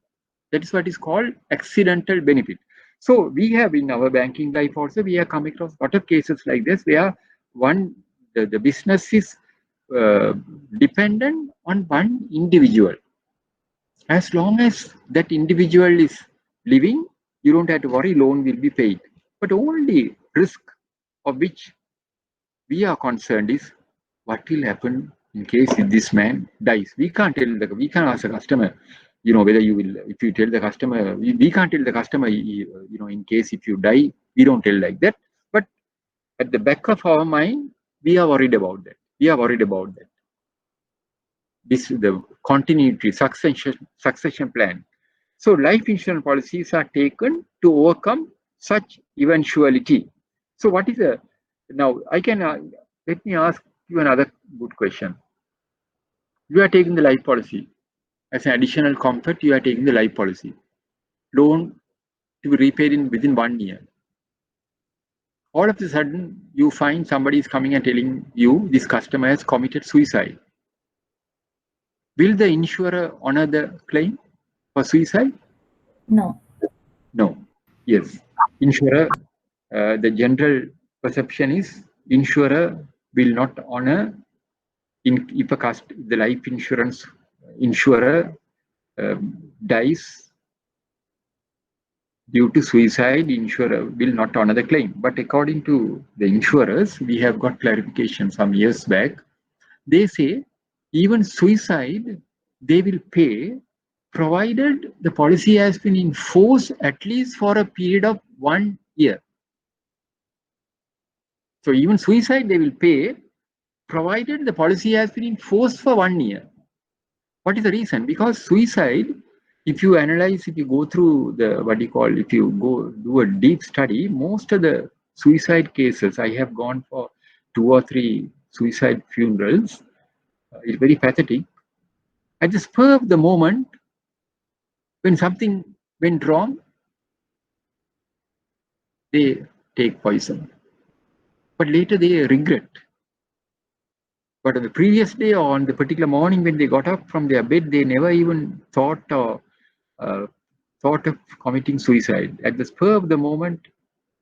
That is what is called accidental benefit. So we have in our banking life also, we have come across a lot of cases like this where the business is dependent on one individual. As long as that individual is living, you don't have to worry, loan will be paid. But only risk of which we are concerned is what will happen in case if this man dies. We can't ask the customer, whether you will, if you tell the customer, we can't tell the customer, in case if you die, we don't tell like that. But at the back of our mind, we are worried about that. This is the continuity, succession plan. So life insurance policies are taken to overcome such eventuality. So what is now I can, let me ask you another good question. You are taking the life policy. As an additional comfort, you are taking the life policy. Loan to be repaid within 1 year. All of a sudden, you find somebody is coming and telling you this customer has committed suicide. Will the insurer honor the claim for suicide? No. No. Yes. Insurer, the general perception is insurer will not honor if the life insurance insurer dies due to suicide, insurer will not honor the claim. But according to the insurers, we have got clarification some years back. They say even suicide, they will pay provided the policy has been in force at least for a period of 1 year. So even suicide, they will pay provided the policy has been in force for 1 year. What is the reason? Because suicide, if you analyze, if you go through if you go do a deep study, most of the suicide cases, I have gone for 2 or 3 suicide funerals. It's very pathetic. At the spur of the moment, when something went wrong, they take poison. But later they regret. But on the previous day or on the particular morning when they got up from their bed, they never even thought of committing suicide. At the spur of the moment,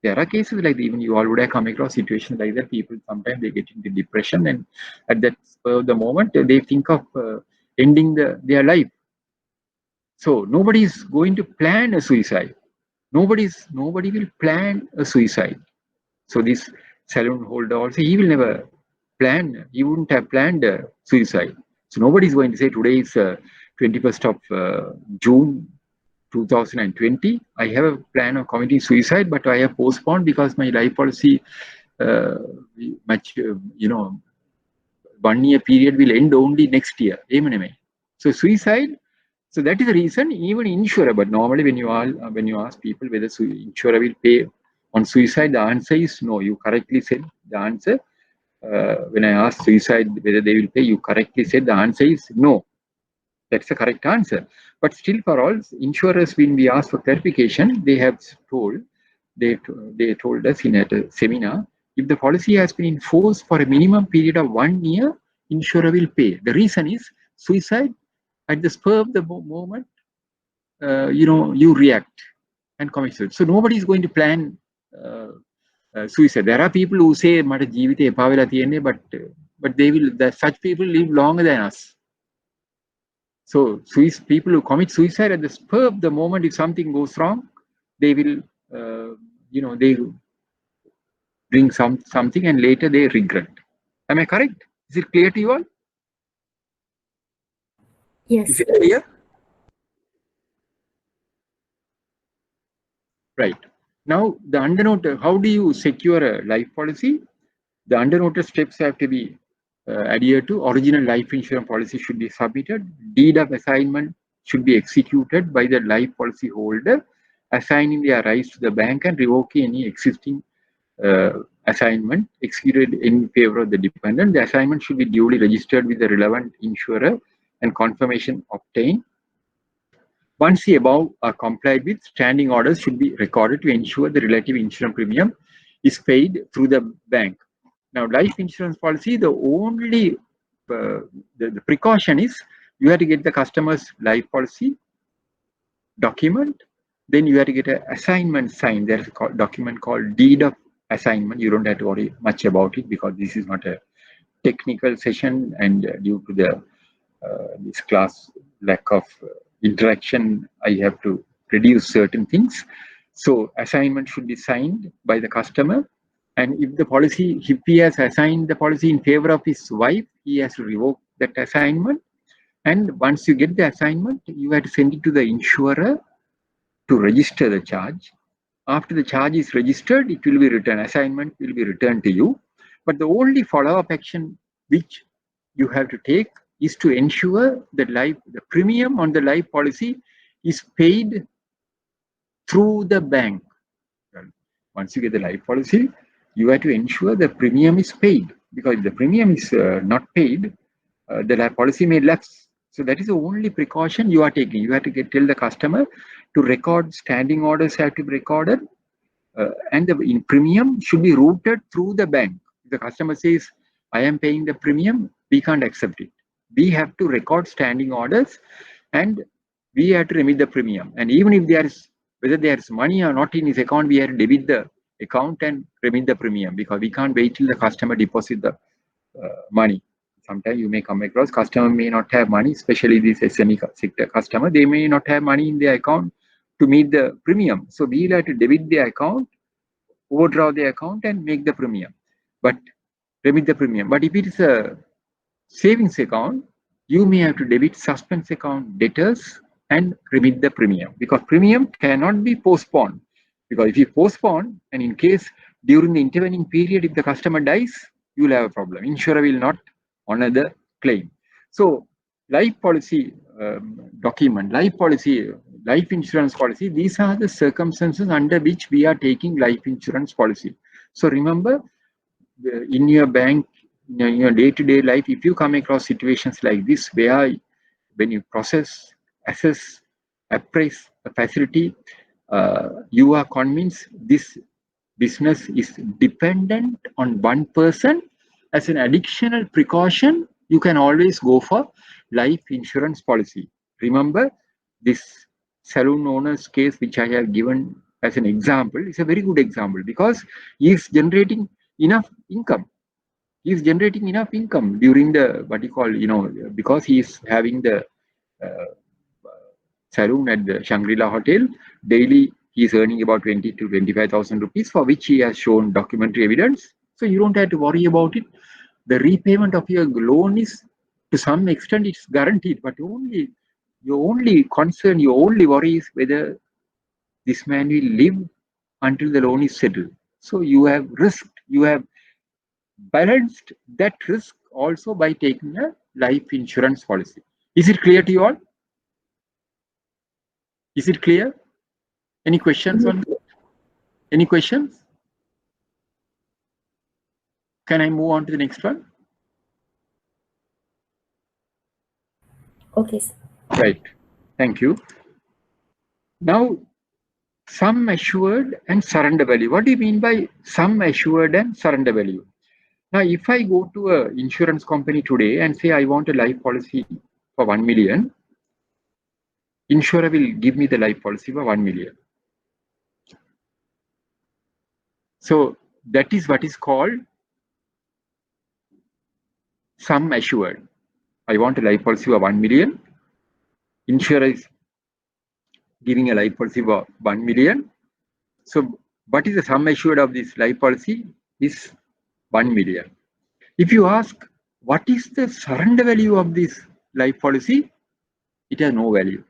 there are cases like that. Even you all would have come across situations like that. People sometimes they get into depression, and at that spur of the moment, they think of ending their life. So nobody is going to plan a suicide. Nobody will plan a suicide. So this saloon holder also, he will never plan. He wouldn't have planned suicide. So nobody is going to say today is 21st of June 2020. I have a plan of committing suicide, but I have postponed because my life policy, 1 year period will end only next year. So suicide. So that is the reason even insurer. But normally when you ask people whether insurer will pay on suicide, the answer is no. You correctly said the answer. When I asked suicide whether they will pay, you correctly said the answer is no. That's the correct answer. But still, for all insurers, when we ask for clarification, they have told, they told us in a seminar, if the policy has been in force for a minimum period of 1 year, insurer will pay. The reason is suicide at the spur of the moment, you react and commit suicide. So nobody is going to plan suicide. There are people who say, "Mata jeevithe epa wela thiyenne," but they will. Such people live longer than us. So people who commit suicide at the spur of the moment, if something goes wrong, they will, they bring something and later they regret. Am I correct? Is it clear to you all? Yes. Is it clear? Right. Now, the undernote, how do you secure a life policy? The undernoted steps have to be adhered to. Original life insurance policy should be submitted. Deed of assignment should be executed by the life policy holder, assigning their rights to the bank and revoking any existing assignment executed in favor of the dependent. The assignment should be duly registered with the relevant insurer and confirmation obtained. Once the above are complied with, standing orders should be recorded to ensure the relative insurance premium is paid through the bank. Now, life insurance policy, the only the precaution is you have to get the customer's life policy document, then you have to get an assignment signed. There's a document called deed of assignment. You don't have to worry much about it because this is not a technical session, and due to the this class lack of interaction, I have to reduce certain things. So assignment should be signed by the customer, and if he has assigned the policy in favor of his wife, he has to revoke that assignment. And once you get the assignment, you have to send it to the insurer to register the charge. After the charge is registered, it will be returned. Assignment will be returned to you. But the only follow-up action which you have to take is to ensure that the premium on the life policy is paid through the bank. Once you get the life policy, you have to ensure the premium is paid, because if the premium is not paid, the life policy may lapse. So that is the only precaution you are taking. You have to tell the customer to record. Standing orders have to be recorded, and the premium should be routed through the bank. If the customer says, "I am paying the premium," we can't accept it. We have to record standing orders, and we have to remit the premium. And even if whether there is money or not in his account, we have to debit the account and remit the premium, because we can't wait till the customer deposit the money. Sometimes you may come across customer may not have money, especially this SME sector customer. They may not have money in their account to meet the premium. So we'll have to debit the account, overdraw the account, and make the premium, but remit the premium. But if it is a savings account, you may have to debit suspense account debtors and remit the premium, because premium cannot be postponed. Because if you postpone, and in case during the intervening period, if the customer dies, you will have a problem. Insurer will not honor the claim. So life policy document, life insurance policy, these are the circumstances under which we are taking life insurance policy. So remember, in your bank, in your day-to-day life, if you come across situations like this, where when you process, assess, appraise a facility, you are convinced this business is dependent on one person, as an additional precaution, you can always go for life insurance policy. Remember, this saloon owner's case, which I have given as an example, is a very good example, because he is generating enough income. He is generating enough income during the, because he is having the saloon at the Shangri-La Hotel. Daily, he is earning about 20 to 25,000 rupees, for which he has shown documentary evidence. So you don't have to worry about it. The repayment of your loan is, to some extent, it's guaranteed, but your only concern, your only worry is whether this man will live until the loan is settled. So you have risked, you have balanced that risk also by taking a life insurance policy. Is it clear to you all? Is it clear? Any questions on that? Any questions? Can I move on to the next one? Okay, sir. Right. Thank you. Now, sum assured and surrender value. What do you mean by sum assured and surrender value? Now, if I go to an insurance company today and say I want a life policy for 1 million, insurer will give me the life policy for 1 million. So that is what is called sum assured. I want a life policy for 1 million. Insurer is giving a life policy for 1 million. So what is the sum assured of this life policy is 1 million. If you ask what is the surrender value of this life policy, it has no value.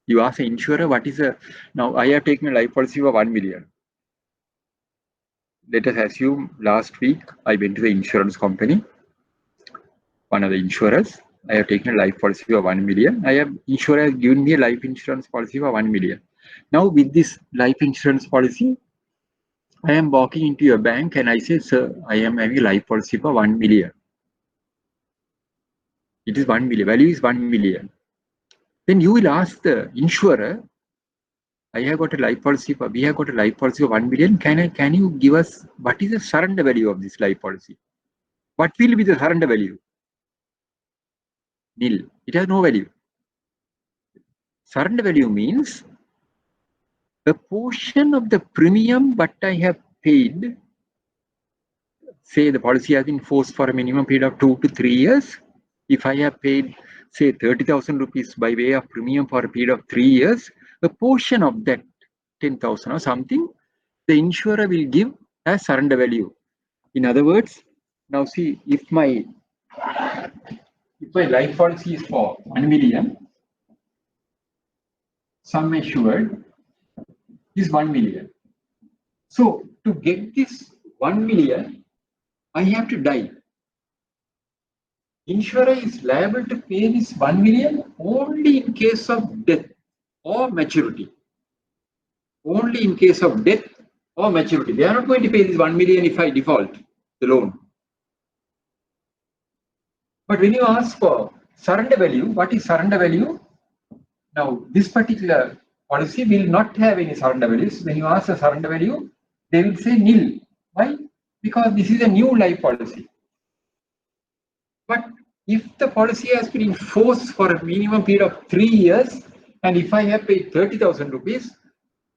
You ask an insurer what is the, now I have taken a life policy for 1 million. Let us assume last week I went to the insurance company, one of the insurers. I have taken a life policy for 1 million. Insurer has given me a life insurance policy for 1 million. Now with this life insurance policy, I am walking into a bank and I say, sir, I am having a life policy for 1 million. It is 1 million, value is 1 million. Then you will ask the insurer, I have got a life policy for, we have got a life policy of 1 million. Can you give us, what is the surrender value of this life policy? What will be the surrender value? Nil. It has no value. Surrender value means a portion of the premium what I have paid, say the policy has been forced for a minimum period of 2 to 3 years. If I have paid, say 30,000 rupees by way of premium for a period of 3 years, a portion of that 10,000 or something, the insurer will give as surrender value. In other words, now see, if my life policy is for 1 million, sum assured is 1 million. So to get this 1 million, I have to die. Insurer is liable to pay this 1 million only in case of death or maturity. Only in case of death or maturity. They are not going to pay this 1 million if I default the loan. But when you ask for surrender value, what is surrender value? Now, this particular policy will not have any surrender values. When you ask the surrender value, they will say nil. Why? Because this is a new life policy. But if the policy has been in force for a minimum period of 3 years, and if I have paid 30,000 rupees,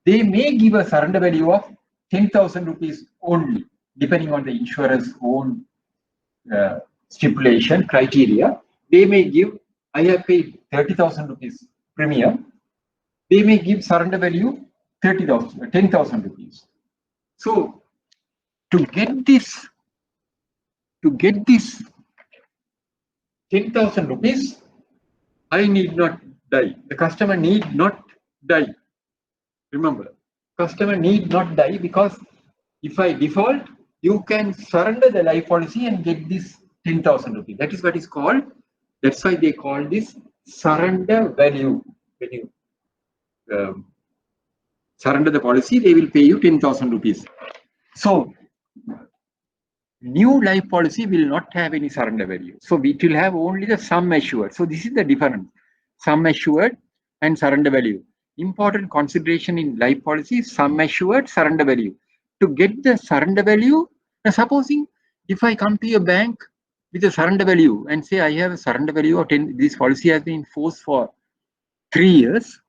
they may give a surrender value of 10,000 rupees only, depending on the insurer's own stipulation criteria. They may give, I have paid 30,000 rupees premium, they may give surrender value 10,000 rupees. So to get this 10,000 rupees, I need not die. The customer need not die. Remember, customer need not die, because if I default, you can surrender the life policy and get this 10,000 rupees. That is what is called, that's why they call this surrender value. When you surrender the policy, they will pay you 10,000 rupees. So new life policy will not have any surrender value. So it will have only the sum assured. So this is the difference. Sum assured and surrender value. Important consideration in life policy is sum assured, surrender value. To get the surrender value, now supposing if I come to your bank with a surrender value and say I have a surrender value of 10, this policy has been forced for 3 years.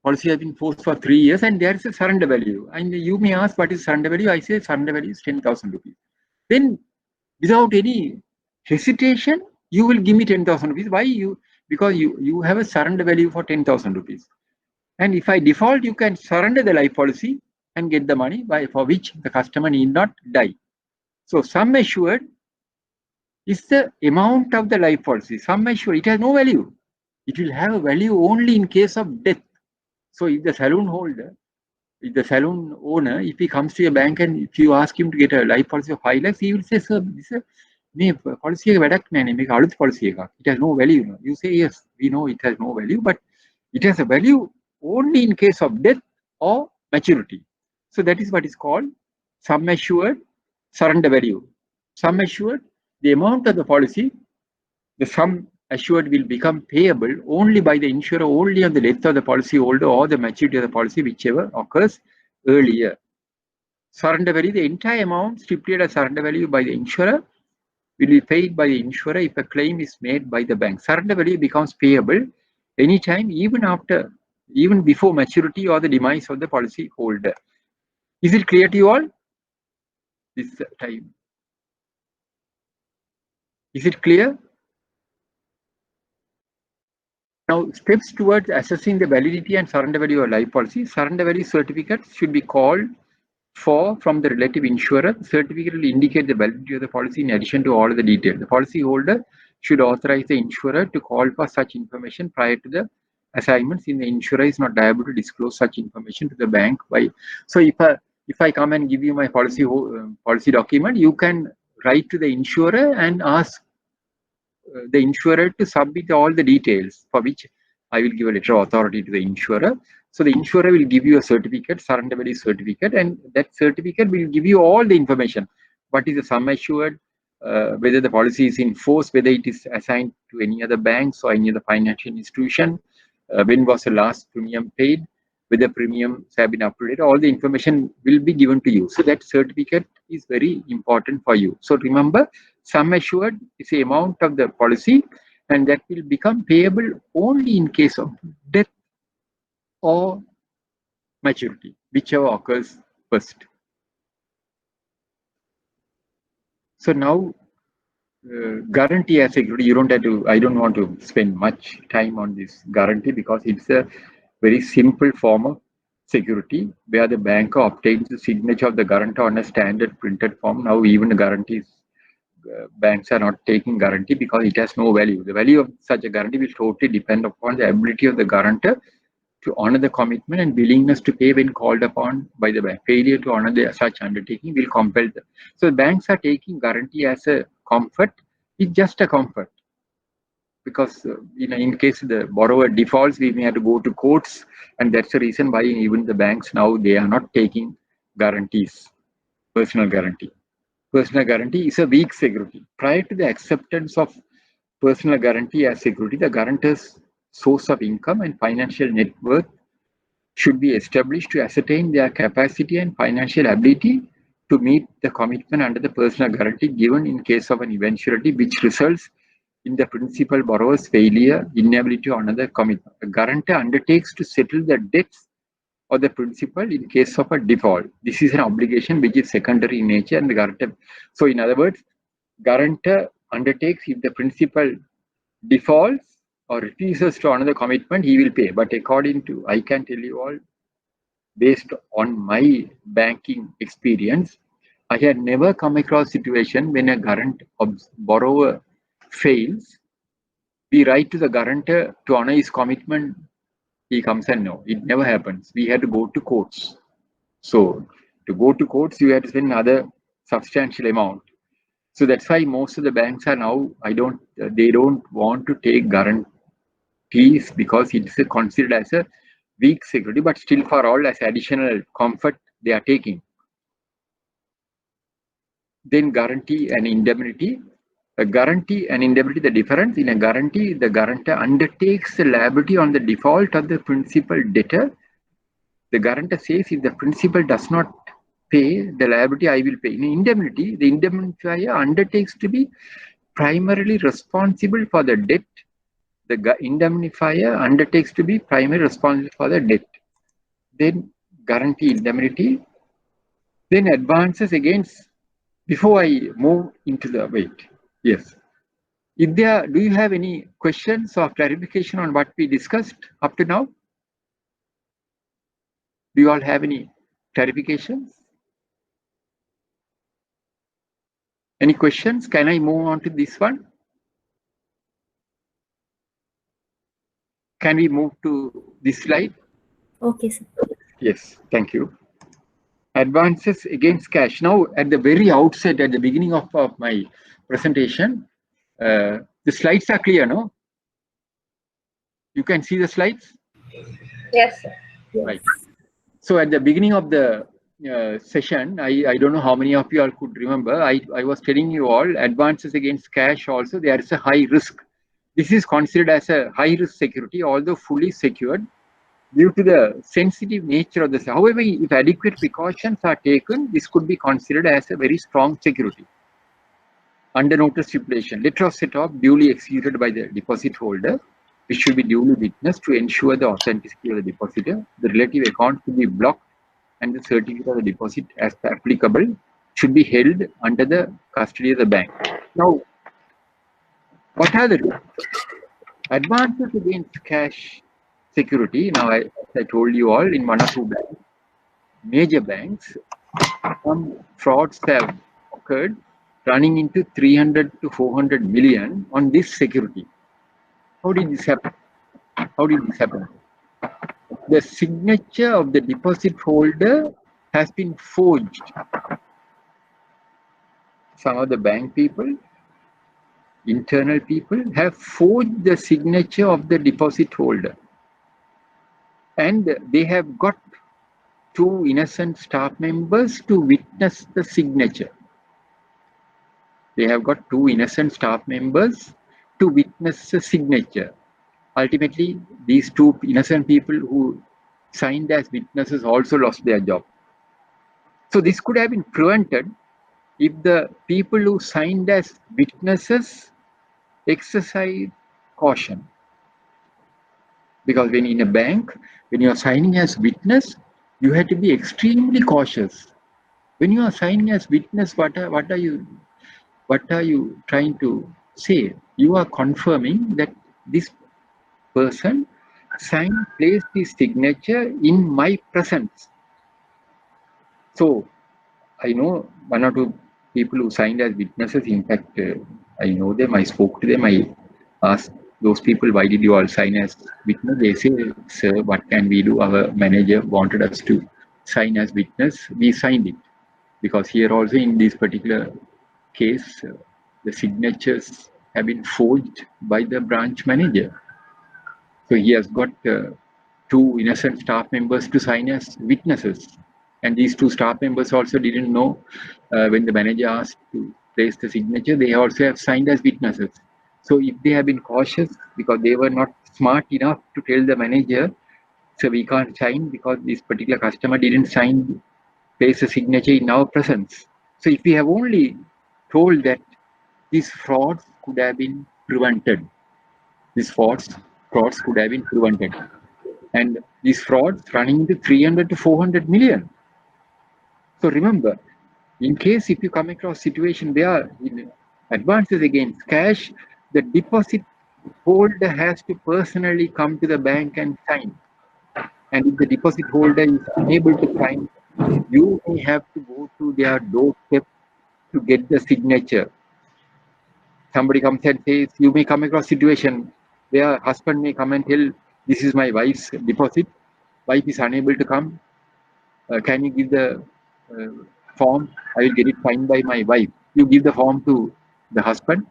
Policy has been forced for 3 years and there is a surrender value. And you may ask what is surrender value? I say surrender value is 10,000 rupees. Then without any hesitation, you will give me 10,000 rupees. Why? Because you have a surrender value for 10,000 rupees. And if I default, you can surrender the life policy and get the money for which the customer need not die. So sum assured is the amount of the life policy. Sum assured, it has no value. It will have a value only in case of death. So if the saloon holder, if the saloon owner, if he comes to a bank and if you ask him to get a life policy of 5 lakhs, he will say, sir, this is a policy, it has no value. You say, yes, we know it has no value, but it has a value only in case of death or maturity. So that is what is called sum assured, surrender value. Sum assured, the amount of the policy, the sum assured will become payable only by the insurer only on the death of the policyholder or the maturity of the policy, whichever occurs earlier. Surrender value, the entire amount stipulated as surrender value by the insurer will be paid by the insurer if a claim is made by the bank. Surrender value becomes payable anytime, even before maturity or the demise of the policy holder. Is it clear to you all? This time. Is it clear? Now, steps towards assessing the validity and surrender value of life policy. Surrender value certificates should be called for from the relative insurer. The certificate will indicate the validity of the policy in addition to all the details. The policy holder should authorize the insurer to call for such information prior to the assignments. In the insurer is not liable to disclose such information to the bank. So if I come and give you my policy document, you can write to the insurer and ask the insurer to submit all the details, for which I will give a letter of authority to the insurer. So the insurer will give you a certificate, surrender value certificate, and that certificate will give you all the information. What is the sum assured, whether the policy is in force, whether it is assigned to any other banks or any other financial institution, when was the last premium paid, whether premiums have been uploaded, all the information will be given to you. So that certificate is very important for you. So remember, sum assured is the amount of the policy, and that will become payable only in case of death or maturity, whichever occurs first. So now, guarantee as security, you don't have to, I don't want to spend much time on this guarantee because it's a very simple form of security where the banker obtains the signature of the guarantor on a standard printed form. Now even the guarantees, banks are not taking guarantee because it has no value. The value of such a guarantee will totally depend upon the ability of the guarantor to honor the commitment and willingness to pay when called upon by the bank. Failure to honor such undertaking will compel them. So the banks are taking guarantee as a comfort. It's just a comfort because in case the borrower defaults, we may have to go to courts, and that's the reason why even the banks now, they are not taking guarantees, personal guarantee. Personal guarantee is a weak security. Prior to the acceptance of personal guarantee as security, the guarantor's source of income and financial net worth should be established to ascertain their capacity and financial ability to meet the commitment under the personal guarantee given in case of an eventuality which results in the principal borrower's failure, inability to honor the commitment. The guarantor undertakes to settle the debts of the principal in case of a default. This is an obligation which is secondary in nature, and the guarantor. So in other words, guarantor undertakes if the principal defaults or refuses to honor the commitment, he will pay. But according to, I can tell you all, based on my banking experience, I had never come across a situation when a borrower fails. We write to the guarantor to honor his commitment. He comes and no, it never happens. We had to go to courts. So to go to courts, you have to spend another substantial amount. So that's why most of the banks are now, they don't want to take guarantees because it's considered as a weak security, but still for all as additional comfort they are taking. Then guarantee and indemnity. A guarantee and indemnity, the difference in a guarantee, the guarantor undertakes the liability on the default of the principal debtor. The guarantor says if the principal does not pay the liability, I will pay. In indemnity, the indemnifier undertakes to be primarily responsible for the debt. The indemnifier undertakes to be primarily responsible for the debt. Then guarantee indemnity. Then advances against, before I move into the, wait, yes. Do you have any questions or clarification on what we discussed up to now? Do you all have any clarifications? Any questions? Can I move on to this one? Can we move to this slide? Okay, sir. Yes, thank you. Advances against cash. Now, at the very outset, at the beginning of my presentation, the slides are clear, no? You can see the slides? Yes, sir. Right. So at the beginning of the session, I don't know how many of you all could remember, I was telling you all, advances against cash also, there is a high risk. This is considered as a high-risk security, although fully secured due to the sensitive nature of the. However, if adequate precautions are taken, this could be considered as a very strong security. Under notice stipulation, letter of set-off duly executed by the deposit holder, which should be duly witnessed to ensure the authenticity of the depositor. The relative account should be blocked and the certificate of the deposit, as applicable, should be held under the custody of the bank. Now, what are the advances against cash security? Now, as I told you all, in one or two banks, major banks, some frauds have occurred, running into 300 to 400 million on this security. How did this happen? How did this happen? The signature of the deposit holder has been forged. Some of the bank people, internal people, have forged the signature of the deposit holder. And they have got two innocent staff members to witness the signature. They have got two innocent staff members to witness the signature. Ultimately, these two innocent people who signed as witnesses also lost their job. So this could have been prevented if the people who signed as witnesses exercise caution. Because when in a bank, when you are signing as witness, you have to be extremely cautious. When you are signing as witness, what are you trying to say? You are confirming that this person placed his signature in my presence. So I know one or two people who signed as witnesses. In fact, I know them. I spoke to them. I asked those people, why did you all sign as witness? They say, sir, what can we do? Our manager wanted us to sign as witness. We signed it. Because here also in this particular case, the signatures have been forged by the branch manager. So he has got two innocent staff members to sign as witnesses. And these two staff members also didn't know when the manager asked to place the signature, they also have signed as witnesses. So if they have been cautious because they were not smart enough to tell the manager, so we can't sign because this particular customer didn't place a signature in our presence. So if we have only told that these frauds could have been prevented, these frauds could have been prevented. And these frauds running into 300 to 400 million. So remember, in case if you come across situation where in advances against cash, the deposit holder has to personally come to the bank and sign. And if the deposit holder is unable to sign, you may have to go to their doorstep to get the signature. Somebody comes and says, you may come across situation where husband may come and tell, this is my wife's deposit. Wife is unable to come. Can you give the form? I will get it signed by my wife. You give the form to the husband.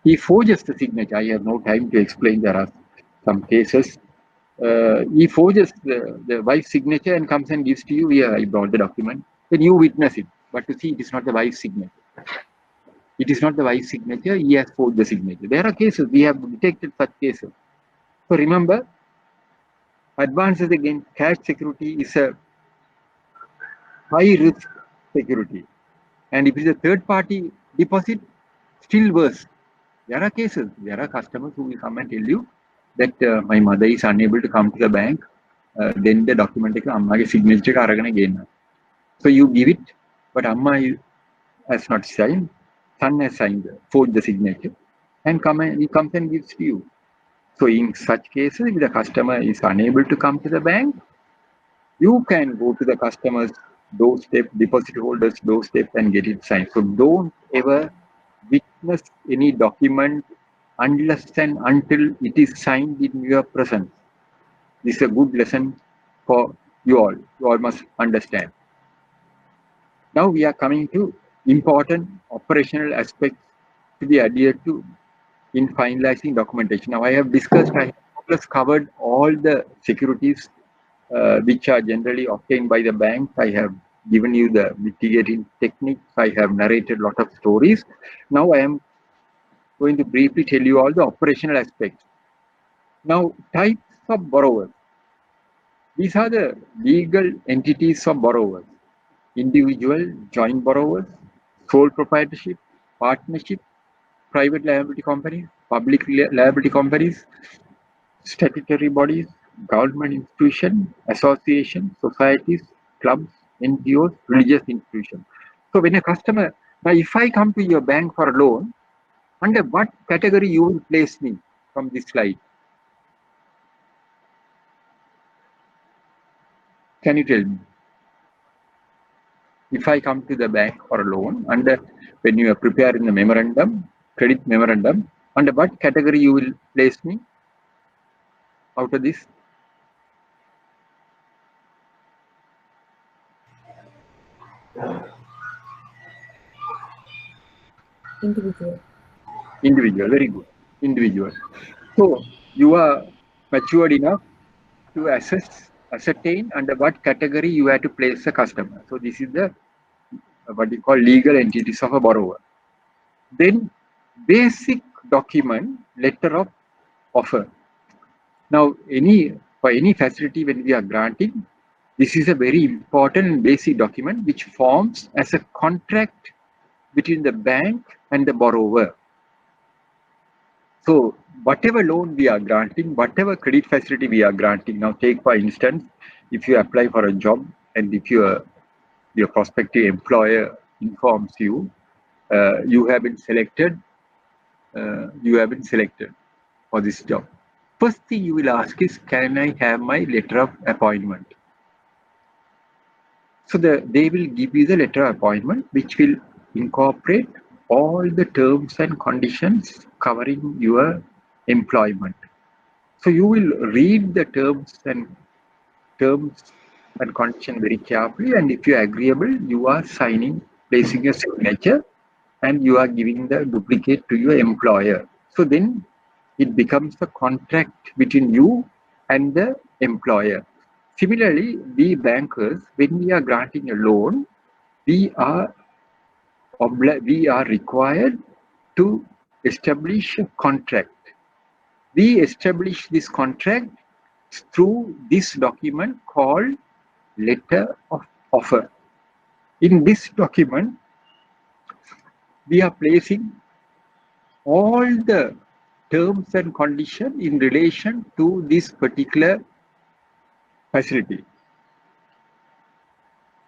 He forges the signature. I have no time to explain. There are some cases. He forges the wife's signature and comes and gives to you. Here, I brought the document. Then you witness it. But to see, it is not the wife's signature. It is not the wife's signature. He has forged the signature. There are cases. We have detected such cases. So remember, advances against cash security is a high risk security. And if it is a third party deposit, still worse. There are cases, there are customers who will come and tell you that my mother is unable to come to the bank, then the document is signature again. So you give it, but Amma has not signed, son has signed, forged the signature, and he comes and gives to you. So in such cases, if the customer is unable to come to the bank, you can go to the customer's doorstep, deposit holder's doorstep, and get it signed. So don't ever witness any document unless and until it is signed in your presence. This is a good lesson for you all. You all must understand. Now we are coming to important operational aspects to be adhered to in finalizing documentation. Now I have discussed, I have covered all the securities which are generally obtained by the bank. I have given you the mitigating techniques. I have narrated a lot of stories. Now I am going to briefly tell you all the operational aspects. Now, types of borrowers. These are the legal entities of borrowers. Individual, joint borrowers, sole proprietorship, partnership, private liability companies, public liability companies, statutory bodies, government institutions, associations, societies, clubs, NGOs, religious institutions. So when a customer, now if I come to your bank for a loan, under what category you will place me from this slide? Can you tell me? If I come to the bank for a loan, under when you are preparing the memorandum, credit memorandum, under what category you will place me out of this? Individual. Individual, very good. Individual. So you are matured enough to ascertain under what category you have to place a customer. So this is the what we call legal entities of a borrower. Then basic document, letter of offer. Now for any facility when we are granting, this is a very important and basic document which forms as a contract between the bank and the borrower. So whatever loan we are granting, whatever credit facility we are granting, now take for instance, if you apply for a job and if your prospective employer informs you, you have been selected for this job. First thing you will ask is, can I have my letter of appointment? So they will give you the letter of appointment, which will incorporate all the terms and conditions covering your employment. So you will read the terms and conditions very carefully, and if you are agreeable, you are signing, placing your signature, and you are giving the duplicate to your employer. So then it becomes a contract between you and the employer. Similarly, we bankers, when we are granting a loan, we are required to establish a contract. We establish this contract through this document called letter of offer. In this document, we are placing all the terms and conditions in relation to this particular facility.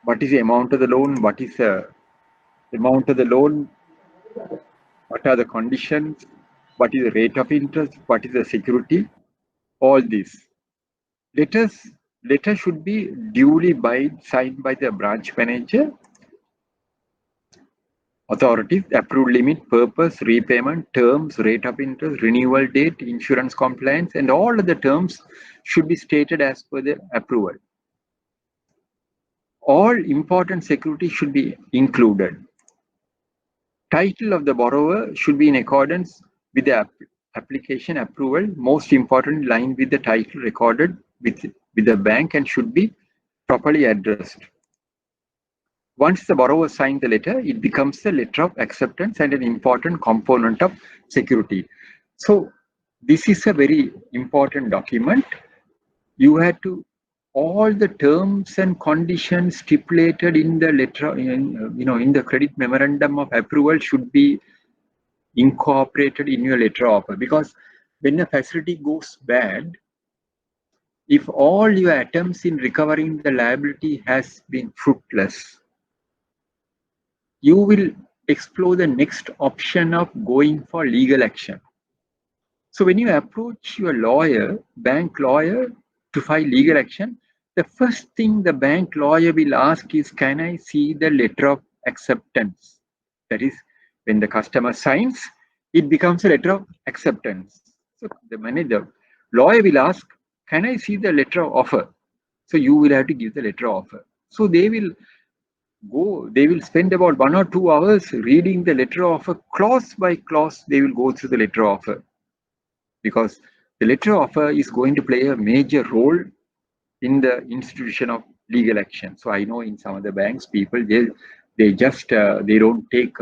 What is the amount of the loan? What is the amount of the loan? What are the conditions? What is the rate of interest? What is the security? All this. Letter should be duly signed by the branch manager, authorities, approved limit, purpose, repayment, terms, rate of interest, renewal date, insurance compliance, and all of the terms should be stated as per the approval. All important security should be included. Title of the borrower should be in accordance with the application approval, most important line with the title recorded with the bank, and should be properly addressed. Once the borrower signs the letter, it becomes the letter of acceptance and an important component of security. So this is a very important document. You have to, all the terms and conditions stipulated in the letter, in the credit memorandum of approval should be incorporated in your letter of offer. Because when a facility goes bad, if all your attempts in recovering the liability has been fruitless, you will explore the next option of going for legal action. So when you approach your lawyer, bank lawyer, to file legal action, the first thing the bank lawyer will ask is, can I see the letter of acceptance? That is, when the customer signs, it becomes a letter of acceptance. So the lawyer will ask, can I see the letter of offer? So you will have to give the letter of offer. So they will spend about 1 or 2 hours reading the letter of offer, clause by clause. They will go through the letter of offer, because the letter of offer is going to play a major role in the institution of legal action. So I know in some of the banks, people, they don't take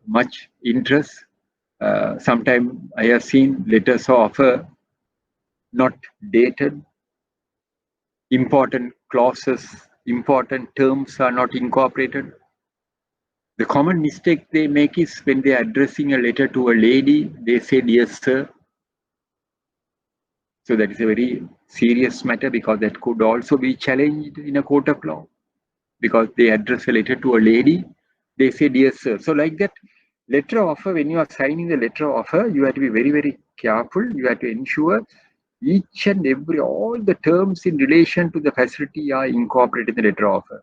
much interest Sometimes I have seen letters of offer not dated, important clauses, important terms are not incorporated. The common mistake they make is when they are addressing a letter to a lady, they say, "Dear sir." So that is a very serious matter because that could also be challenged in a court of law. Because they address a letter to a lady, they say, "Dear sir." So like that, letter of offer, when you are signing the letter of offer, you have to be very, very careful. You have to ensure each and every, all the terms in relation to the facility are incorporated in the letter of offer.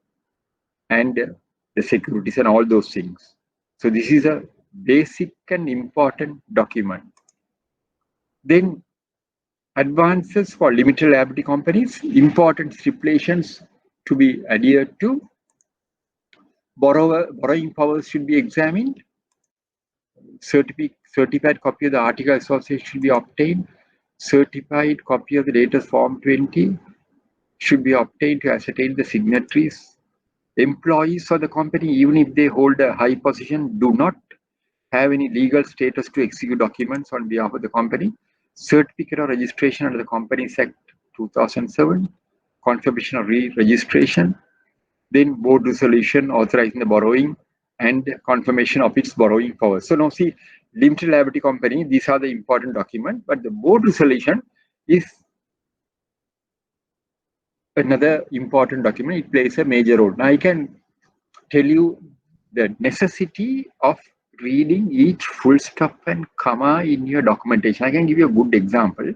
And the securities and all those things. So this is a basic and important document. Then advances for limited liability companies, important stipulations to be adhered to. Borrowing powers should be examined. Certified copy of the article association should be obtained. Certified copy of the latest Form 20 should be obtained to ascertain the signatories. Employees of the company, even if they hold a high position, do not have any legal status to execute documents on behalf of the company. Certificate of registration under the Companies Act 2007, confirmation of re-registration, then board resolution authorizing the borrowing and confirmation of its borrowing power. So now see, limited liability company, these are the important documents, but the board resolution is another important document. It plays a major role. Now I can tell you the necessity of reading each full stop and comma in your documentation. I can give you a good example.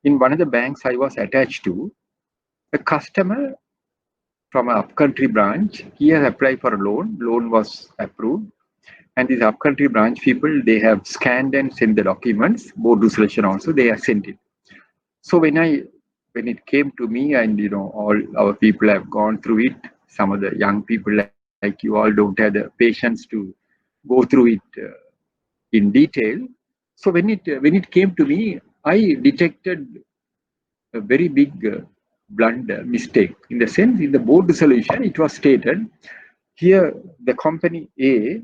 In one of the banks I was attached to, a customer from an upcountry branch, he has applied for a loan was approved, and these upcountry branch people, they have scanned and sent the documents, board resolution also, they have sent it. So when it came to me, and all our people have gone through it, some of the young people like you all don't have the patience to go through it in detail. So when it came to me, I detected a very big blunder, mistake, in the sense, in the board resolution, it was stated here the company A,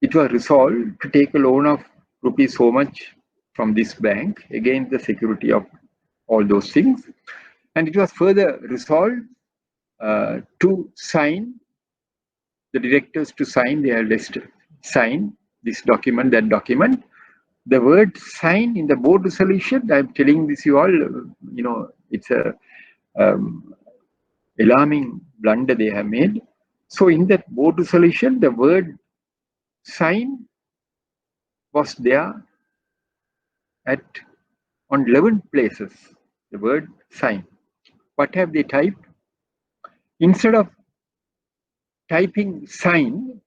it was resolved to take a loan of rupees so much from this bank against the security of all those things, and it was further resolved to sign, the directors to sign, they have sign this document, that document. The word sign in the board resolution, I'm telling this you all, it's a alarming blunder they have made. So in that board resolution, the word sign was there on 11 places, the word sign. What have they typed? Instead of typing sign,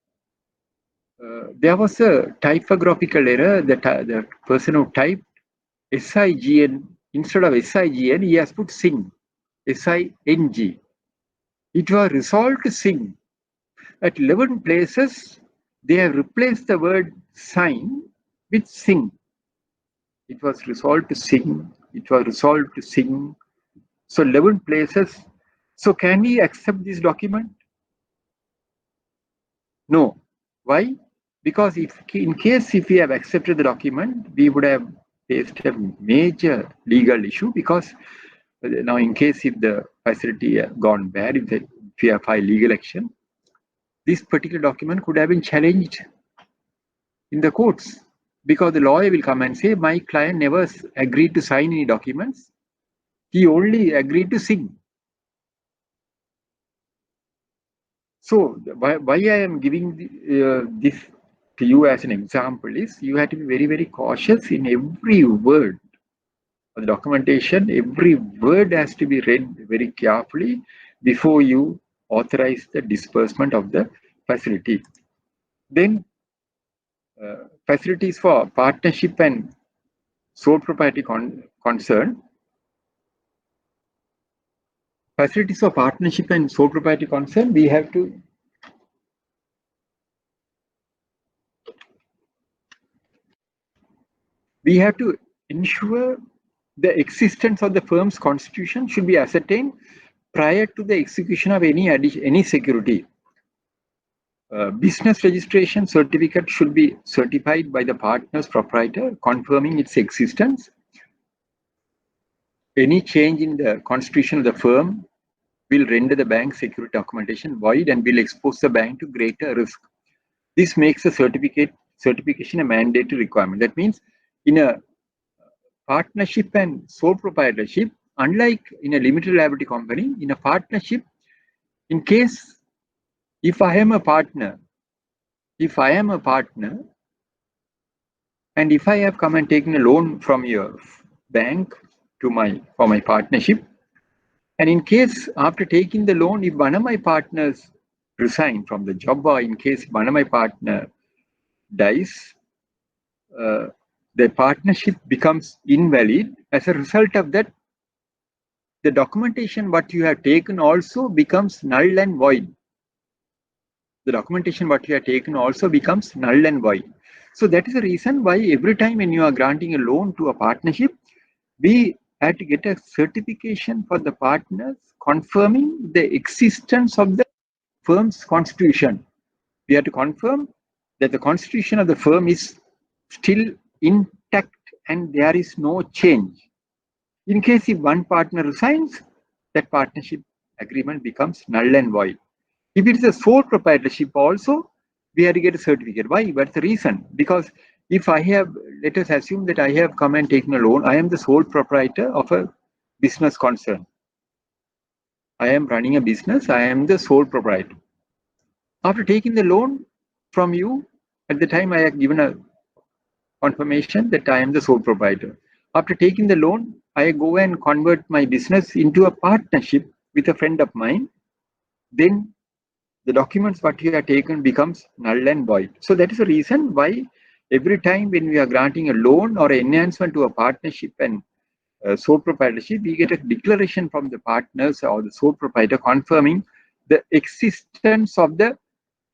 there was a typographical error. The person who typed SIGN, instead of SIGN, he has put sing, SING. It was resolved to sing. At 11 places, they have replaced the word sign with sing. It was resolved to sing. It was resolved to sing. So 11 places. So can we accept this document? No. Why? Because in case if we have accepted the document, we would have faced a major legal issue, because now in case if the facility has gone bad, if we have filed legal action, this particular document could have been challenged in the courts, because the lawyer will come and say, my client never agreed to sign any documents. He only agreed to sing. So why I am giving this to you as an example is, you have to be very, very cautious in every word of the documentation. Every word has to be read very carefully before you authorize the disbursement of the facility. Then facilities for partnership and sole propriety concern. Facilities for partnership and sole propriety concern, we have to ensure the existence of the firm's constitution should be ascertained prior to the execution of any security. business registration certificate should be certified by the partner's proprietor, confirming its existence. Any change in the constitution of the firm will render the bank security documentation void and will expose the bank to greater risk. This makes the certification a mandatory requirement. That means in a partnership and sole proprietorship, unlike in a limited liability company, in a partnership, in case if I am a partner, and if I have come and taken a loan from your bank for my partnership, and in case after taking the loan, if one of my partners resign from the job, or in case one of my partner dies, the partnership becomes invalid. As a result of that, the documentation what you have taken also becomes null and void. The documentation what you have taken also becomes null and void. So that is the reason why every time when you are granting a loan to a partnership, we had to get a certification for the partners confirming the existence of the firm's constitution. We have to confirm that the constitution of the firm is still intact and there is no change. In case if one partner resigns, that partnership agreement becomes null and void. If it is a sole proprietorship also, we have to get a certificate. Why? What's the reason? Because if I have, let us assume that I have come and taken a loan, I am the sole proprietor of a business concern. I am running a business, I am the sole proprietor. After taking the loan from you, at the time I have given a confirmation that I am the sole proprietor. After taking the loan, I go and convert my business into a partnership with a friend of mine. Then the documents what you have taken becomes null and void. So that is the reason why every time when we are granting a loan or an enhancement to a partnership and sole proprietorship, we get a declaration from the partners or the sole proprietor confirming the existence of the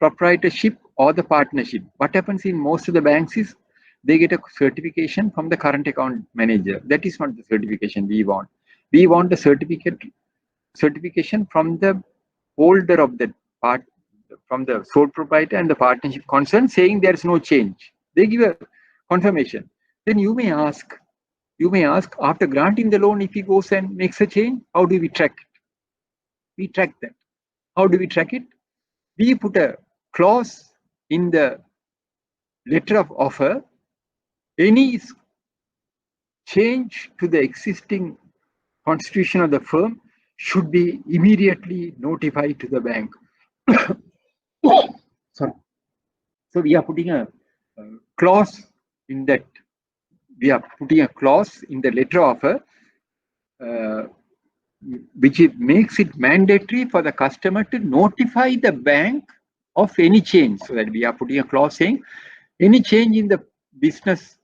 proprietorship or the partnership. What happens in most of the banks is they get a certification from the current account manager. That is not the certification we want. We want the certification from the holder of the part, from the sole proprietor and the partnership concerned, saying there is no change. They give a confirmation. Then you may ask after granting the loan, if he goes and makes a change, how do we track it? We track that. How do we track it? We put a clause in the letter of offer. Any change to the existing constitution of the firm should be immediately notified to the bank. Sorry. So we are putting a clause in that. We are putting a clause in the letter offer, which makes it mandatory for the customer to notify the bank of any change. So that we are putting a clause saying any change in the business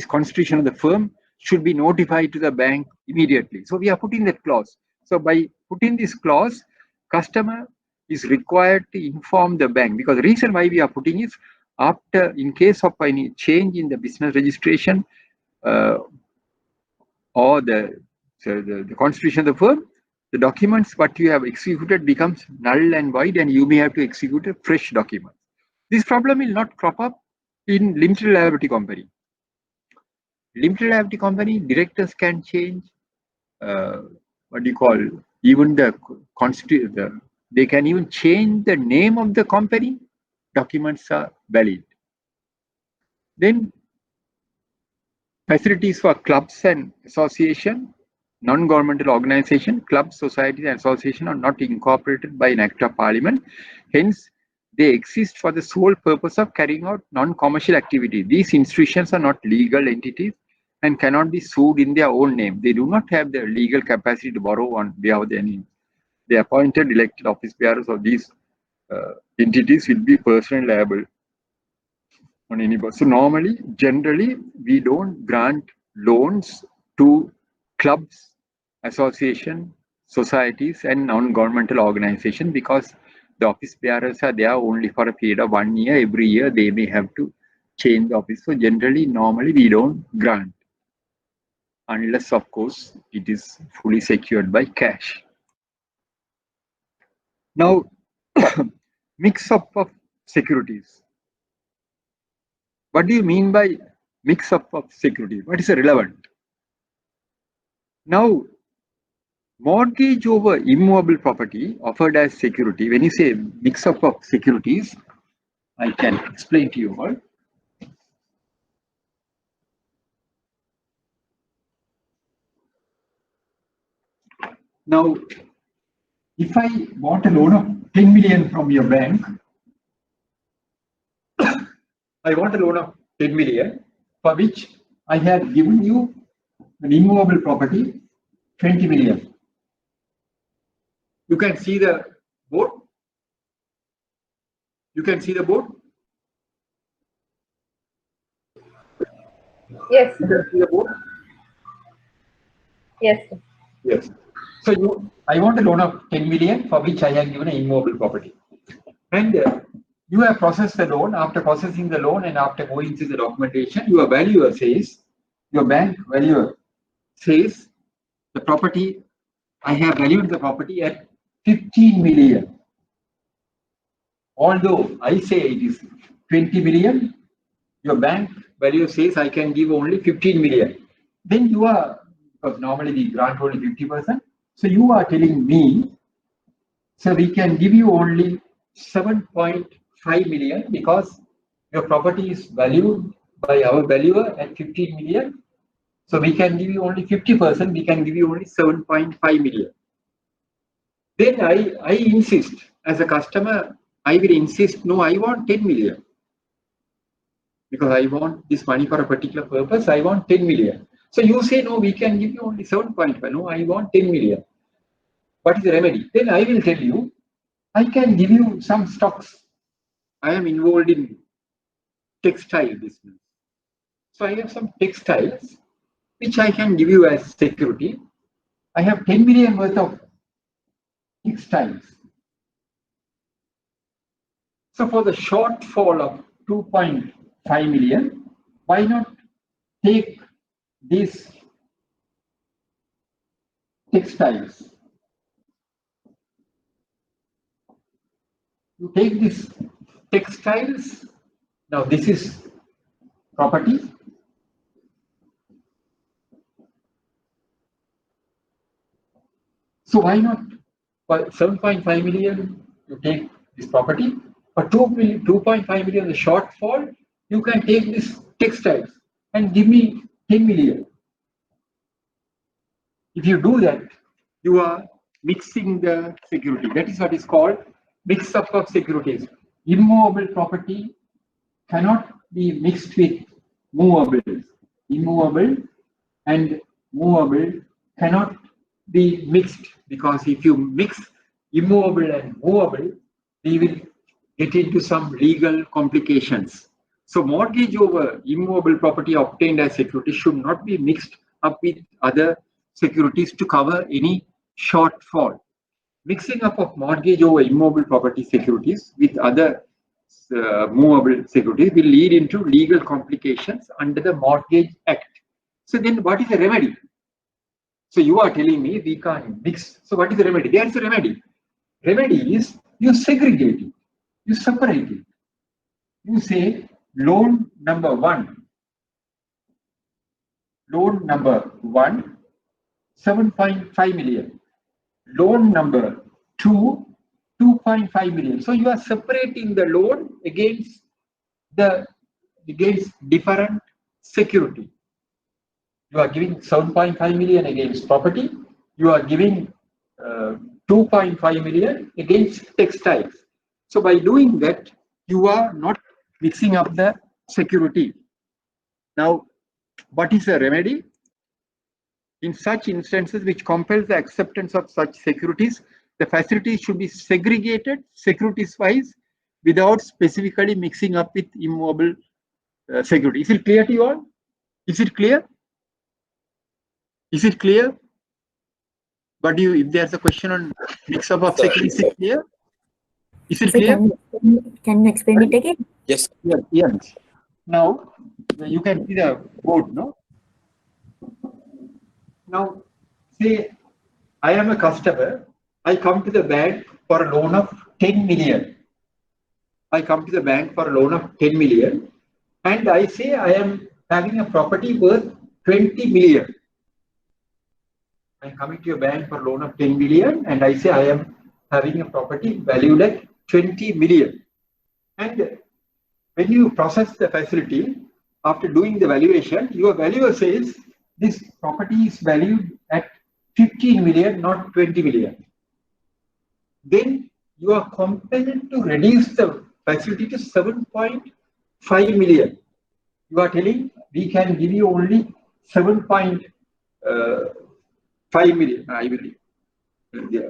constitution of the firm should be notified to the bank immediately. So we are putting that clause. So by putting this clause, customer is required to inform the bank, because the reason why we are putting is after, in case of any change in the business registration or the constitution of the firm, the documents what you have executed becomes null and void, and you may have to execute a fresh document. This problem will not crop up in limited liability company. Limited liability company, directors can change. What do you call? Even the constitution. They can even change the name of the company. Documents are valid. Then facilities for clubs and association, non-governmental organization, clubs, societies and association are not incorporated by an act of parliament. Hence, they exist for the sole purpose of carrying out non-commercial activity. These institutions are not legal entities and cannot be sued in their own name. They do not have the legal capacity to borrow on behalf of their name. The appointed elected office bearers of these entities will be personally liable on anybody. So normally, generally, we don't grant loans to clubs, association, societies, and non-governmental organizations, because the office bearers are there only for a period of 1 year. Every year, they may have to change the office. So generally, normally, we don't grant, unless, of course, it is fully secured by cash. Now, mix-up of securities. What do you mean by mix-up of securities? What is relevant? Now, mortgage over immovable property offered as security. When you say mix-up of securities, I can explain to you all. Now, if I want a loan of 10 million from your bank, I want a loan of 10 million for which I have given you an immovable property 20 million. You can see the board. You can see the board. Yes. You can see the board. Yes. Yes. So I want a loan of 10 million for which I have given an immovable property. And you have processed the loan. After processing the loan and after going through the documentation, your valuer says, your bank valuer says, the property, I have valued the property at 15 million. Although I say it is 20 million, your bank valuer says I can give only 15 million. Then you are, because normally we grant only 50%. So you are telling me, so we can give you only 7.5 million because your property is valued by our valuer at 15 million. So we can give you only 50%, we can give you only 7.5 million. Then I insist, as a customer, I will insist, no, I want 10 million. Because I want this money for a particular purpose, I want 10 million. So you say, no, we can give you only 7.5. No, I want 10 million. What is the remedy? Then I will tell you, I can give you some stocks. I am involved in textile business. So I have some textiles, which I can give you as security. I have 10 million worth of textiles. So for the shortfall of 2.5 million, why not take these textiles? You take these textiles. Now this is property. So why not? For 7.5 million, you take this property. For 2.5 million, the shortfall, you can take this textiles and give me 10 million. If you do that, you are mixing the security. That is what is called mix-up of securities. Immovable property cannot be mixed with movables. Immovable and movable cannot be mixed, because if you mix immovable and movable, we will get into some legal complications. So mortgage over immovable property obtained as security should not be mixed up with other securities to cover any shortfall. Mixing up of mortgage over immovable property securities with other movable securities will lead into legal complications under the Mortgage Act. So then what is the remedy? So you are telling me we can't mix. So what is the remedy? There is a remedy. Remedy is you segregate it, you separate it. You say loan number one, 7.5 million. Loan number two, 2.5 million. So you are separating the loan against different security. You are giving 7.5 million against property. You are giving 2.5 million against textiles. So by doing that, you are not mixing up the security. Now, what is the remedy? In such instances which compels the acceptance of such securities, the facilities should be segregated securities-wise without specifically mixing up with immovable security. Is it clear to you all? Is it clear? Is it clear? But if there's a question on mix-up of securities, is it clear? Is it clear? Can you explain it again? Yes. Yes. Now, you can see the board, no? Now, say I am a customer. I come to the bank for a loan of 10 million. I come to the bank for a loan of 10 million and I say I am having a property worth 20 million. I'm coming to a bank for a loan of 10 million and I say I am having a property valued at 20 million. And when you process the facility, after doing the valuation, your valuer says this property is valued at 15 million, not 20 million. Then you are compelled to reduce the facility to 7.5 million. You are telling we can give you only 7.5 million. I will.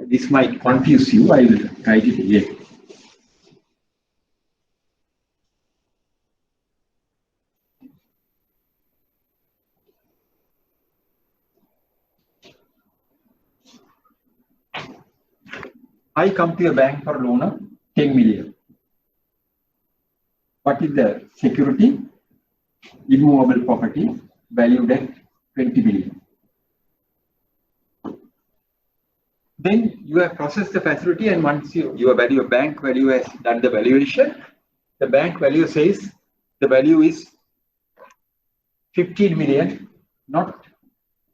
This might confuse you. I will write it again. I come to a bank for a loan of 10 million. What is the security? Immovable property valued at 20 million. Then you have processed the facility, and once your bank value has done the valuation, the bank value says the value is 15 million, not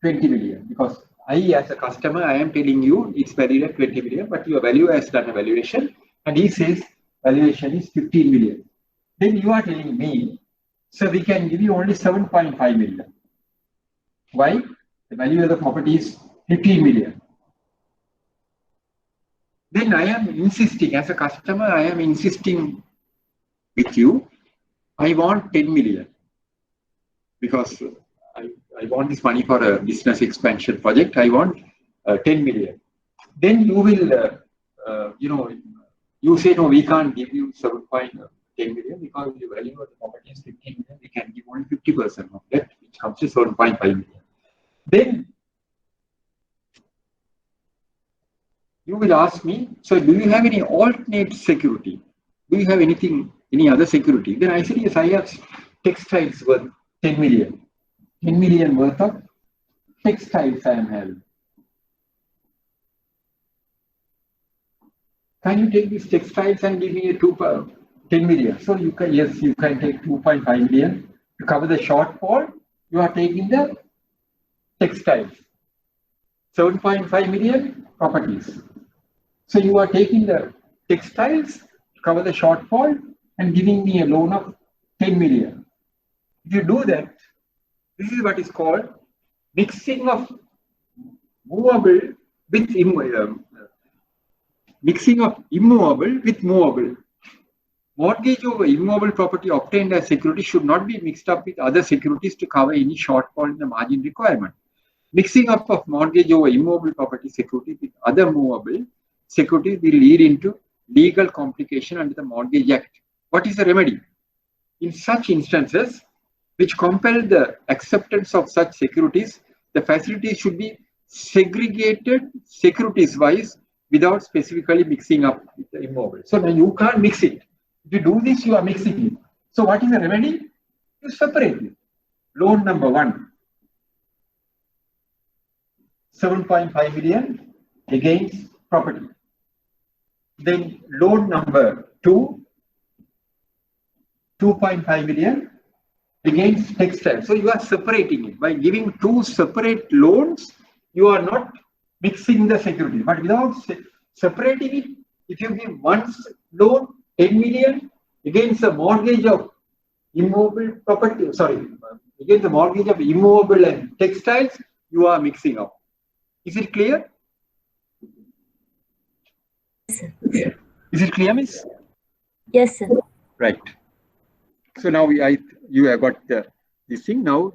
20 million, because I, as a customer, I am telling you it's valued at 20 million, but your value has done a valuation and he says valuation is 15 million. Then you are telling me, so we can give you only 7.5 million. Why? The value of the property is 15 million. Then I am insisting, as a customer, I am insisting with you, I want 10 million because I want this money for a business expansion project. I want 10 million. Then you will, you say, no, we can't give you 7.10 million because the value of the property is 15 million. We can give only 50% of that, which comes to 7.5 million. Then you will ask me, so do you have any alternate security? Do you have anything, any other security? Then I said, yes, I have textiles worth 10 million. 10 million worth of textiles I am having. Can you take these textiles and give me a 10 million? So you can, yes, you can take 2.5 million to cover the shortfall. You are taking the textiles. 7.5 million properties. So you are taking the textiles to cover the shortfall and giving me a loan of 10 million. If you do that, this is what is called mixing of movable with immovable with movable. Mortgage over immovable property obtained as security should not be mixed up with other securities to cover any shortfall in the margin requirement. Mixing up of mortgage over immovable property security with other movable securities will lead into legal complication under the Mortgage Act. What is the remedy? In such instances, which compel the acceptance of such securities, the facilities should be segregated securities-wise without specifically mixing up with the immovable. So now you can't mix it. If you do this, you are mixing it. So what is the remedy? You separate it. Loan number 1, 7.5 million against property. Then loan number 2, 2.5 million against textile. So you are separating it. By giving 2 separate loans, you are not mixing the security. But without separating it, if you give one loan, 10 million against the mortgage of immovable property, against the mortgage of immovable and textiles, you are mixing up. Is it clear? Yes, sir. Is it clear, Miss? Yes, sir. Right. So now you have got this thing. Now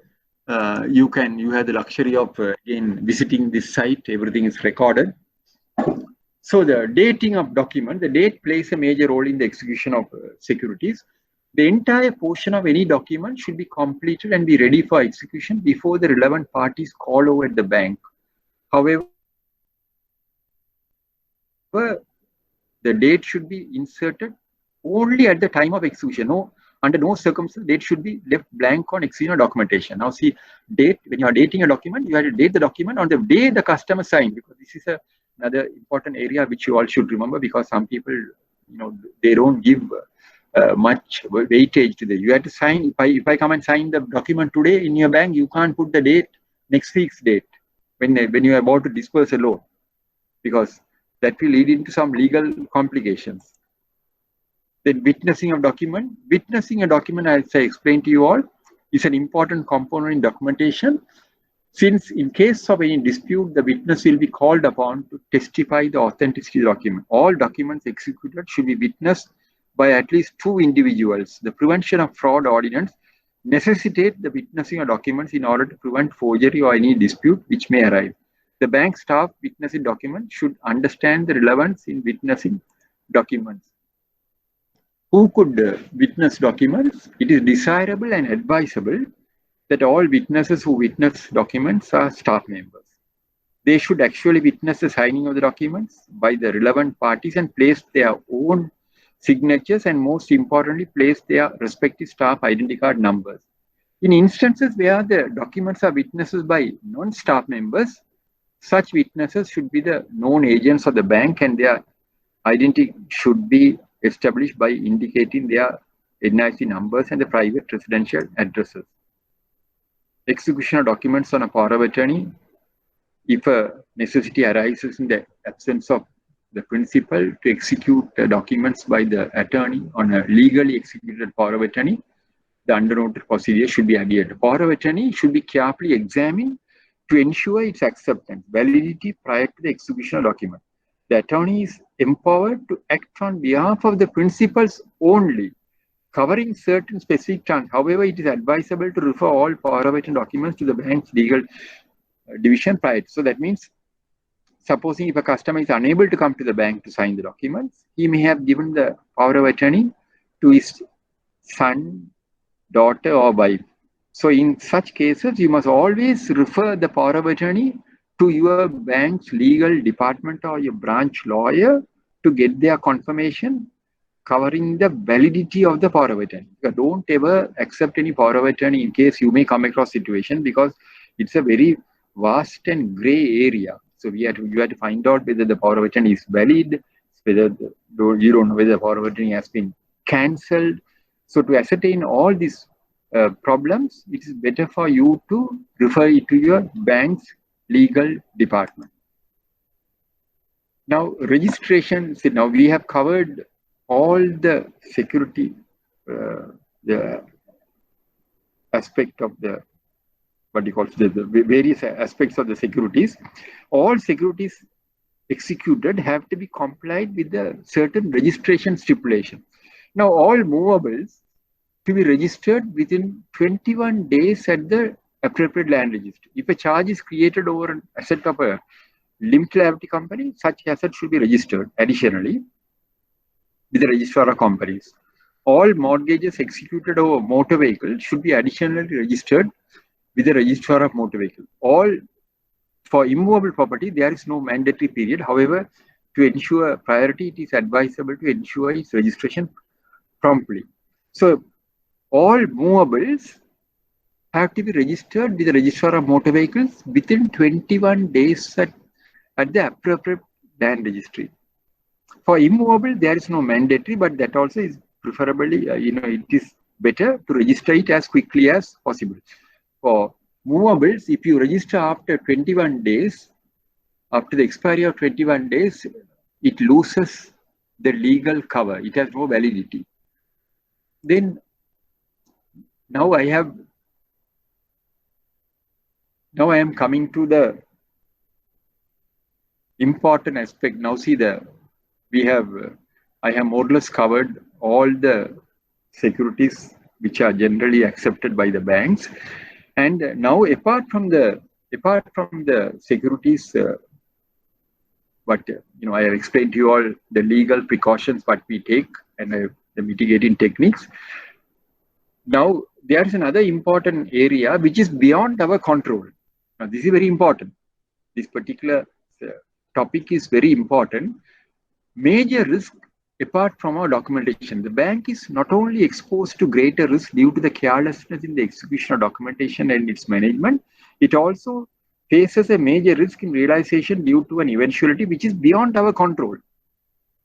you have the luxury of again visiting this site. Everything is recorded. So the dating of document, the date plays a major role in the execution of securities. The entire portion of any document should be completed and be ready for execution before the relevant parties call over at the bank. However, the date should be inserted only at the time of execution. Under no circumstances, date should be left blank on execution documentation. Now see, date, when you are dating a document, you have to date the document on the day the customer signed, because this is another important area which you all should remember, because some people, they don't give much weightage to this. You have to sign. If I come and sign the document today in your bank, you can't put the date next week's date when you are about to disperse a loan, because that will lead into some legal complications. Then witnessing a document, as I explained to you all, is an important component in documentation, since in case of any dispute, the witness will be called upon to testify the authenticity of the document. All documents executed should be witnessed by at least 2 individuals. The prevention of fraud ordinance necessitates the witnessing of documents in order to prevent forgery or any dispute which may arise. The bank staff witnessing documents should understand the relevance in witnessing documents. Who could witness documents? It is desirable and advisable that all witnesses who witness documents are staff members. They should actually witness the signing of the documents by the relevant parties and place their own signatures, and most importantly, place their respective staff identity card numbers. In instances where the documents are witnessed by non-staff members, such witnesses should be the known agents of the bank, and their identity should be established by indicating their NIC numbers and the private residential addresses. Execution of documents on a power of attorney, if a necessity arises in the absence of the principal to execute the documents by the attorney on a legally executed power of attorney, the under-noted procedure should be adhered. Power of attorney should be carefully examined to ensure its acceptance, validity prior to the execution of document. The attorney is empowered to act on behalf of the principals only, covering certain specific terms. However, it is advisable to refer all power of attorney documents to the bank's legal division prior. So that means, supposing if a customer is unable to come to the bank to sign the documents, he may have given the power of attorney to his son, daughter, or wife. So in such cases, you must always refer the power of attorney to your bank's legal department or your branch lawyer to get their confirmation covering the validity of the power of attorney. Don't ever accept any power of attorney in case you may come across situation, because it's a very vast and gray area. So you have to find out whether the power of attorney is valid, whether you don't know whether the power of attorney has been cancelled. So to ascertain all these problems, it is better for you to refer it to your bank's legal department. Now, registration. See, now we have covered all the security, the aspect of the, what you call the various aspects of the securities. All securities executed have to be complied with the certain registration stipulation. Now, all movables to be registered within 21 days at the appropriate land registry. If a charge is created over an asset of a limited liability company, such asset should be registered additionally with the registrar of companies. All mortgages executed over motor vehicles should be additionally registered with the registrar of motor vehicle. All for immovable property, there is no mandatory period. However, to ensure priority, it is advisable to ensure its registration promptly. So all movables have to be registered with the registrar of motor vehicles within 21 days at the appropriate land registry. For immovable, there is no mandatory, but that also is preferably, it is better to register it as quickly as possible. For movables, if you register after 21 days, after the expiry of 21 days, it loses the legal cover. It has no validity. Then, now I am coming to the important aspect. Now see, I have more or less covered all the securities which are generally accepted by the banks. And now apart from the securities, what I have explained to you all the legal precautions what we take and the mitigating techniques. Now there is another important area which is beyond our control. Now this is very important. This particular topic is very important. Major risk apart from our documentation. The bank is not only exposed to greater risk due to the carelessness in the execution of documentation and its management, it also faces a major risk in realization due to an eventuality which is beyond our control.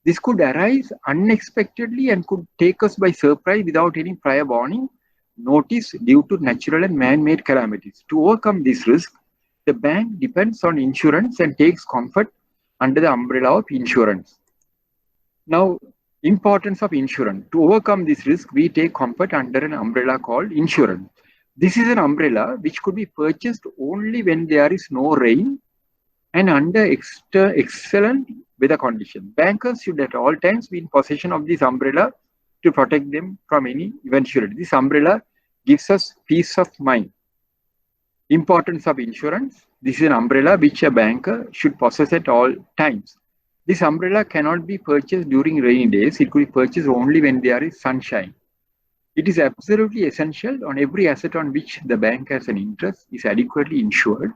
This could arise unexpectedly and could take us by surprise without any prior warning, notice due to natural and man-made calamities. To overcome this risk, the bank depends on insurance and takes comfort under the umbrella of insurance. Now, importance of insurance. To overcome this risk, we take comfort under an umbrella called insurance. This is an umbrella which could be purchased only when there is no rain and under excellent weather conditions. Bankers should at all times be in possession of this umbrella to protect them from any eventuality. This umbrella gives us peace of mind. Importance of insurance. This is an umbrella which a banker should possess at all times. This umbrella cannot be purchased during rainy days. It could be purchased only when there is sunshine. It is absolutely essential on every asset on which the bank has an interest is adequately insured.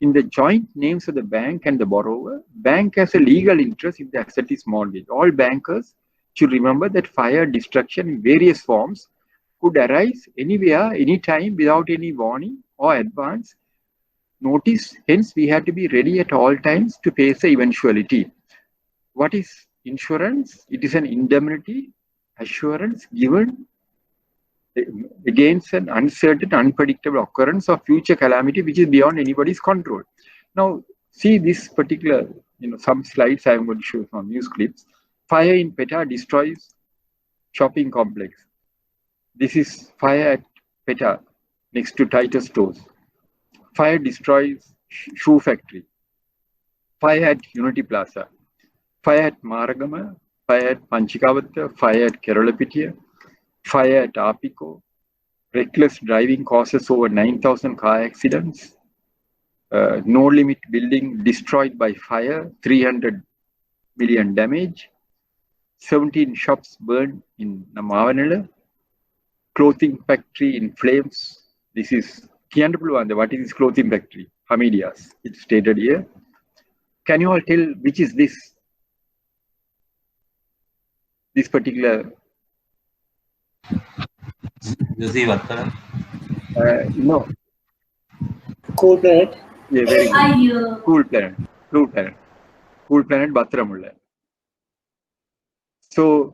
In the joint names of the bank and the borrower, bank has a legal interest if the asset is mortgaged. All bankers should remember that fire, destruction in various forms could arise anywhere, anytime without any warning or advance notice. Hence, we have to be ready at all times to face the eventuality. What is insurance? It is an indemnity assurance given against an uncertain, unpredictable occurrence of future calamity which is beyond anybody's control. Now, see this particular, some slides I am going to show from news clips. Fire in PETA destroys shopping complex. This is fire at PETA next to Titus stores. Fire destroys shoe factory. Fire at Unity Plaza. Fire at Maragama. Fire at Panchikavatta. Fire at Keralapitiya. Fire at Apico. Reckless driving causes over 9,000 car accidents. No limit building destroyed by fire, 300 million damage. 17 shops burned in Namavanala. Clothing factory in flames. This is Kiandapuluwanda. What is this clothing factory? Hamidias. It's stated here. Can you all tell which is this? This particular. No. Cool Planet. Yeah, very good. Cool Planet. Cool Planet. Cool Planet Bathramulla. So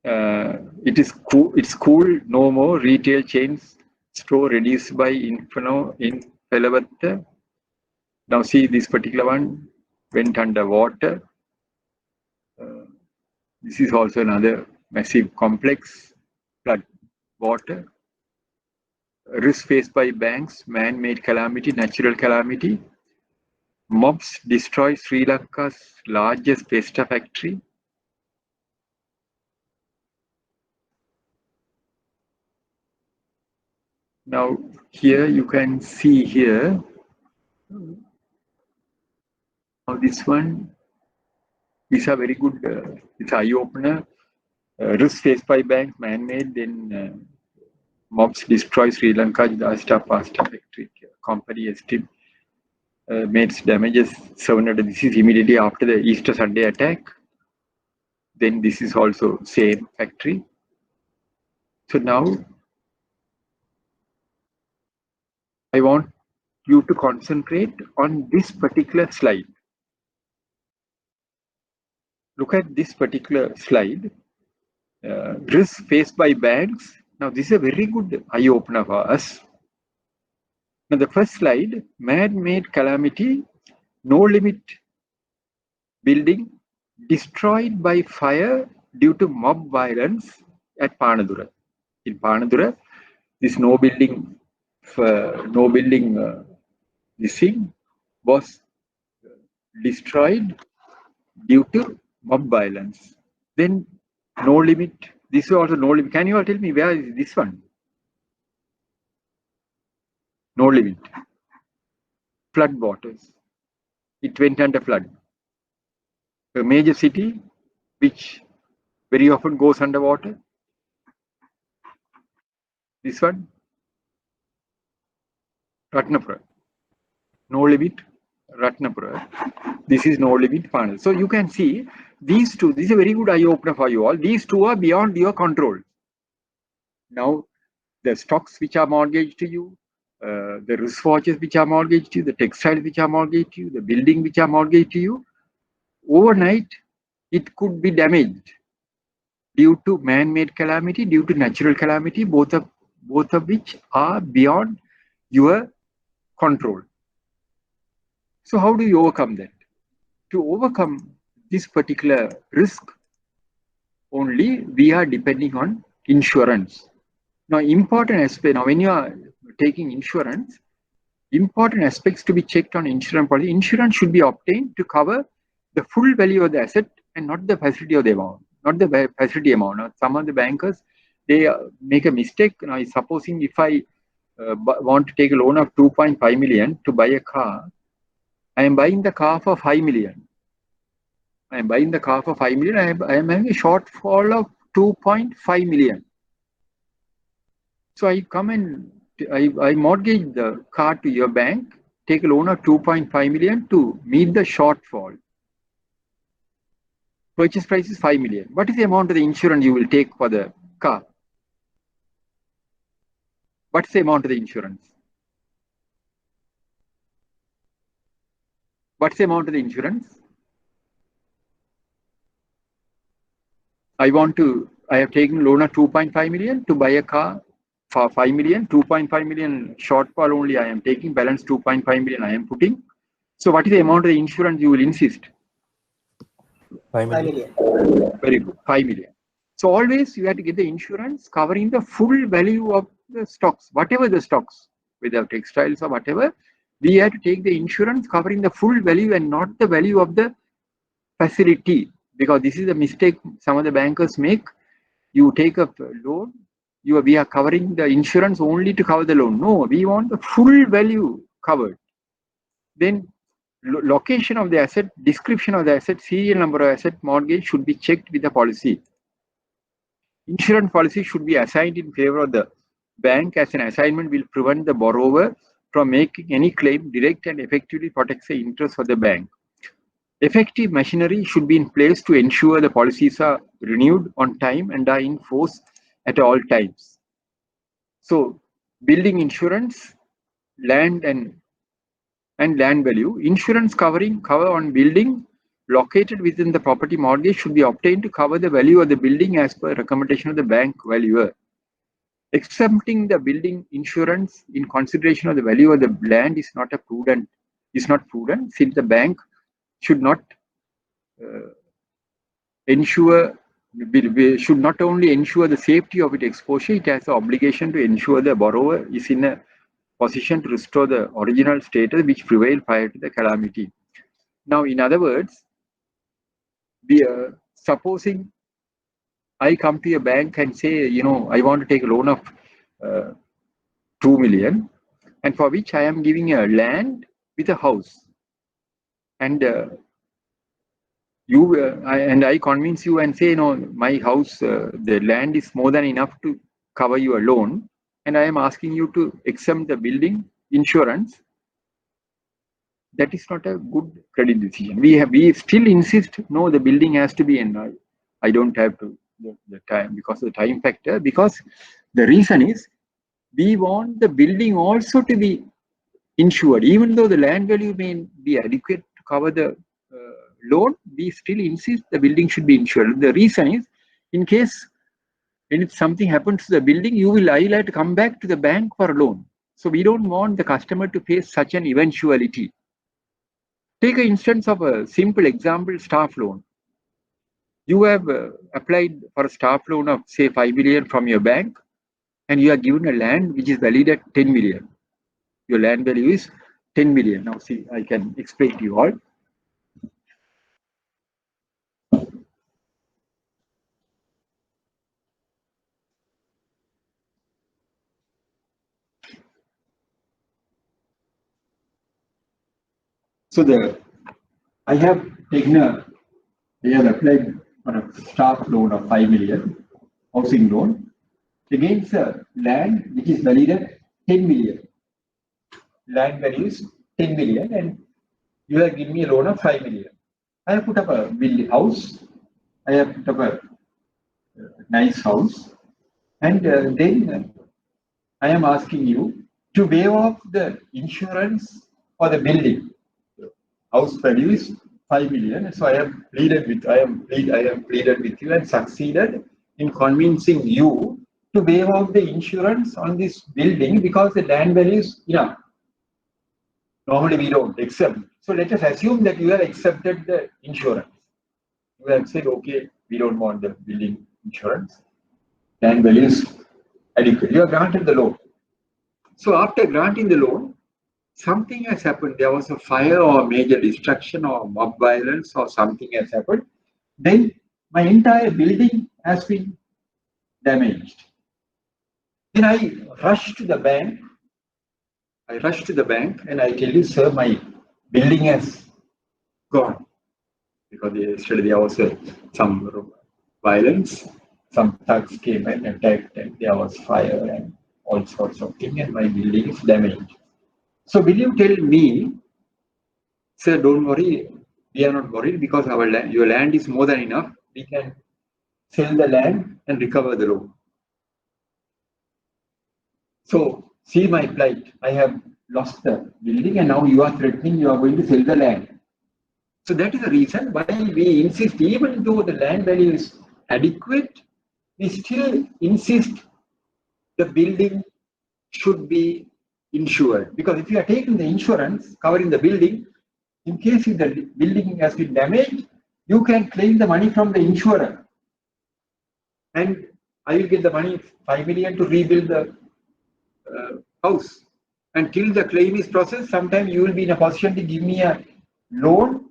it's cool. No more retail chains. Store reduced by Inferno in Pelavatta. Now see this particular one went under water. This is also another massive complex flood water. Risk faced by banks, man-made calamity, natural calamity. Mobs destroy Sri Lanka's largest pasta factory. Now here you can see here. Now this one, these are very good. It's eye-opener. Risk faced by banks, man-made. Then mobs destroy Sri Lanka's pasta factory. Company estimate made damages 700. This is immediately after the Easter Sunday attack. Then this is also same factory. So now I want you to concentrate on this particular slide. Look at this particular slide. Risk faced by banks. Now this is a very good eye opener for us. Now the first slide, man-made calamity, no limit building destroyed by fire due to mob violence at Panadura. In Panadura, this no building this thing was destroyed due to mob violence. Then no limit. This is also no limit. Can you all tell me where is this one? No limit. Flood waters. It went under flood. A major city which very often goes underwater. This one. Ratnapura. No limit. Ratnapura. This is no limit panel. So you can see these two. This is a very good eye opener for you all. These two are beyond your control. Now, the stocks which are mortgaged to you, the wristwatches which are mortgaged to you, the textiles which are mortgaged to you, the building which are mortgaged to you, overnight it could be damaged due to man-made calamity, due to natural calamity, both of which are beyond your control. So how do you overcome that? To overcome this particular risk, only we are depending on insurance. Now, important aspect, now when you are taking insurance, important aspects to be checked on insurance policy. Insurance should be obtained to cover the full value of the asset and not the facility of the amount, not the facility amount. Now, some of the bankers, they make a mistake. Now, supposing if I want to take a loan of 2.5 million to buy a car, I am buying the car for 5 million. I am buying the car for 5 million. I am having a shortfall of 2.5 million. So I come and I mortgage the car to your bank, take a loan of 2.5 million to meet the shortfall. Purchase price is 5 million. What is the amount of the insurance you will take for the car? What's the amount of the insurance? What's the amount of the insurance? I have taken a loan of 2.5 million to buy a car for 5 million, 2.5 million shortfall only I am taking, balance 2.5 million I am putting. So what is the amount of the insurance you will insist? 5 million. Very good, 5 million. So always you have to get the insurance covering the full value of the stocks, whatever the stocks, whether textiles or whatever, we have to take the insurance covering the full value and not the value of the facility. Because this is a mistake some of the bankers make. You take a loan, we are covering the insurance only to cover the loan. No, we want the full value covered. Then location of the asset, description of the asset, serial number of asset, mortgage should be checked with the policy. Insurance policy should be assigned in favor of the bank, as an assignment will prevent the borrower from making any claim, direct and effectively protects the interest of the bank. Effective machinery should be in place to ensure the policies are renewed on time and are in force at all times. So, building insurance, land and land value. Insurance cover on building located within the property mortgage should be obtained to cover the value of the building as per recommendation of the bank valuer. Accepting the building insurance in consideration of the value of the land is not prudent, since the bank should not should not only ensure the safety of its exposure, it has the obligation to ensure the borrower is in a position to restore the original status which prevailed prior to the calamity. Now, in other words, supposing I come to a bank and say, I want to take a loan of 2 million, and for which I am giving a land with a house, and I convince you and say, no, my house, the land is more than enough to cover your loan, and I am asking you to exempt the building insurance. That is not a good credit decision. We still insist, no, the building has to be in. I don't have to the time because of the time factor. Because the reason is we want the building also to be insured, even though the land value may be adequate to cover the loan. We still insist the building should be insured. The reason is, in case if something happens to the building, you will have to come back to the bank for a loan. So we don't want the customer to face such an eventuality. Take an instance of a simple example, staff loan. You have applied for a staff loan of say 5 million from your bank, and you are given a land which is valued at 10 million. Your land value is 10 million. Now see, I can explain to you all. So I have applied for a staff loan of 5 million, housing loan, against a land which is valued at 10 million. Land value is 10 million, and you have given me a loan of 5 million. I have put up a house. I have put up a nice house, and then I am asking you to waive off the insurance for the building. House value is 5 million. So I have pleaded with you and succeeded in convincing you to waive out the insurance on this building because the land value is enough. Normally we don't accept. So let us assume that you have accepted the insurance. You have said, okay, we don't want the building insurance. Land value is adequate. You have granted the loan. So after granting the loan, something has happened. There was a fire or major destruction or mob violence or something has happened. Then my entire building has been damaged. Then I rush to the bank. And I tell you, sir, my building has gone. Because yesterday there was some violence. Some thugs came and attacked, and there was fire and all sorts of things, and my building is damaged. So will you tell me, sir, don't worry, we are not worried because your land is more than enough. We can sell the land and recover the loan. So see my plight. I have lost the building and now you are threatening you are going to sell the land. So that is the reason why we insist, even though the land value is adequate, we still insist the building should be insured. Because if you are taking the insurance covering the building, in case if the building has been damaged, you can claim the money from the insurer. And I will get the money, 5 million, to rebuild the house. And till the claim is processed, sometime you will be in a position to give me a loan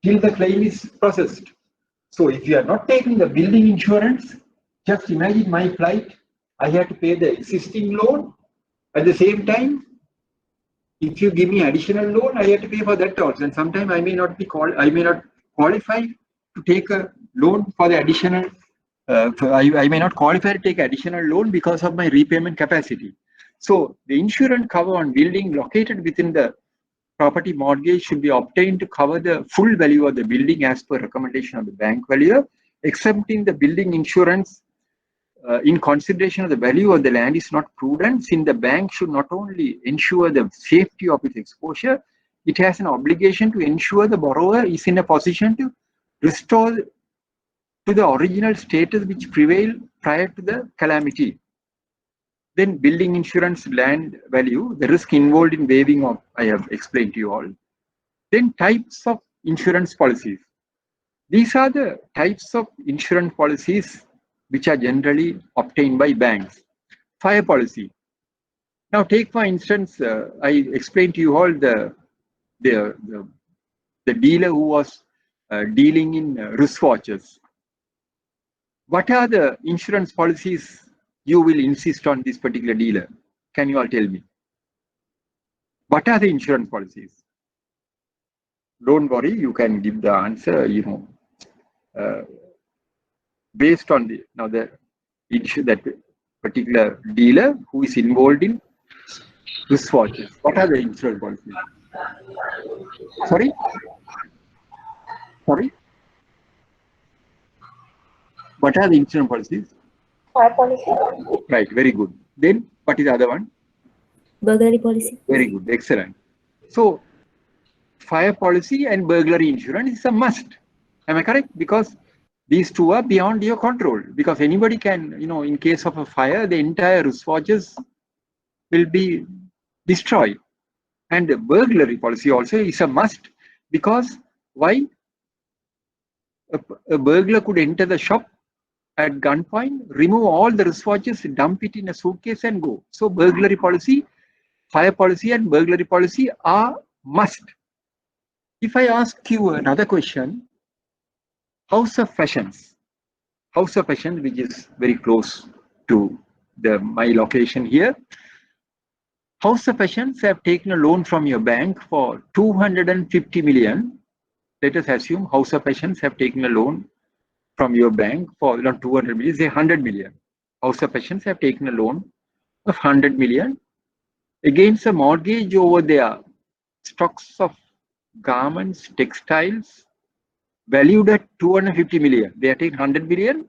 till the claim is processed. So if you are not taking the building insurance, just imagine my plight. I have to pay the existing loan. At the same time, if you give me additional loan, I have to pay for that also. And sometimes I may not qualify to take a loan for the additional. I may not qualify to take additional loan because of my repayment capacity. So the insurance cover on building located within the property mortgage should be obtained to cover the full value of the building as per recommendation of the bank valuer. Accepting the building insurance in consideration of the value of the land is not prudent, since the bank should not only ensure the safety of its exposure, it has an obligation to ensure the borrower is in a position to restore to the original status which prevailed prior to the calamity. Then building insurance land value, the risk involved in waiving of, I have explained to you all. Then types of insurance policies. These are the types of insurance policies which are generally obtained by banks. Fire policy. Now take for instance, I explained to you all the dealer who was dealing in wristwatches. What are the insurance policies you will insist on this particular dealer? Can you all tell me? What are the insurance policies? Don't worry, you can give the answer, based on that particular dealer who is involved in wristwatches. What are the insurance policies? Sorry? What are the insurance policies? Fire policy. Right, very good. Then what is the other one? Burglary policy. Very good, excellent. So fire policy and burglary insurance is a must. Am I correct? Because these two are beyond your control. Because anybody can, in case of a fire, the entire wristwatches will be destroyed. And the burglary policy also is a must. Because why? A burglar could enter the shop at gunpoint, remove all the wristwatches, dump it in a suitcase and go. So burglary policy, fire policy and burglary policy are must. If I ask you another question, House of Fashions, which is very close to my location here. House of Fashions have taken a loan from your bank for 250 million. Let us assume House of Fashions have taken a loan from your bank for not 200 million, say 100 million. House of Fashions have taken a loan of 100 million against a mortgage over their stocks of garments, textiles, valued at 250 million. They are taking 100 million,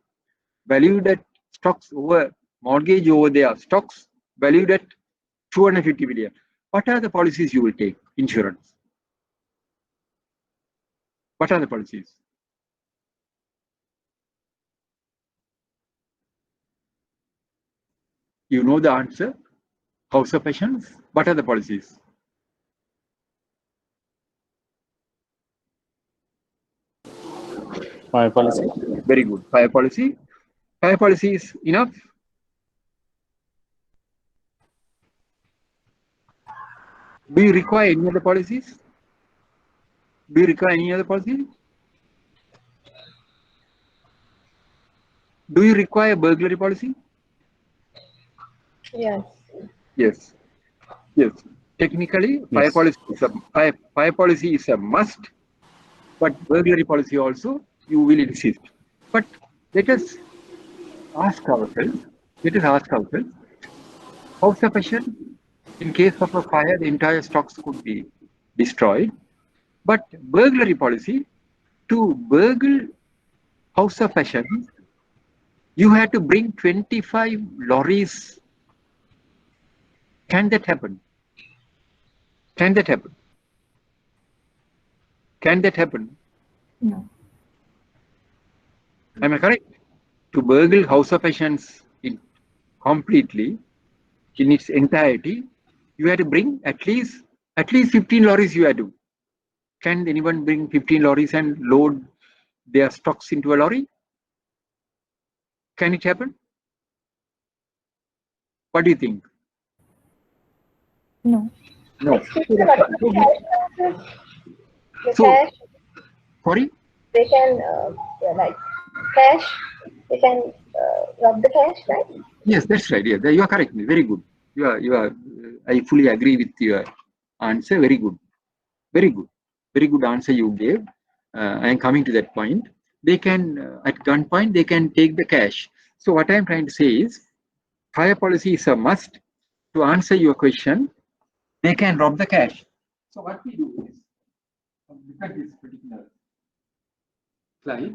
valued at stocks over mortgage over their stocks, valued at 250 million. What are the policies you will take? Insurance. What are the policies? You know the answer. House of Patients. What are the policies? Fire policy. Very good. Fire policy. Fire policy is enough. Do you require any other policies? Do you require any other policy? Do you require burglary policy? Yes. Yes. Yes. Technically, fire Yes. policy is a fire policy is a must, but burglary policy also you will insist. But let us ask ourselves. Let us ask ourselves. How sufficient? In case of a fire, the entire stocks could be destroyed. But burglary policy, to burgle House of Fashion, you had to bring 25 lorries. Can that happen? Can that happen? Can that happen? No. Am I correct? To burgle House of Fashions completely, in its entirety, you had to bring at least 15 lorries you had to. Can anyone bring 15 lorries and load their stocks into a lorry? Can it happen? What do you think? No. No. The So, cash, sorry? they can, like, cash, they can rob the cash, right? Yes, that's right. Yeah, you are correct. Very good. You are. I fully agree with your answer. Very good. Very good. Very good answer you gave. I am coming to that point. They can, at gunpoint, they can take the cash. So what I am trying to say is, fire policy is a must. To answer your question, they can rob the cash. So what we do is, look at this particular slide.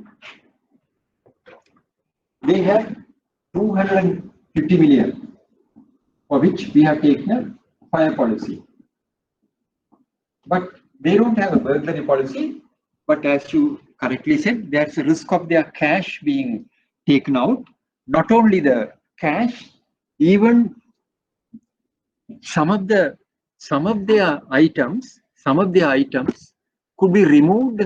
They have 250 million, for which we have taken a fire policy. But they don't have a burglary policy. But as you correctly said, there's a risk of their cash being taken out. Not only the cash, even some of their items could be removed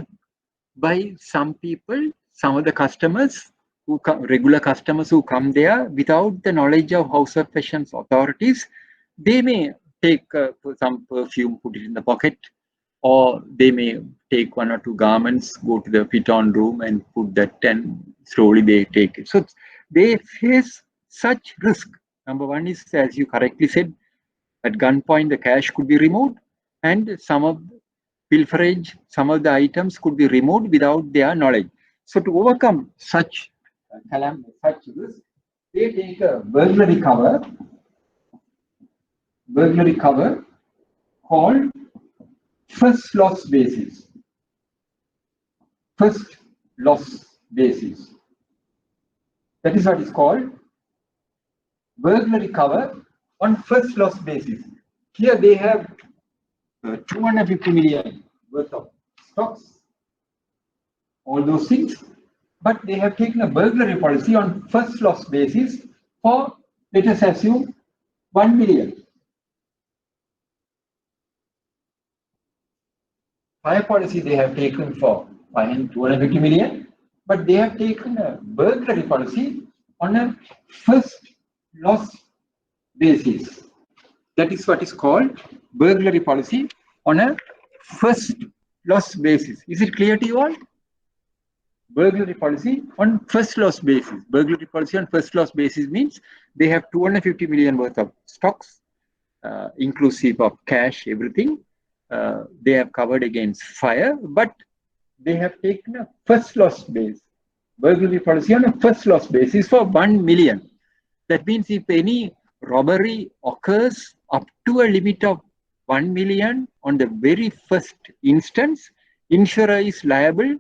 by some people, some of the customers who come, regular customers who come there without the knowledge of House of Fashions authorities. They may take some perfume, put it in the pocket, or they may take one or two garments, go to the fit-on room and put that, and slowly they take it. So they face such risk. Number one is, as you correctly said, at gunpoint the cash could be removed, and some of pilferage, some of the items could be removed without their knowledge. So to overcome such risk, they take a burglary cover called first loss basis. First loss basis. That is what is called burglary cover on first loss basis. Here they have 250 million worth of stocks, all those things, but they have taken a burglary policy on first loss basis for, let us assume, 1 million. Fire policy they have taken for 250 million, but they have taken a burglary policy on a first loss basis. That is what is called burglary policy on a first loss basis. Is it clear to you all? Burglary policy on first loss basis. Burglary policy on first loss basis means they have 250 million worth of stocks, inclusive of cash, everything. They have covered against fire, but they have taken a first loss base. Burglary policy on a first loss basis for 1 million. That means if any robbery occurs up to a limit of 1 million on the very first instance, insurer is liable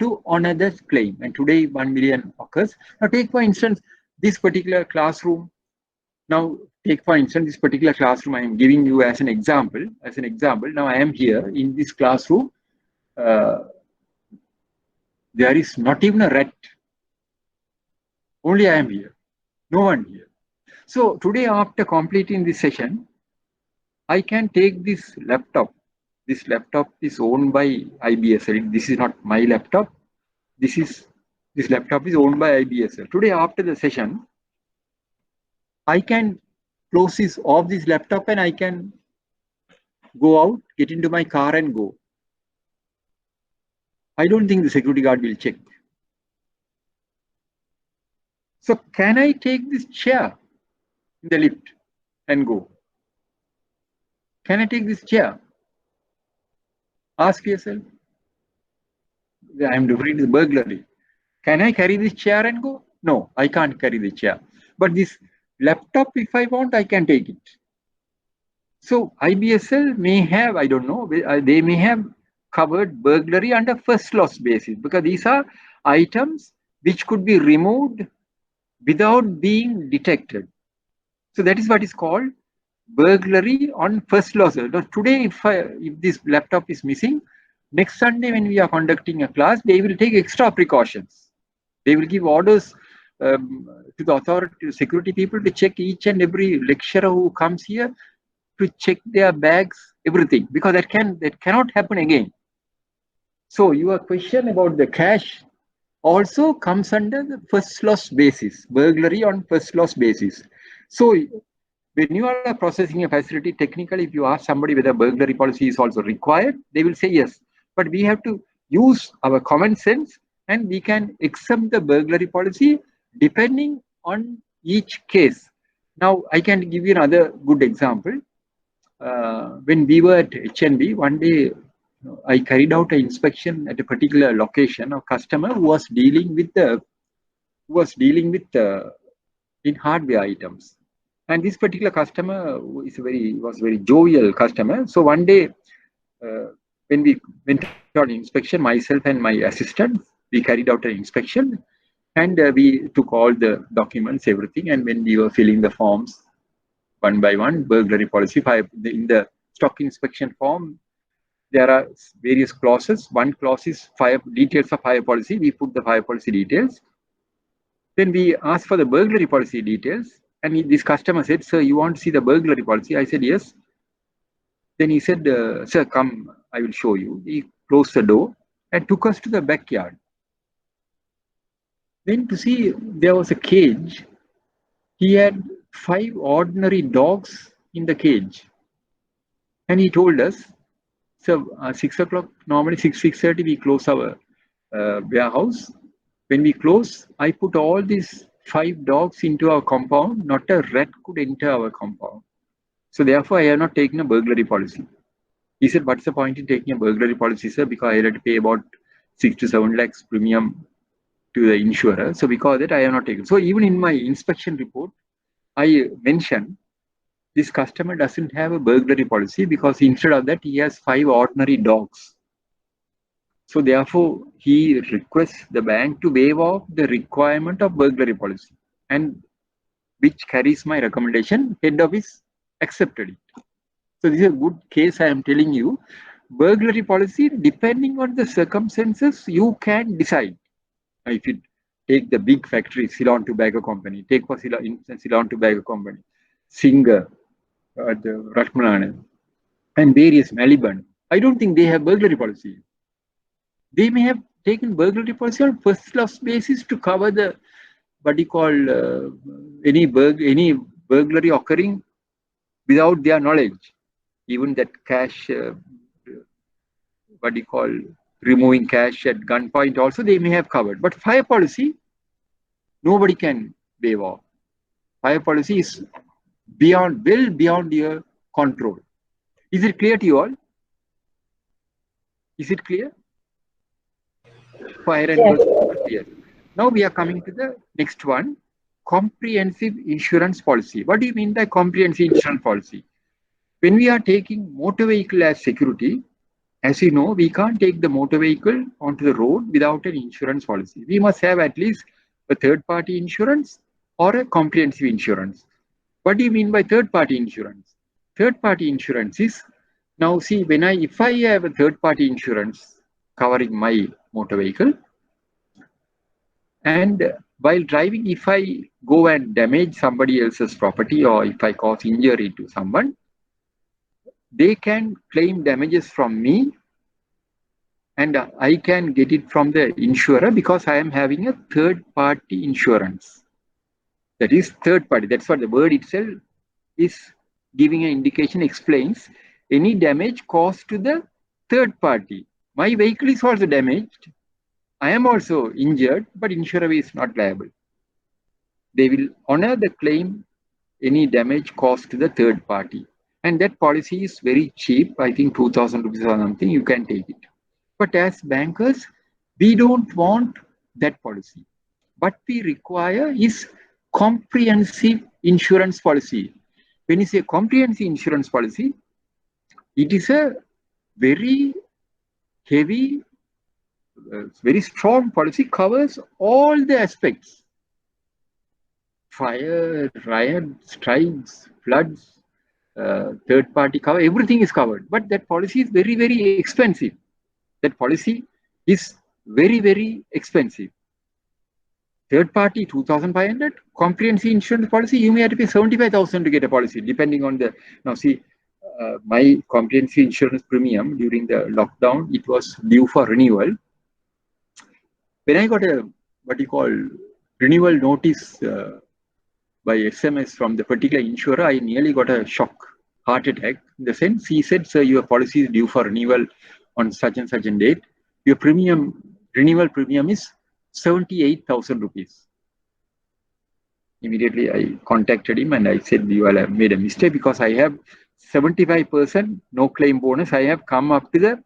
to honor the claim. And today 1 million occurs. Now take for instance this particular classroom. Now take for instance this particular classroom I am giving you as an example. Now I am here in this classroom. There is not even a rat. Only I am here. No one here. So today, after completing this session, I can take this laptop. This laptop is owned by IBSL. This is not my laptop. This laptop is owned by IBSL. Today, after the session, I can close this laptop and I can go out, get into my car and go. I don't think the security guard will check. So can I take this chair in the lift and go? Can I take this chair? Ask yourself. I am doing this burglary. Can I carry this chair and go? No, I can't carry the chair. But this laptop, if I want, I can take it. So IBSL may have, I don't know, they may have covered burglary under first loss basis, because these are items which could be removed without being detected. So that is what is called burglary on first loss. Today, if this laptop is missing, next Sunday when we are conducting a class, they will take extra precautions. They will give orders to the authority, to security people, to check each and every lecturer who comes here, to check their bags, everything, because that cannot happen again. So your question about the cash also comes under the first loss basis, burglary on first loss basis. So when you are processing a facility, technically, if you ask somebody whether burglary policy is also required, they will say yes. But we have to use our common sense, and we can accept the burglary policy depending on each case. Now, I can give you another good example. When we were at HNB, one day I carried out an inspection at a particular location of customer who was dealing with in hardware items. And this particular customer was a very jovial customer. So one day, when we went on inspection, myself and my assistant, we carried out an inspection, and we took all the documents, everything. And when we were filling the forms one by one, burglary policy, in the stock inspection form, there are various clauses. One clause is details of fire policy. We put the fire policy details. Then we asked for the burglary policy details. And this customer said, "Sir, you want to see the burglary policy?" I said, "Yes." Then he said, "Sir, come, I will show you." He closed the door and took us to the backyard. Then to see, there was a cage. He had 5 ordinary dogs in the cage. And he told us, "So 6 o'clock, normally 6:30, we close our warehouse. When we close, I put all these 5 dogs into our compound. Not a rat could enter our compound. So therefore, I have not taken a burglary policy." He said, "What's the point in taking a burglary policy, sir? Because I had to pay about 6 to 7 lakhs premium to the insurer. So because of that, I have not taken." So even in my inspection report, I mentioned this customer doesn't have a burglary policy, because instead of that, he has 5 ordinary dogs. So therefore, he requests the bank to waive off the requirement of burglary policy, and which carries my recommendation. Head office accepted it. So this is a good case I am telling you. Burglary policy, depending on the circumstances, you can decide. If you take the big factory, Ceylon Tobacco Company, take for Ceylon Tobacco Company, Singer, the Ratmalana, and various Maliban, I don't think they have burglary policy. They may have taken burglary policy on first loss basis to cover the any burglary occurring without their knowledge. Even that cash, removing cash at gunpoint also, they may have covered. But fire policy, nobody can waive off. Fire policy is well beyond your control. Is it clear to you all? Is it clear? Fire and burglary clear. Now we are coming to the next one, comprehensive insurance policy. What do you mean by comprehensive insurance policy? When we are taking motor vehicle as security, as you know, we can't take the motor vehicle onto the road without an insurance policy. We must have at least a third-party insurance or a comprehensive insurance. What do you mean by third-party insurance? Third-party insurance is, now see, if I have a third-party insurance covering my motor vehicle, And while driving, if I go and damage somebody else's property or if I cause injury to someone, they can claim damages from me and I can get it from the insurer because I am having a third party insurance. That is third party. That's what the word itself is giving an indication, explains any damage caused to the third party. My vehicle is also damaged. I am also injured, but insurer is not liable. They will honor the claim any damage caused to the third party. And that policy is very cheap. I think 2,000 rupees or something, you can take it. But as bankers, we don't want that policy. What we require is comprehensive insurance policy. When you say comprehensive insurance policy, it is a very heavy, very strong policy, covers all the aspects. Fire, riot, strikes, floods, third party cover, everything is covered. But that policy is very, very expensive. That policy is very, very expensive. Third party 2,500, comprehensive insurance policy, you may have to pay 75,000 to get a policy, depending on the. Now, see, my comprehensive insurance premium during the lockdown, it was due for renewal. When I got a what you call renewal notice by SMS from the particular insurer, I nearly got a shock, heart attack. In the sense, he said, "Sir, your policy is due for renewal on such and such a date. Your renewal premium is 78,000 rupees. Immediately, I contacted him and I said, "You all have made a mistake because I have 75% no claim bonus. I have come up to the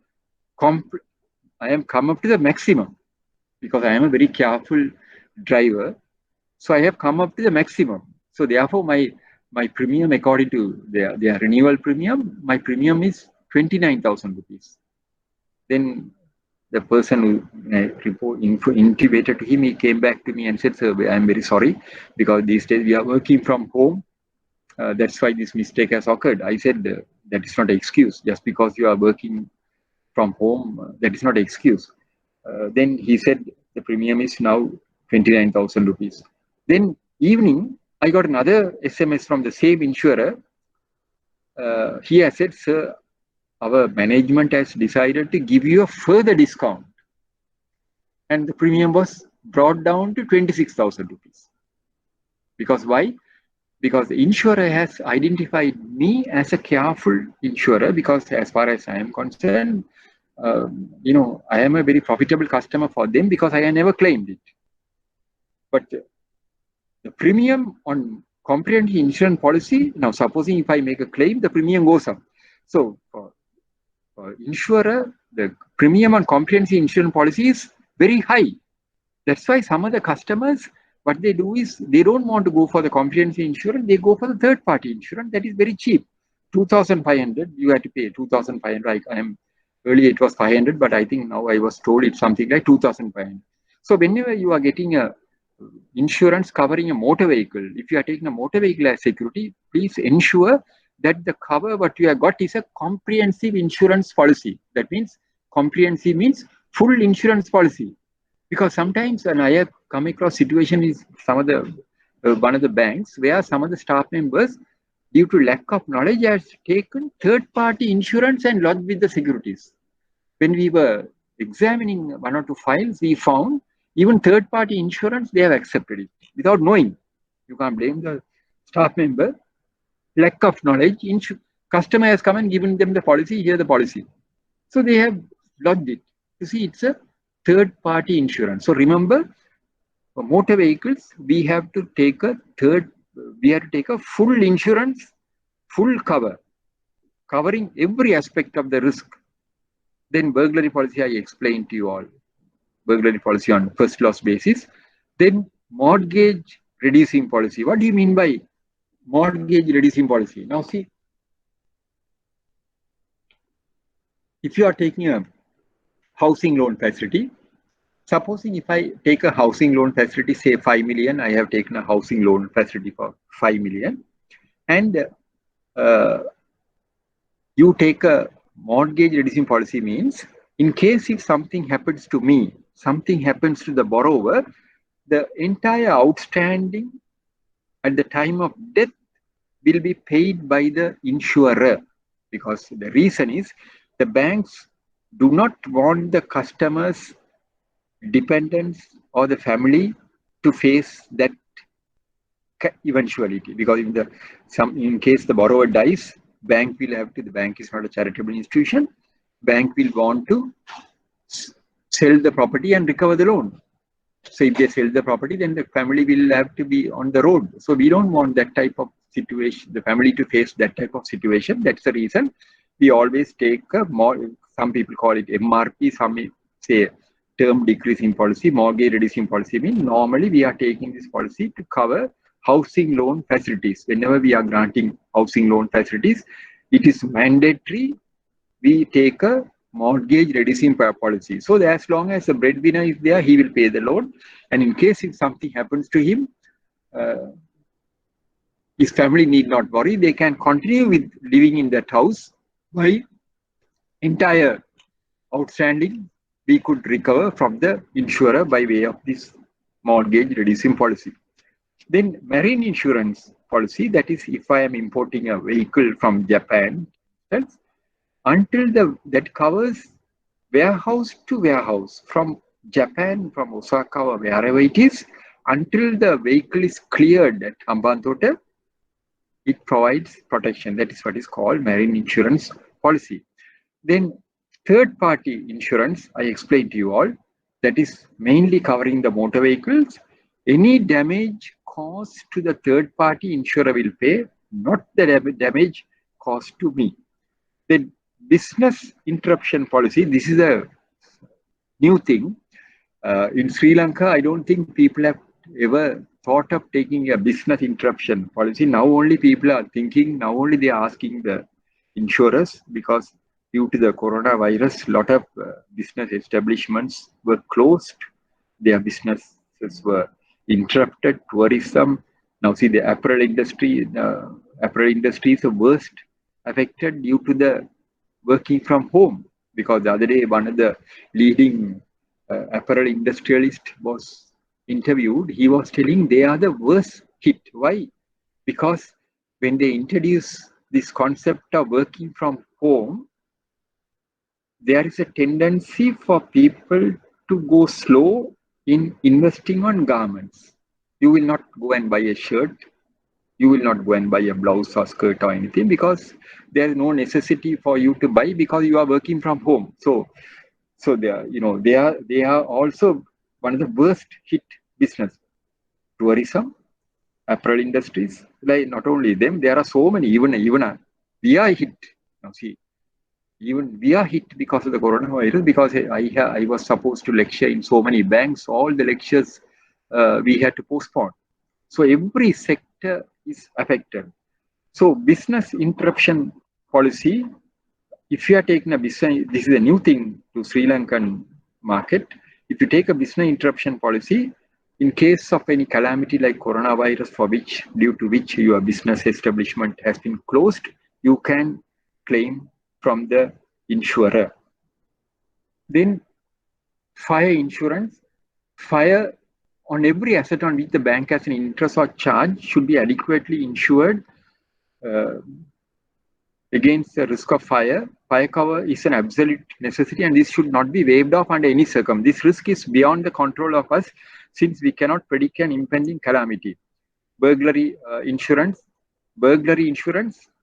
maximum because I am a very careful driver. So I have come up to the maximum. So therefore, my premium according to their renewal premium, my premium is 29,000 rupees." Then the person who intimated to him, he came back to me and said, "Sir, I am very sorry because these days we are working from home. That's why this mistake has occurred." I said, "That is not an excuse. Just because you are working from home, that is not an excuse." Then he said, the premium is now 29,000 rupees. Then evening, I got another SMS from the same insurer. He has said, "Sir, our management has decided to give you a further discount." And the premium was brought down to 26,000 rupees. Because why? Because the insurer has identified me as a careful insurer because as far as I am concerned, I am a very profitable customer for them because I have never claimed it. But the premium on comprehensive insurance policy, now supposing if I make a claim, the premium goes up. So for insurer, the premium on comprehensive insurance policy is very high. That's why some of the customers, what they do is they don't want to go for the comprehensive insurance, they go for the third party insurance that is very cheap. 2,500, you have to pay 2,500. Earlier it was 500, but I think now I was told it's something like 2,500. So whenever you are getting a insurance covering a motor vehicle, if you are taking a motor vehicle as security, please ensure that the cover what you have got is a comprehensive insurance policy. That means comprehensive means full insurance policy. Because sometimes when I have come across situation is some of the one of the banks where some of the staff members, due to lack of knowledge, has taken third-party insurance and lodged with the securities. When we were examining one or two files, we found even third-party insurance, they have accepted it without knowing. You can't blame the staff member. Lack of knowledge, customer has come and given them the policy, here the policy. So they have lodged it. You see, it's a third-party insurance. So remember, for motor vehicles, we have to take a full insurance, full cover, covering every aspect of the risk. Then burglary policy, I explained to you all. Burglary policy on first loss basis. Then mortgage reducing policy. What do you mean by mortgage reducing policy? Now see, if you are taking a housing loan facility, supposing if I take a housing loan facility, say 5 million, I have taken a housing loan facility for 5 million, and you take a mortgage reducing policy means in case if something happens to me, something happens to the borrower, the entire outstanding at the time of death will be paid by the insurer, because the reason is the banks do not want the customers, dependents or the family to face that eventuality, because in case the borrower dies, bank will have to, the bank is not a charitable institution, bank will want to sell the property and recover the loan. So if they sell the property, then the family will have to be on the road. So we don't want that type of situation, the family to face that type of situation. That's the reason we always take a more, some people call it MRP, some may say term decreasing policy, mortgage reducing policy. Means normally we are taking this policy to cover housing loan facilities. Whenever we are granting housing loan facilities, it is mandatory we take a mortgage reducing policy. So that as long as the breadwinner is there, he will pay the loan. And in case if something happens to him, his family need not worry. They can continue with living in that house by entire outstanding we could recover from the insurer by way of this mortgage reducing policy. Then marine insurance policy, that is if I am importing a vehicle from Japan, until that covers warehouse to warehouse from Japan, from Osaka or wherever it is, until the vehicle is cleared at Hambantota, it provides protection. That is what is called marine insurance policy. Then third party insurance, I explained to you all, that is mainly covering the motor vehicles. Any damage caused to the third party insurer will pay, not the damage caused to me. Then business interruption policy, this is a new thing. In Sri Lanka, I don't think people have ever thought of taking a business interruption policy. Now only people are thinking, now only they are asking the insurers, because due to the coronavirus, a lot of business establishments were closed. Their businesses were interrupted, tourism. Now see the apparel industry, is the worst affected due to the working from home, because the other day one of the leading apparel industrialist was interviewed. He was telling they are the worst hit. Why? Because when they introduce this concept of working from home, there is a tendency for people to go slow in investing on garments. You will not go and buy a shirt. You will not go and buy a blouse or skirt or anything, because there is no necessity for you to buy, because you are working from home. So they are also one of the worst hit business. Tourism, apparel industries, like not only them, there are so many, even we are hit. Now see, even we are hit because of the coronavirus, because I was supposed to lecture in so many banks, all the lectures we had to postpone. So every sector is affected. So business interruption policy, if you are taking a business, this is a new thing to Sri Lankan market. If you take a business interruption policy, in case of any calamity like coronavirus, due to which your business establishment has been closed, you can claim from the insurer. Then fire insurance. Fire, on every asset on which the bank has an interest or charge, should be adequately insured against the risk of fire. Fire cover is an absolute necessity, and this should not be waived off under any circumstance. This risk is beyond the control of us, since we cannot predict an impending calamity. Burglary insurance,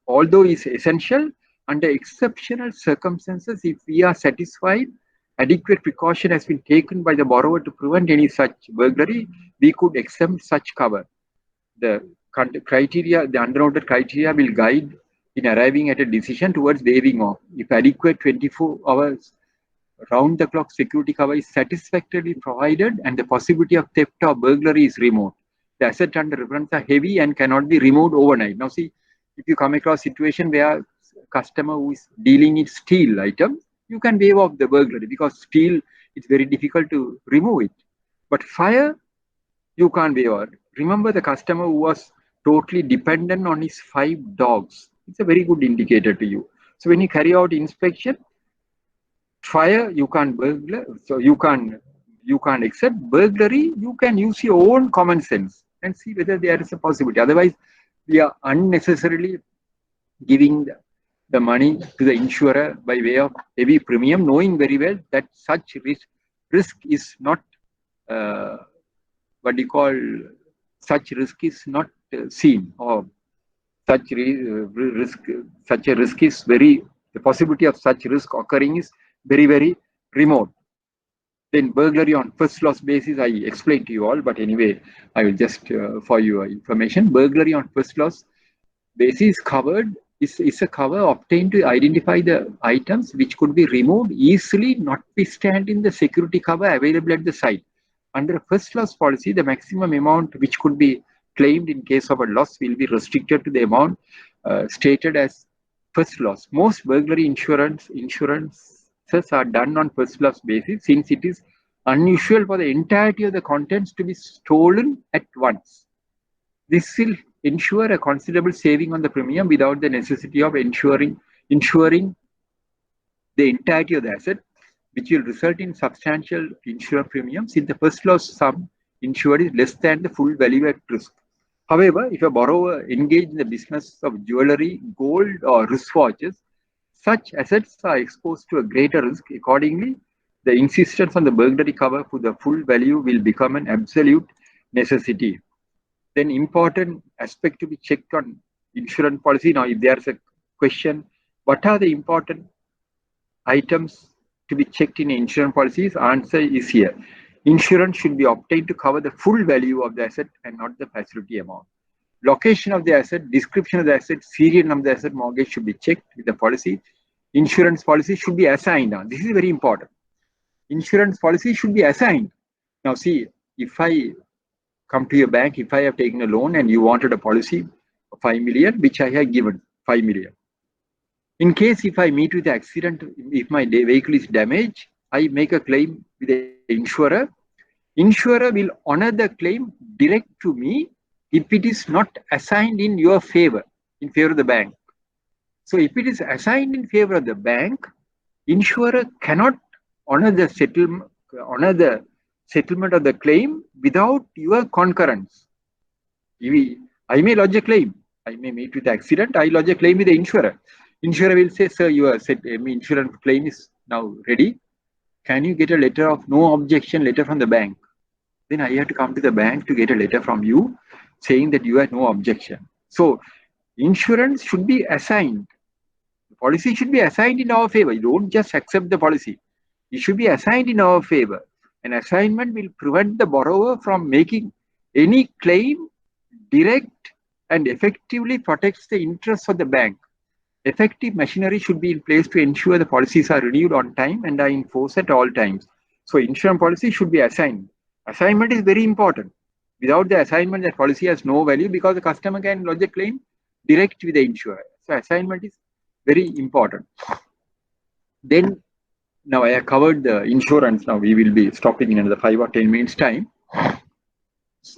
although is essential, under exceptional circumstances, if we are satisfied adequate precaution has been taken by the borrower to prevent any such burglary, we could exempt such cover. The criteria, the undernoted criteria will guide in arriving at a decision towards waiving off. If adequate 24 hours round-the-clock security cover is satisfactorily provided and the possibility of theft or burglary is removed, the assets under reference are heavy and cannot be removed overnight. Now see, if you come across a situation where a customer who is dealing in steel items, you can waive off the burglary, because steel, it's very difficult to remove it. But fire, you can't waive off. Remember the customer who was totally dependent on his 5 dogs. It's a very good indicator to you. So when you carry out inspection, fire, you can't burglar, so you can't you can't accept. Burglary, you can use your own common sense and see whether there is a possibility. Otherwise, we are unnecessarily giving the money to the insurer by way of heavy premium, knowing very well that such risk is not what you call, such risk is not seen, or such a risk is very, the possibility of such risk occurring is very, very remote. Then burglary on first loss basis, I explained to you all, but anyway, I will just for your information, burglary on first loss basis covered is a cover obtained to identify the items which could be removed easily, notwithstanding the security cover available at the site. Under a first loss policy, the maximum amount which could be claimed in case of a loss will be restricted to the amount stated as first loss. Most burglary insurances are done on first loss basis, since it is unusual for the entirety of the contents to be stolen at once. This will ensure a considerable saving on the premium without the necessity of ensuring the entirety of the asset, which will result in substantial insurance premiums if the first loss sum insured is less than the full value at risk. However, if a borrower engaged in the business of jewelry, gold, or wristwatches, such assets are exposed to a greater risk. Accordingly, the insistence on the burglary cover for the full value will become an absolute necessity. Then important aspect to be checked on insurance policy. Now, if there's a question, what are the important items to be checked in insurance policies? Answer is here. Insurance should be obtained to cover the full value of the asset and not the facility amount. Location of the asset, description of the asset, serial number of the asset, mortgage should be checked with the policy. Insurance policy should be assigned. This is very important. Insurance policy should be assigned. Now see, if I come to your bank, if I have taken a loan and you wanted a policy of 5 million, which I have given 5 million. In case if I meet with the accident, if my vehicle is damaged, I make a claim with the insurer. Insurer will honor the claim direct to me if it is not assigned in your favor, in favor of the bank. So if it is assigned in favor of the bank, insurer cannot honor the settlement of the claim without your concurrence. I may lodge a claim. I may meet with the accident. I lodge a claim with the insurer. Insurer will say, sir, your insurance claim is now ready. Can you get a letter of no objection letter from the bank? Then I have to come to the bank to get a letter from you saying that you have no objection. So insurance should be assigned. The policy should be assigned in our favor. You don't just accept the policy. It should be assigned in our favor. An assignment will prevent the borrower from making any claim direct and effectively protects the interests of the bank. Effective machinery should be in place to ensure the policies are renewed on time and are in force at all times. So insurance policy should be assigned. Assignment is very important. Without the assignment, the policy has no value because the customer can lodge a claim direct with the insurer. So assignment is very important. Then, now I have covered the insurance. Now we will be stopping in another 5 or 10 minutes time.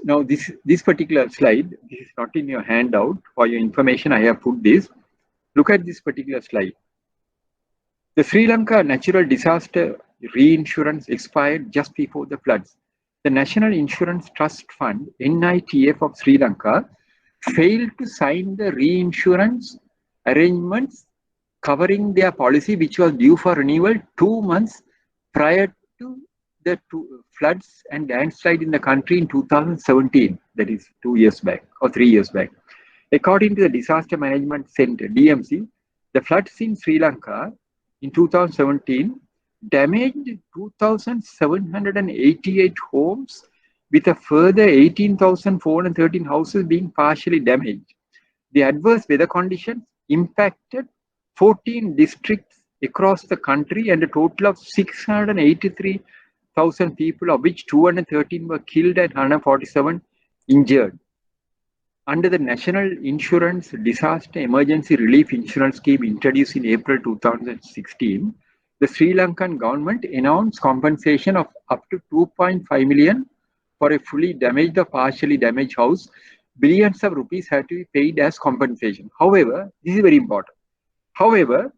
Now this particular slide, this is not in your handout. For your information, I have put this. Look at this particular slide. The Sri Lanka natural disaster reinsurance expired just before the floods. The National Insurance Trust Fund, NITF of Sri Lanka, failed to sign the reinsurance arrangements covering their policy, which was due for renewal 2 months prior to the floods and landslide in the country in 2017. That is 2 years back or 3 years back. According to the Disaster Management Center, DMC, the floods in Sri Lanka in 2017 damaged 2,788 homes, with a further 18,413 houses being partially damaged. The adverse weather conditions impacted 14 districts across the country and a total of 683,000 people, of which 213 were killed and 147 injured. Under the National Insurance Disaster Emergency Relief Insurance Scheme introduced in April 2016, the Sri Lankan government announced compensation of up to 2.5 million for a fully damaged or partially damaged house. Billions of rupees had to be paid as compensation. However, this is very important. However,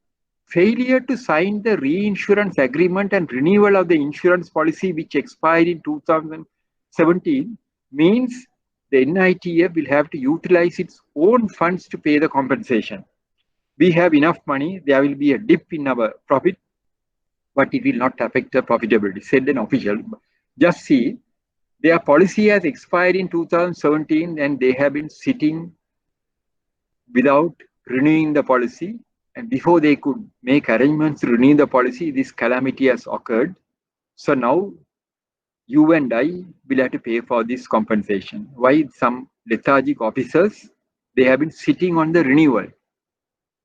Failure to sign the reinsurance agreement and renewal of the insurance policy which expired in 2017 means the NITF will have to utilize its own funds to pay the compensation. We have enough money, there will be a dip in our profit, but it will not affect the profitability, said an official. Just see, their policy has expired in 2017 and they have been sitting without renewing the policy. And before they could make arrangements to renew the policy, this calamity has occurred. So now you and I will have to pay for this compensation. Why? Some lethargic officers, they have been sitting on the renewal.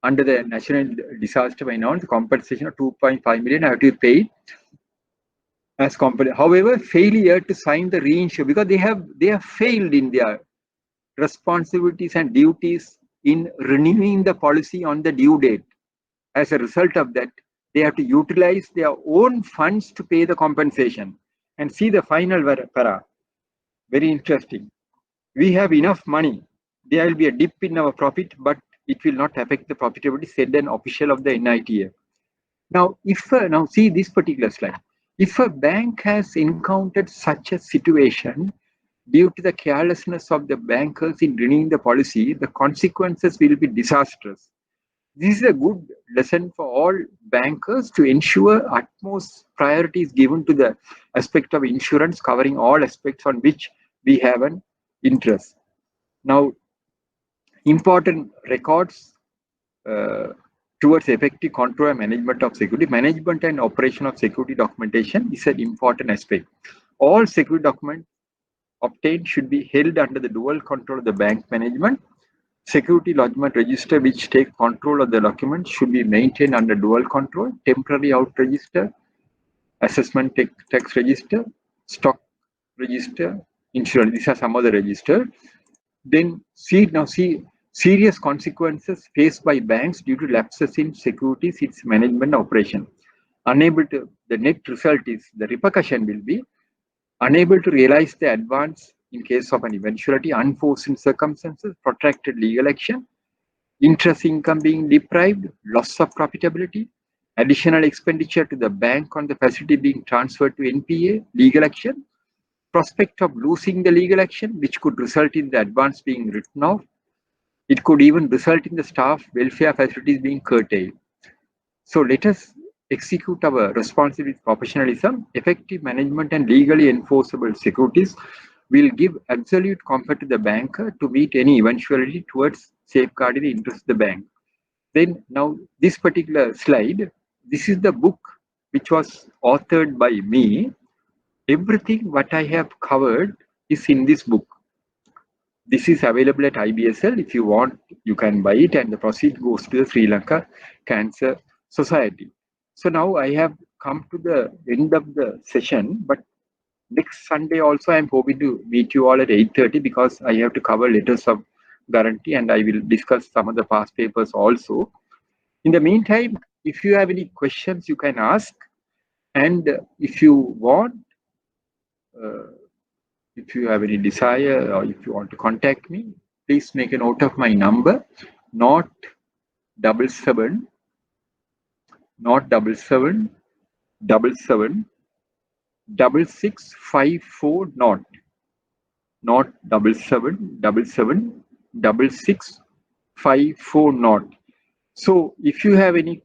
Under the National Disaster Finance, compensation of 2.5 million have to be paid as compensation. However, failure to sign the reinsurance, because they have failed in their responsibilities and duties in renewing the policy on the due date. As a result of that, they have to utilize their own funds to pay the compensation. And see the final para, very interesting. We have enough money. There will be a dip in our profit, but it will not affect the profitability, said an official of the NITF. Now, now see this particular slide. If a bank has encountered such a situation due to the carelessness of the bankers in renewing the policy, the consequences will be disastrous. This is a good lesson for all bankers to ensure utmost priority is given to the aspect of insurance, covering all aspects on which we have an interest. Now, important records towards effective control and management of security. Management and operation of security documentation is an important aspect. All security documents obtained should be held under the dual control of the bank management. Security lodgement register which take control of the document should be maintained under dual control. Temporary out register, assessment tax register, stock register, insurance. These are some of the register. Then see serious consequences faced by banks due to lapses in securities, its management operation. Unable to, the net result is, the repercussion will be unable to realize the advance in case of an eventuality, unforeseen circumstances, protracted legal action, interest income being deprived, loss of profitability, additional expenditure to the bank on the facility being transferred to NPA, legal action, prospect of losing the legal action, which could result in the advance being written off. It could even result in the staff welfare facilities being curtailed. So let us execute our responsibility with professionalism. Effective management and legally enforceable securities will give absolute comfort to the banker to meet any eventuality towards safeguarding the interest of the bank. Then now this particular slide, this is the book which was authored by me. Everything what I have covered is in this book. This is available at IBSL. If you want, you can buy it, and the proceed goes to the Sri Lanka Cancer Society. So now I have come to the end of the session, but next Sunday also I'm hoping to meet you all at 8:30 because I have to cover letters of guarantee and I will discuss some of the past papers also. In the meantime, if you have any questions, you can ask. And if you want, if you have any desire or if you want to contact me, please make a note of my number, not 77 6654 not 77 6654 not. So if you have any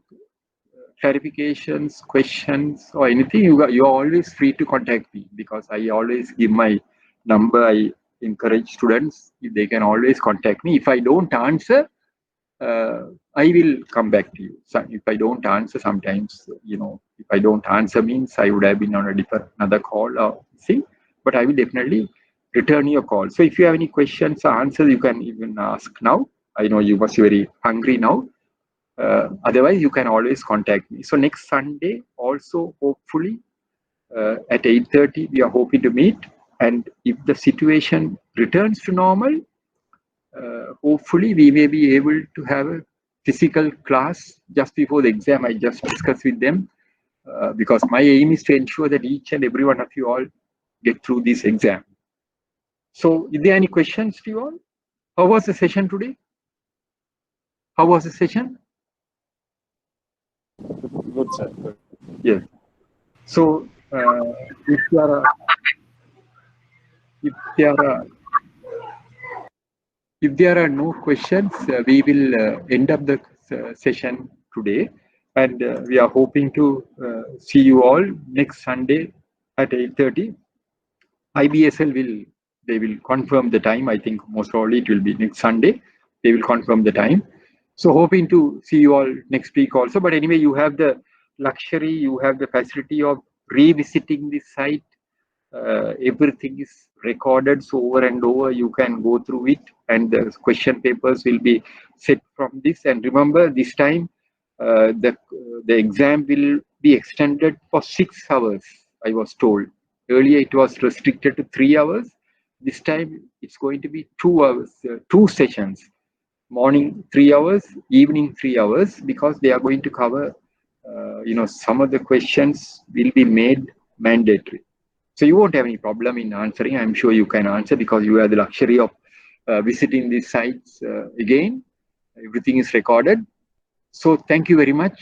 clarifications, questions or anything, you're always free to contact me because I always give my number. I encourage students, if they can always contact me. If I don't answer, I will come back to you. So if I don't answer, sometimes, if I don't answer means I would have been on another call or thing, but I will definitely return your call. So if you have any questions or answers, you can even ask now. I know you must be very hungry now. Otherwise, you can always contact me. So next Sunday, also hopefully at 8:30, we are hoping to meet. And if the situation returns to normal, hopefully we may be able to have a physical class just before the exam. I just discussed with them because my aim is to ensure that each and every one of you all get through this exam. So is there any questions to you all? How was the session today? How was the session? Good, sir. Good. Yes. So if there are no questions, we will end up the session today, and we are hoping to see you all next Sunday at 8:30. IBSL will confirm the time. I think most probably it will be next Sunday. They will confirm the time. So hoping to see you all next week also. But anyway, you have the luxury, you have the facility of revisiting the site. Everything is recorded, so over and over you can go through it, and the question papers will be set from this. And remember, this time the exam will be extended for 6 hours. I was told earlier it was restricted to 3 hours. This time it's going to be 2 hours, 2 sessions. Morning 3 hours, evening 3 hours, because they are going to cover, some of the questions will be made mandatory. So you won't have any problem in answering. I'm sure you can answer because you have the luxury of visiting these sites again. Everything is recorded. So thank you very much.